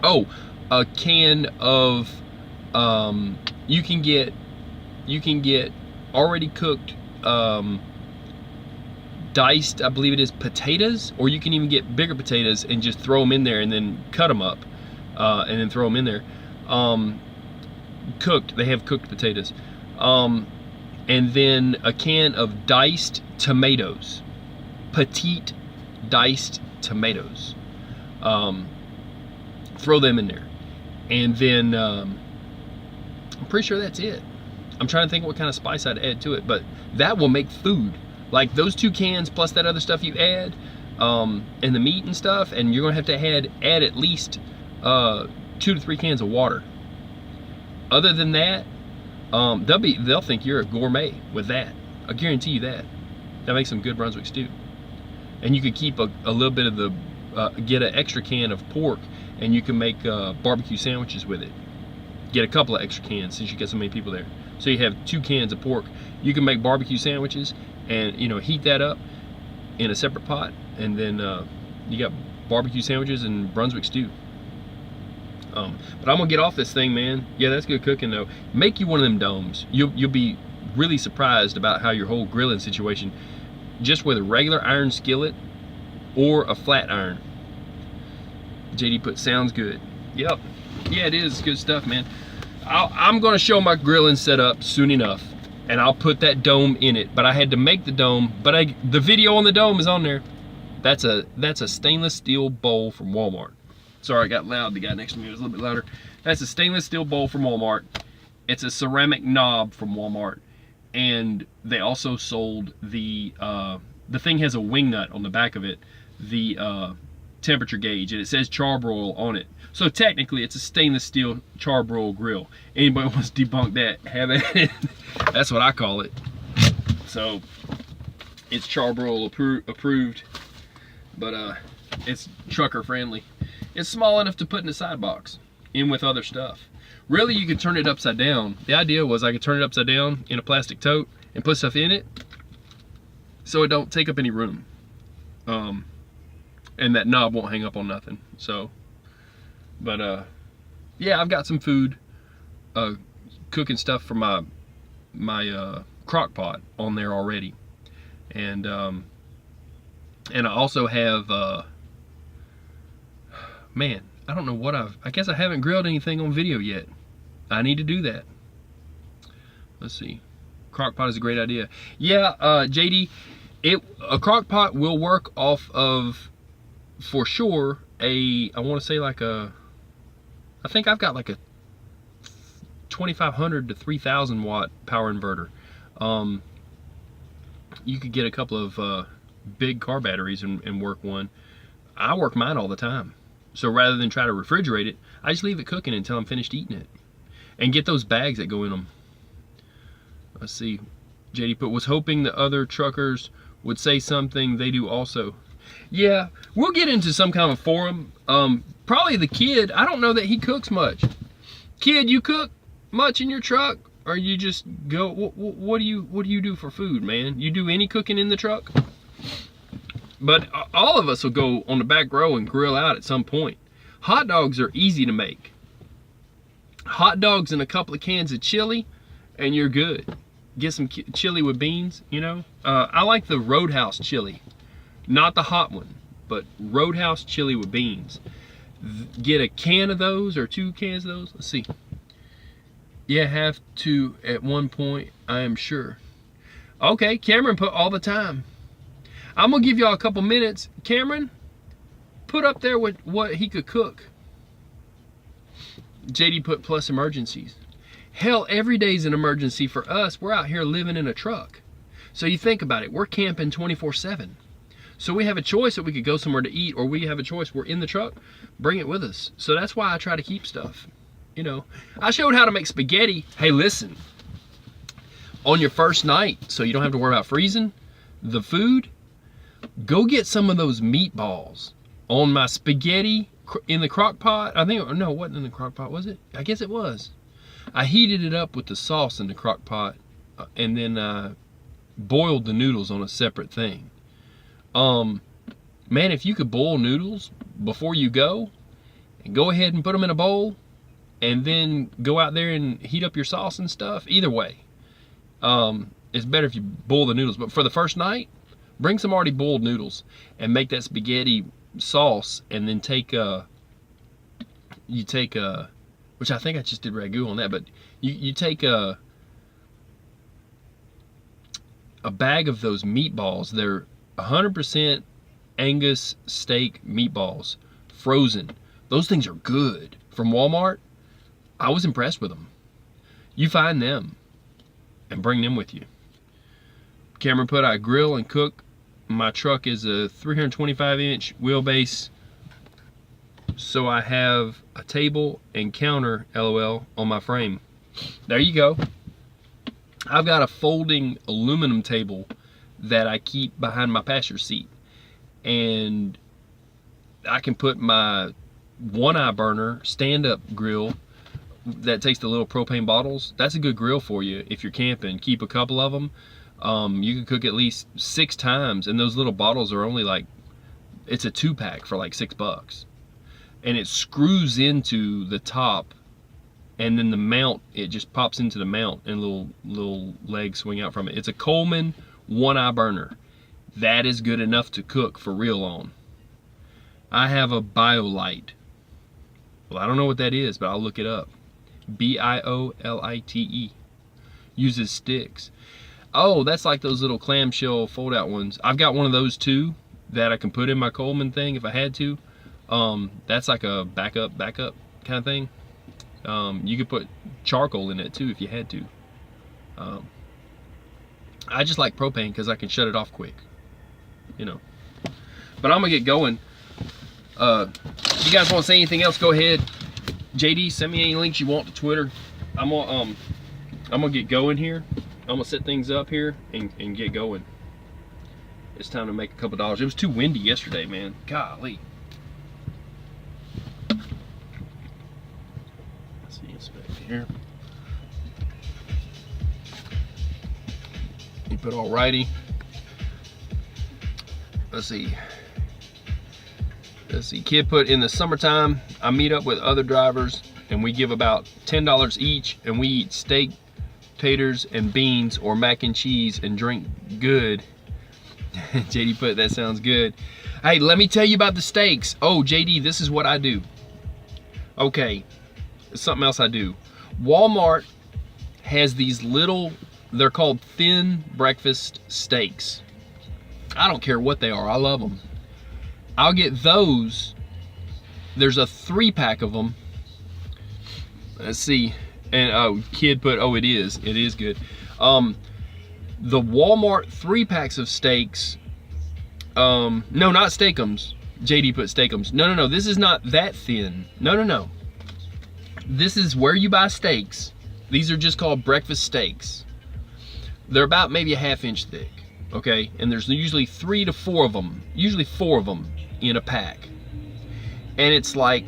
Oh, a can of you can get already cooked diced, I believe it is, potatoes, or you can even get bigger potatoes and just throw them in there and then cut them up and then throw them in there. Cooked, they have cooked potatoes. And then a can of diced tomatoes, petite diced tomatoes. Throw them in there, and then I'm pretty sure that's it. I'm trying to think what kind of spice I'd add to it, but that will make food. Like those 2 cans plus that other stuff you add, and the meat and stuff, and you're gonna have to add at least 2 to 3 cans of water. Other than that, they'll think you're a gourmet with that. I guarantee you that. That makes some good Brunswick stew. And you could keep a little bit of the, get an extra can of pork, and you can make barbecue sandwiches with it. Get a couple of extra cans since you get so many people there. So you have 2 cans of pork. You can make barbecue sandwiches and, you know, heat that up in a separate pot, and then you got barbecue sandwiches and Brunswick stew. But I'm gonna get off this thing, man. Yeah, that's good cooking though. Make you one of them domes. You'll be really surprised about how your whole grilling situation, just with a regular iron skillet or a flat iron. JD put sounds good. Yep. Yeah, it is good stuff, man. I'm gonna show my grilling setup soon enough, and I'll put that dome in it. But I had to make the dome. But the video on the dome is on there. That's a stainless steel bowl from Walmart. Sorry, I got loud. The guy next to me was a little bit louder. That's a stainless steel bowl from Walmart. It's a ceramic knob from Walmart, and they also sold the thing has a wing nut on the back of it, the temperature gauge, and it says charbroil on it. So technically, it's a stainless steel charbroil grill. Anybody wants to debunk that, have it. That's what I call it. So it's charbroil approved, but it's trucker friendly. It's small enough to put in a side box, in with other stuff. Really, you could turn it upside down. The idea was I could turn it upside down in a plastic tote and put stuff in it so it don't take up any room. And that knob won't hang up on nothing. So, but yeah, I've got some food, cooking stuff for my crock pot on there already. And I also have, man, I don't know what I guess I haven't grilled anything on video yet. I need to do that. Let's see. Crock pot is a great idea. Yeah, JD, a crock pot will work off of, for sure, I want to say like I think I've got like a 2500 to 3000 watt power inverter. You could get a couple of big car batteries and work one. I work mine all the time. So rather than try to refrigerate it, I just leave it cooking until I'm finished eating it. And get those bags that go in them. Let's see. JD put, was hoping the other truckers would say something they do also. Yeah, we'll get into some kind of forum. Probably the kid, I don't know that he cooks much. Kid, you cook much in your truck? Or you just go, what do you do for food, man? You do any cooking in the truck? But all of us will go on the back row and grill out at some point. Hot dogs are easy to make. Hot dogs and a couple of cans of chili, and you're good. Get some chili with beans, you know. I like the Roadhouse chili. Not the hot one, but Roadhouse chili with beans. Get a can of those or 2 cans of those. Let's see. Yeah, have to at one point, I am sure. Okay, Cameron put all the time. I'm gonna give y'all a couple minutes. Cameron, put up there what he could cook. JD put plus emergencies. Hell, every day's an emergency for us. We're out here living in a truck. So you think about it, we're camping 24/7. So we have a choice that we could go somewhere to eat, or we have a choice, we're in the truck, bring it with us. So that's why I try to keep stuff. You know, I showed how to make spaghetti. Hey, listen, on your first night, so you don't have to worry about freezing the food, go get some of those meatballs on my spaghetti in the crock pot. I think, no, it wasn't in the crock pot, was it? I guess it was. I heated it up with the sauce in the crock pot, and then boiled the noodles on a separate thing. Man, if you could boil noodles before you go, and go ahead and put them in a bowl, and then go out there and heat up your sauce and stuff, either way, it's better if you boil the noodles. But for the first night, bring some already boiled noodles and make that spaghetti sauce, and then which I think I just did ragu on that, but you take a bag of those meatballs. They're 100% Angus steak meatballs, frozen. Those things are good. From Walmart, I was impressed with them. You find them and bring them with you. Cameron put, I grill and cook. My truck is a 325-inch wheelbase so I have a table and counter, LOL, on my frame. There you go. I've got a folding aluminum table that I keep behind my passenger seat, and I can put my one-eye burner stand-up grill that takes the little propane bottles. That's a good grill for you if you're camping. Keep a couple of them. You can cook at least 6 times, and those little bottles are only like, it's a 2-pack for like $6, and it screws into the top, and then the mount, it just pops into the mount, and little legs swing out from it. It's a Coleman one-eye burner. That is good enough to cook for real on. I have a BioLite. Well, I don't know what that is, but I'll look it up. BIOLITE. Uses sticks. Oh, that's like those little clamshell fold-out ones. I've got one of those too that I can put in my Coleman thing if I had to. That's like a backup kind of thing. You could put charcoal in it too if you had to. I just like propane because I can shut it off quick, you know. But I'm gonna get going. You guys want to say anything else? Go ahead. JD, send me any links you want to Twitter. I'm gonna get going here. I'm gonna set things up here and get going. It's time to make a couple dollars. It was too windy yesterday, man. Golly. Let's see, inspect here. Keep it all righty. Let's see. Kid put, in the summertime, I meet up with other drivers and we give about $10 each, and we eat steak, taters, and beans, or mac and cheese, and drink good. JD put, that sounds good. Hey, let me tell you about the steaks. Oh, JD, this is what I do. Okay, something else I do. Walmart has these little, they're called thin breakfast steaks. I don't care what they are, I love them. I'll get those. There's a 3-pack of them. Let's see. And oh, kid put, oh, it is good. The Walmart 3-packs of steaks. No, not Steakums. JD put Steakums. No, this is not that thin. No. This is where you buy steaks. These are just called breakfast steaks. They're about maybe a 1/2 inch thick. Okay, and there's usually 3 to 4 of them. Usually 4 of them in a pack, and it's like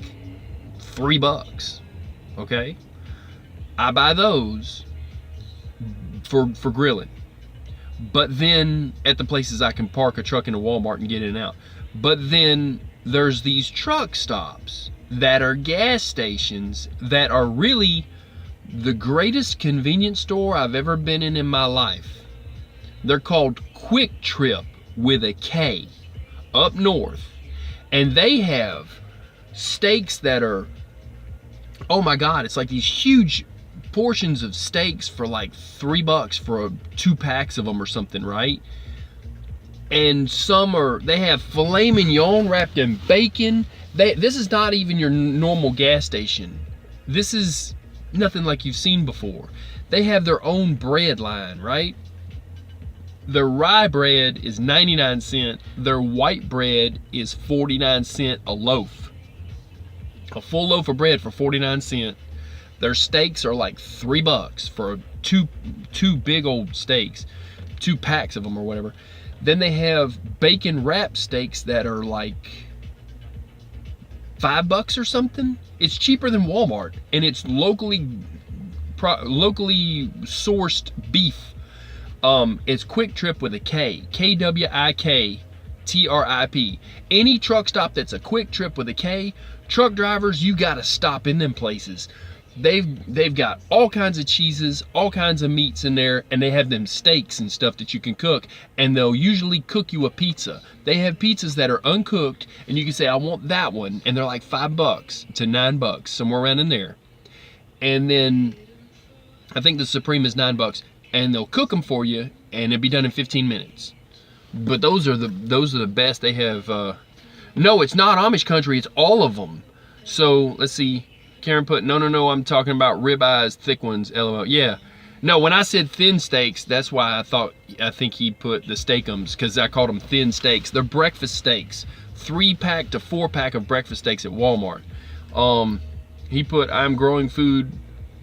$3. Okay, I buy those for grilling, but then at the places I can park a truck in a Walmart and get in and out. But then there's these truck stops that are gas stations that are really the greatest convenience store I've ever been in my life. They're called Quick Trip with a K, up north. And they have steaks that are, oh my God, it's like these huge portions of steaks for like $3 for 2 packs of them or something, right? And some are, they have filet mignon wrapped in bacon. This is not even your normal gas station. This is nothing like you've seen before. They have their own bread line, right? Their rye bread is 99 cents. Their white bread is 49 cents a loaf. A full loaf of bread for 49 cents. Their steaks are like $3 for two big old steaks, 2 packs of them or whatever. Then they have bacon wrapped steaks that are like $5 or something. It's cheaper than Walmart, and it's locally sourced beef. It's Quick Trip with a K, KWIKTRIP. Any truck stop that's a Quick Trip with a K, truck drivers, you gotta stop in them places. They've got all kinds of cheeses, all kinds of meats in there, and they have them steaks and stuff that you can cook, and they'll usually cook you a pizza. They have pizzas that are uncooked, and you can say, I want that one, and they're like $5 to $9, somewhere around in there. And then I think the Supreme is $9. And they'll cook them for you, and it'll be done in 15 minutes. But those are the best. They have no, it's not Amish country, it's all of them. So let's see. Karen put, no, I'm talking about ribeyes, thick ones, LOL. Yeah, no, when I said thin steaks, that's why I think he put the Steakums, because I called them thin steaks. They're breakfast steaks, 3-pack to 4-pack of breakfast steaks at Walmart. He put, I'm growing food.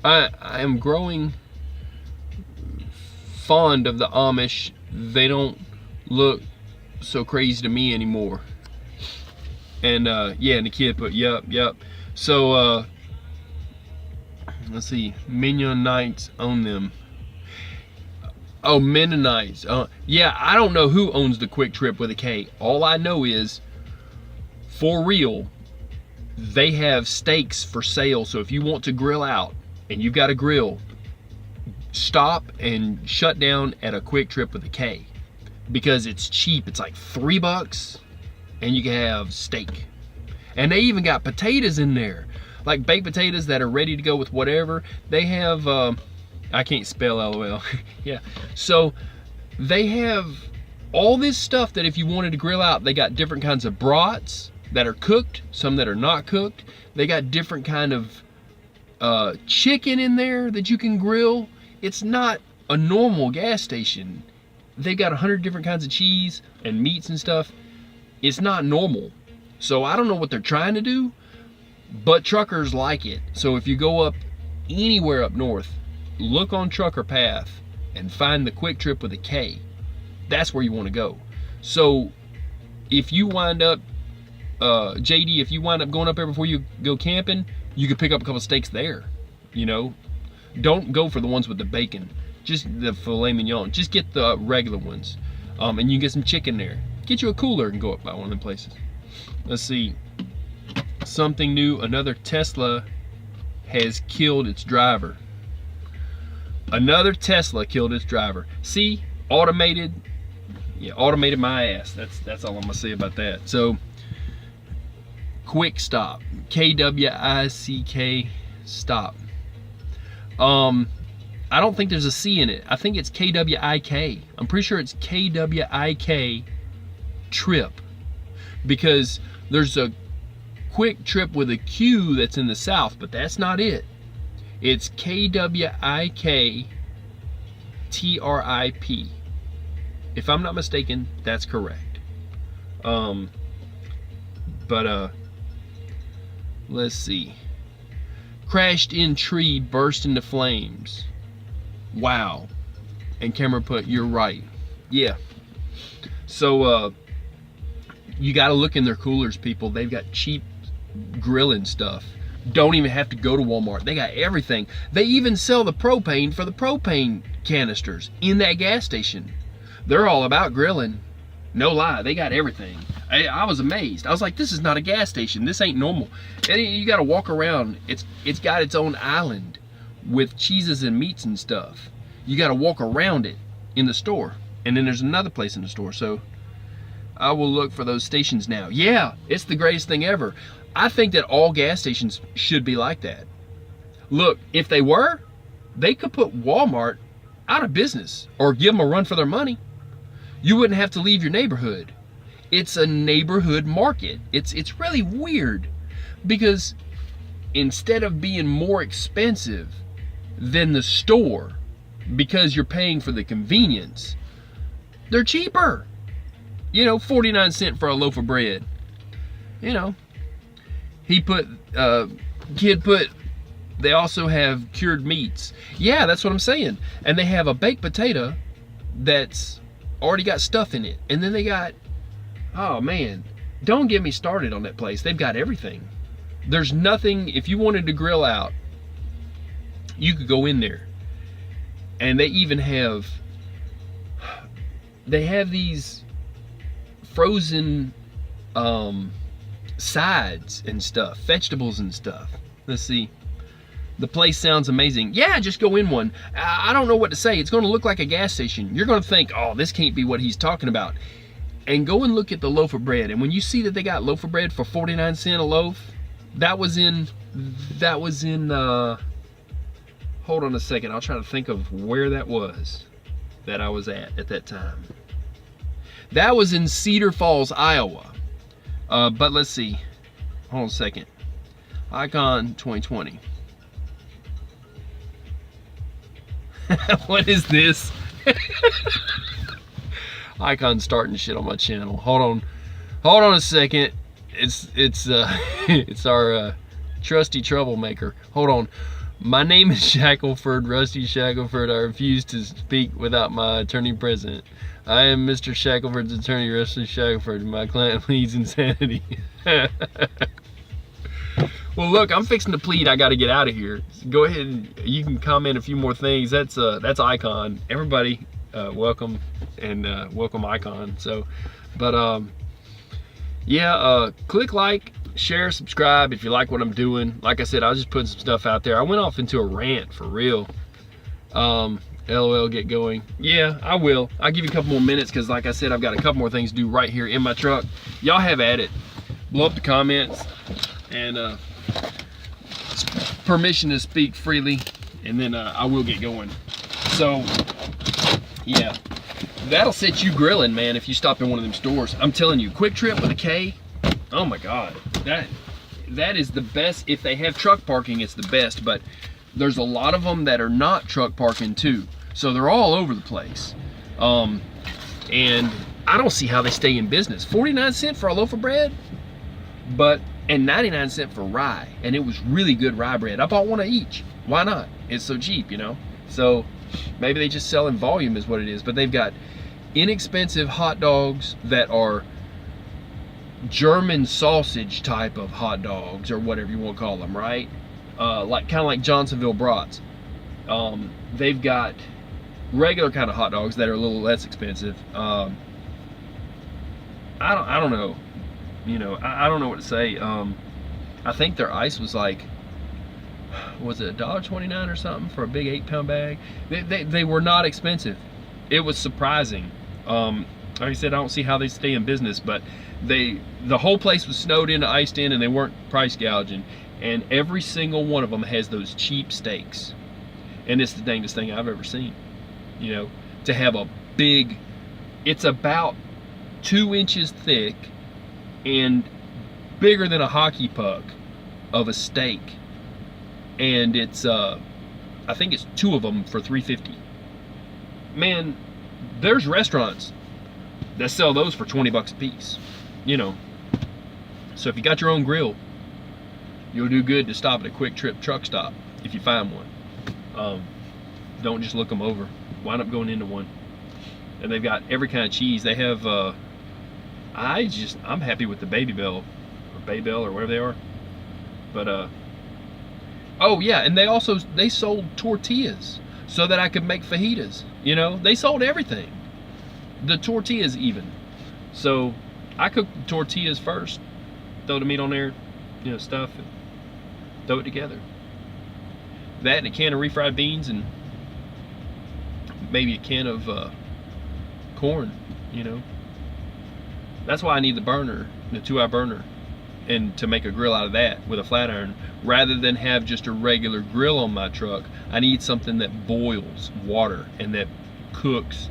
I am growing fond of the Amish. They don't look so crazy to me anymore. And yeah, and the kid put, yep. So let's see, Mennonites own them. Oh, Mennonites. Yeah, I don't know who owns the Quick Trip with a K. All I know is, for real, they have steaks for sale. So if you want to grill out and you've got a grill, stop and shut down at a Quick Trip with a K, because it's cheap. It's like $3 and you can have steak. And they even got potatoes in there, like baked potatoes that are ready to go with whatever. They have I can't spell LOL. Yeah, so they have all this stuff that if you wanted to grill out, they got different kinds of brats that are cooked, some that are not cooked. They got different kind of chicken in there that you can grill. It's not a normal gas station. They've got 100 different kinds of cheese and meats and stuff. It's not normal. So I don't know what they're trying to do, but truckers like it. So if you go up anywhere up north, look on Trucker Path and find the Quick Trip with a K. That's where you want to go. So if you wind up, JD, if you wind up going up there before you go camping, you could pick up a couple steaks there. You know, don't go for the ones with the bacon, just the filet mignon. Just get the regular ones, and you can get some chicken there. Get you a cooler and go up by one of them places. Let's see, something new. Another Tesla has killed its driver. Another Tesla killed its driver. See, automated. Yeah, automated my ass. That's all I'm gonna say about that. So, Quick Stop, KWICK stop. I don't think there's a C in it. I think it's KWIK. I'm pretty sure it's KWIK Trip, because there's a Quick Trip with a Q that's in the south, but that's not it. It's KWIK TRIP. If I'm not mistaken, that's correct. Let's see. Crashed in tree, burst into flames. Wow. And camera put, you're right. Yeah. So you gotta look in their coolers, people. They've got cheap grilling stuff. Don't even have to go to Walmart. They got everything. They even sell the propane for the propane canisters in that gas station. They're all about grilling. No lie, they got everything. I was amazed. I was like, this is not a gas station. This ain't normal. And you gotta walk around. It's got its own island with cheeses and meats and stuff. You gotta walk around it in the store. And then there's another place in the store. So I will look for those stations now. Yeah, it's the greatest thing ever. I think that all gas stations should be like that. Look, if they were, they could put Walmart out of business or give them a run for their money. You wouldn't have to leave your neighborhood. It's a neighborhood market. It's really weird, because instead of being more expensive than the store because you're paying for the convenience, they're cheaper. You know, 49 cents for a loaf of bread. You know, he put, kid put, they also have cured meats. Yeah, that's what I'm saying. And they have a baked potato that's already got stuff in it. And then they got, oh man, don't get me started on that place. They've got everything. There's nothing, if you wanted to grill out, you could go in there. And they even have, these frozen sides and stuff, vegetables and stuff. Let's see. The place sounds amazing. Yeah, just go in one. I don't know what to say. It's going to look like a gas station. You're going to think, oh, this can't be what he's talking about. And go and look at the loaf of bread. And when you see that they got loaf of bread for 49 cents a loaf, that was in, hold on a second. I'll try to think of where that was that I was at that time. That was in Cedar Falls, Iowa. But let's see. Hold on a second. Icon 2020. What is this? Icon starting shit on my channel. Hold Hold on a second. It's it's our trusty troublemaker. Hold on. My name is Shackelford, Rusty Shackelford. I refuse to speak without my attorney present. I am Mr. Shackelford's attorney, Rusty Shackelford. My client pleads insanity. Well, look, I'm fixing to plead. I got to get out of here. Go ahead and you can comment a few more things. That's Icon. Everybody, welcome and welcome Icon. So, but yeah, click like, share, subscribe if you like what I'm doing. Like I said, I was just putting some stuff out there. I went off into a rant for real. LOL, get going. Yeah, I will. I'll give you a couple more minutes because, like I said, I've got a couple more things to do right here in my truck. Y'all have at it. Blow up the comments and permission to speak freely, and then I will get going. So, yeah, that'll set you grilling, man, if you stop in one of them stores. I'm telling you, Quick Trip with a K, oh my God, that is the best. If they have truck parking, it's the best, but there's a lot of them that are not truck parking too, so they're all over the place. And I don't see how they stay in business. 49 cents for a loaf of bread, and 99 cents for rye, and it was really good rye bread. I bought one of each. Why not? It's so cheap, you know. So maybe they just sell in volume is what it is. But they've got inexpensive hot dogs that are German sausage type of hot dogs, or whatever you want to call them, right? Like kind of like Johnsonville brats. They've got regular kind of hot dogs that are a little less expensive. I don't know. You know, I don't know what to say. I think their ice was like, was it $1.29 or something for a big 8-pound bag? They were not expensive. It was surprising. Like I said, I don't see how they stay in business, but the whole place was snowed in, iced in, and they weren't price gouging. And every single one of them has those cheap steaks, and it's the dangest thing I've ever seen. You know, to have a big, it's about 2 inches thick and bigger than a hockey puck of a steak, and it's I think it's 2 of them for $3.50. Man, there's restaurants that sell those for 20 bucks a piece, you know. So if you got your own grill, you'll do good to stop at a Quick Trip truck stop if you find one. Don't just look them over. Wind up going into one. And they've got every kind of cheese. They have I'm happy with the Baby Bell or Bay Bell or whatever they are. But oh yeah, and they sold tortillas so that I could make fajitas. You know, they sold everything, the tortillas even. So I cooked the tortillas first, throw the meat on there, you know, stuff, and throw it together. That and a can of refried beans and maybe a can of corn, you know. That's why I need the burner, the 2-hour burner, and to make a grill out of that with a flat iron, rather than have just a regular grill on my truck. I need something that boils water and that cooks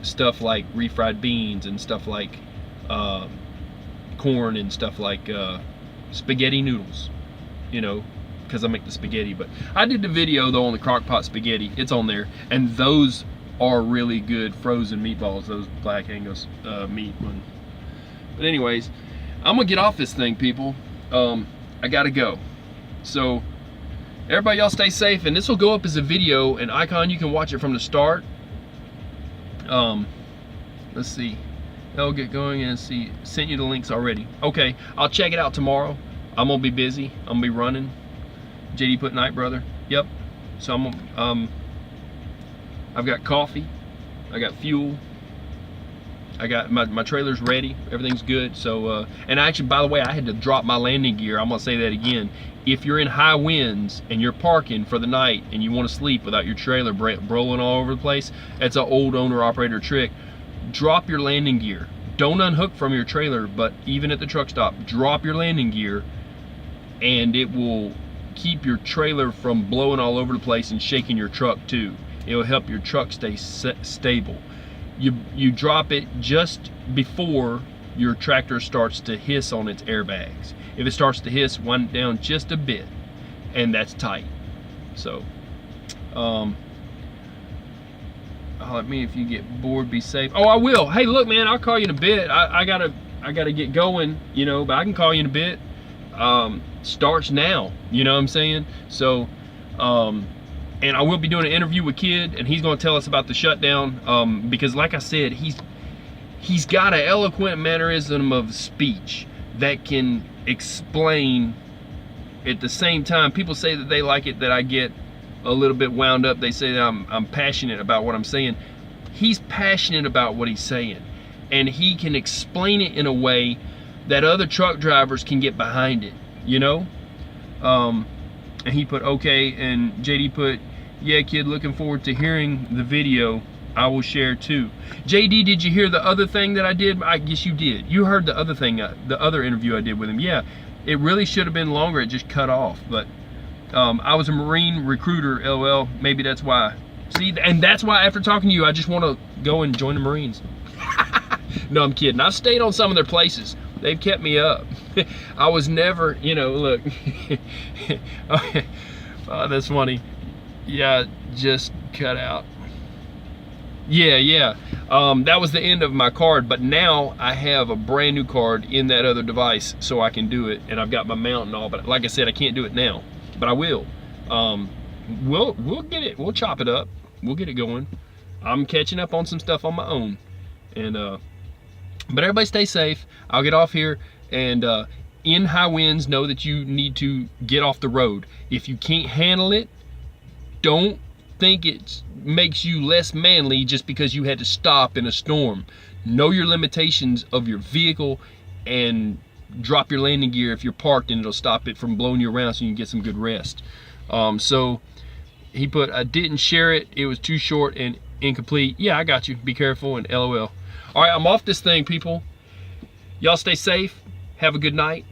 stuff like refried beans and stuff like corn and stuff like spaghetti noodles, you know, because I make the spaghetti. But I did the video though on the crock pot spaghetti. It's on there, and those are really good frozen meatballs, those Black Angus meat ones. But anyways, I'm gonna get off this thing, people. I gotta go. So everybody, y'all stay safe, and this will go up as a video, and Icon, you can watch it from the start. Let's see. I'll get going and see. Sent you the links already. Okay, I'll check it out tomorrow. I'm gonna be busy. I'm gonna be running. JD put night, brother. Yep. So I'm gonna, I've got coffee. I got fuel. I got my trailer's ready. Everything's good. So and actually, by the way, I had to drop my landing gear. I'm gonna say that again. If you're in high winds and you're parking for the night and you want to sleep without your trailer rolling all over the place, that's an old owner operator trick. Drop your landing gear. Don't unhook from your trailer, but even at the truck stop, drop your landing gear, and it will keep your trailer from blowing all over the place and shaking your truck too. It will help your truck stay stable. You drop it just before your tractor starts to hiss on its airbags. If it starts to hiss, wind it down just a bit, and that's tight. So holler at me if you get bored. Be safe. Oh, I will. Hey, look, man, I'll call you in a bit. I gotta I gotta get going, you know, but I can call you in a bit. Starts now, you know what I'm saying? So, and I will be doing an interview with Kid, and he's gonna tell us about the shutdown, because like I said, he's got an eloquent mannerism of speech that can explain at the same time. People say that they like it, that I get a little bit wound up. They say that I'm passionate about what I'm saying. He's passionate about what he's saying, and he can explain it in a way that other truck drivers can get behind it, you know? And he put, okay, and JD put, yeah, Kid, looking forward to hearing the video. I will share too. JD, did you hear the other thing that I did? I guess you did. You heard the other thing, the other interview I did with him. Yeah, it really should have been longer. It just cut off. But I was a Marine recruiter, LL. Maybe that's why. See, and that's why after talking to you, I just want to go and join the Marines. No, I'm kidding. I've stayed on some of their places. They've kept me up. I was never, you know, look. Oh, that's funny. Yeah, just cut out. Yeah. That was the end of my card, but now I have a brand new card in that other device, so I can do it, and I've got my mount and all, but like I said, I can't do it now, but I will. We'll get it, we'll chop it up, we'll get it going. I'm catching up on some stuff on my own, and but everybody stay safe. I'll get off here, and in high winds, know that you need to get off the road. If you can't handle it, don't think it makes you less manly just because you had to stop in a storm. Know your limitations of your vehicle and drop your landing gear if you're parked, and it'll stop it from blowing you around so you can get some good rest. So he put, I didn't share it, it was too short and incomplete. Yeah, I got you, be careful, and LOL. All right, I'm off this thing, people. Y'all stay safe, have a good night.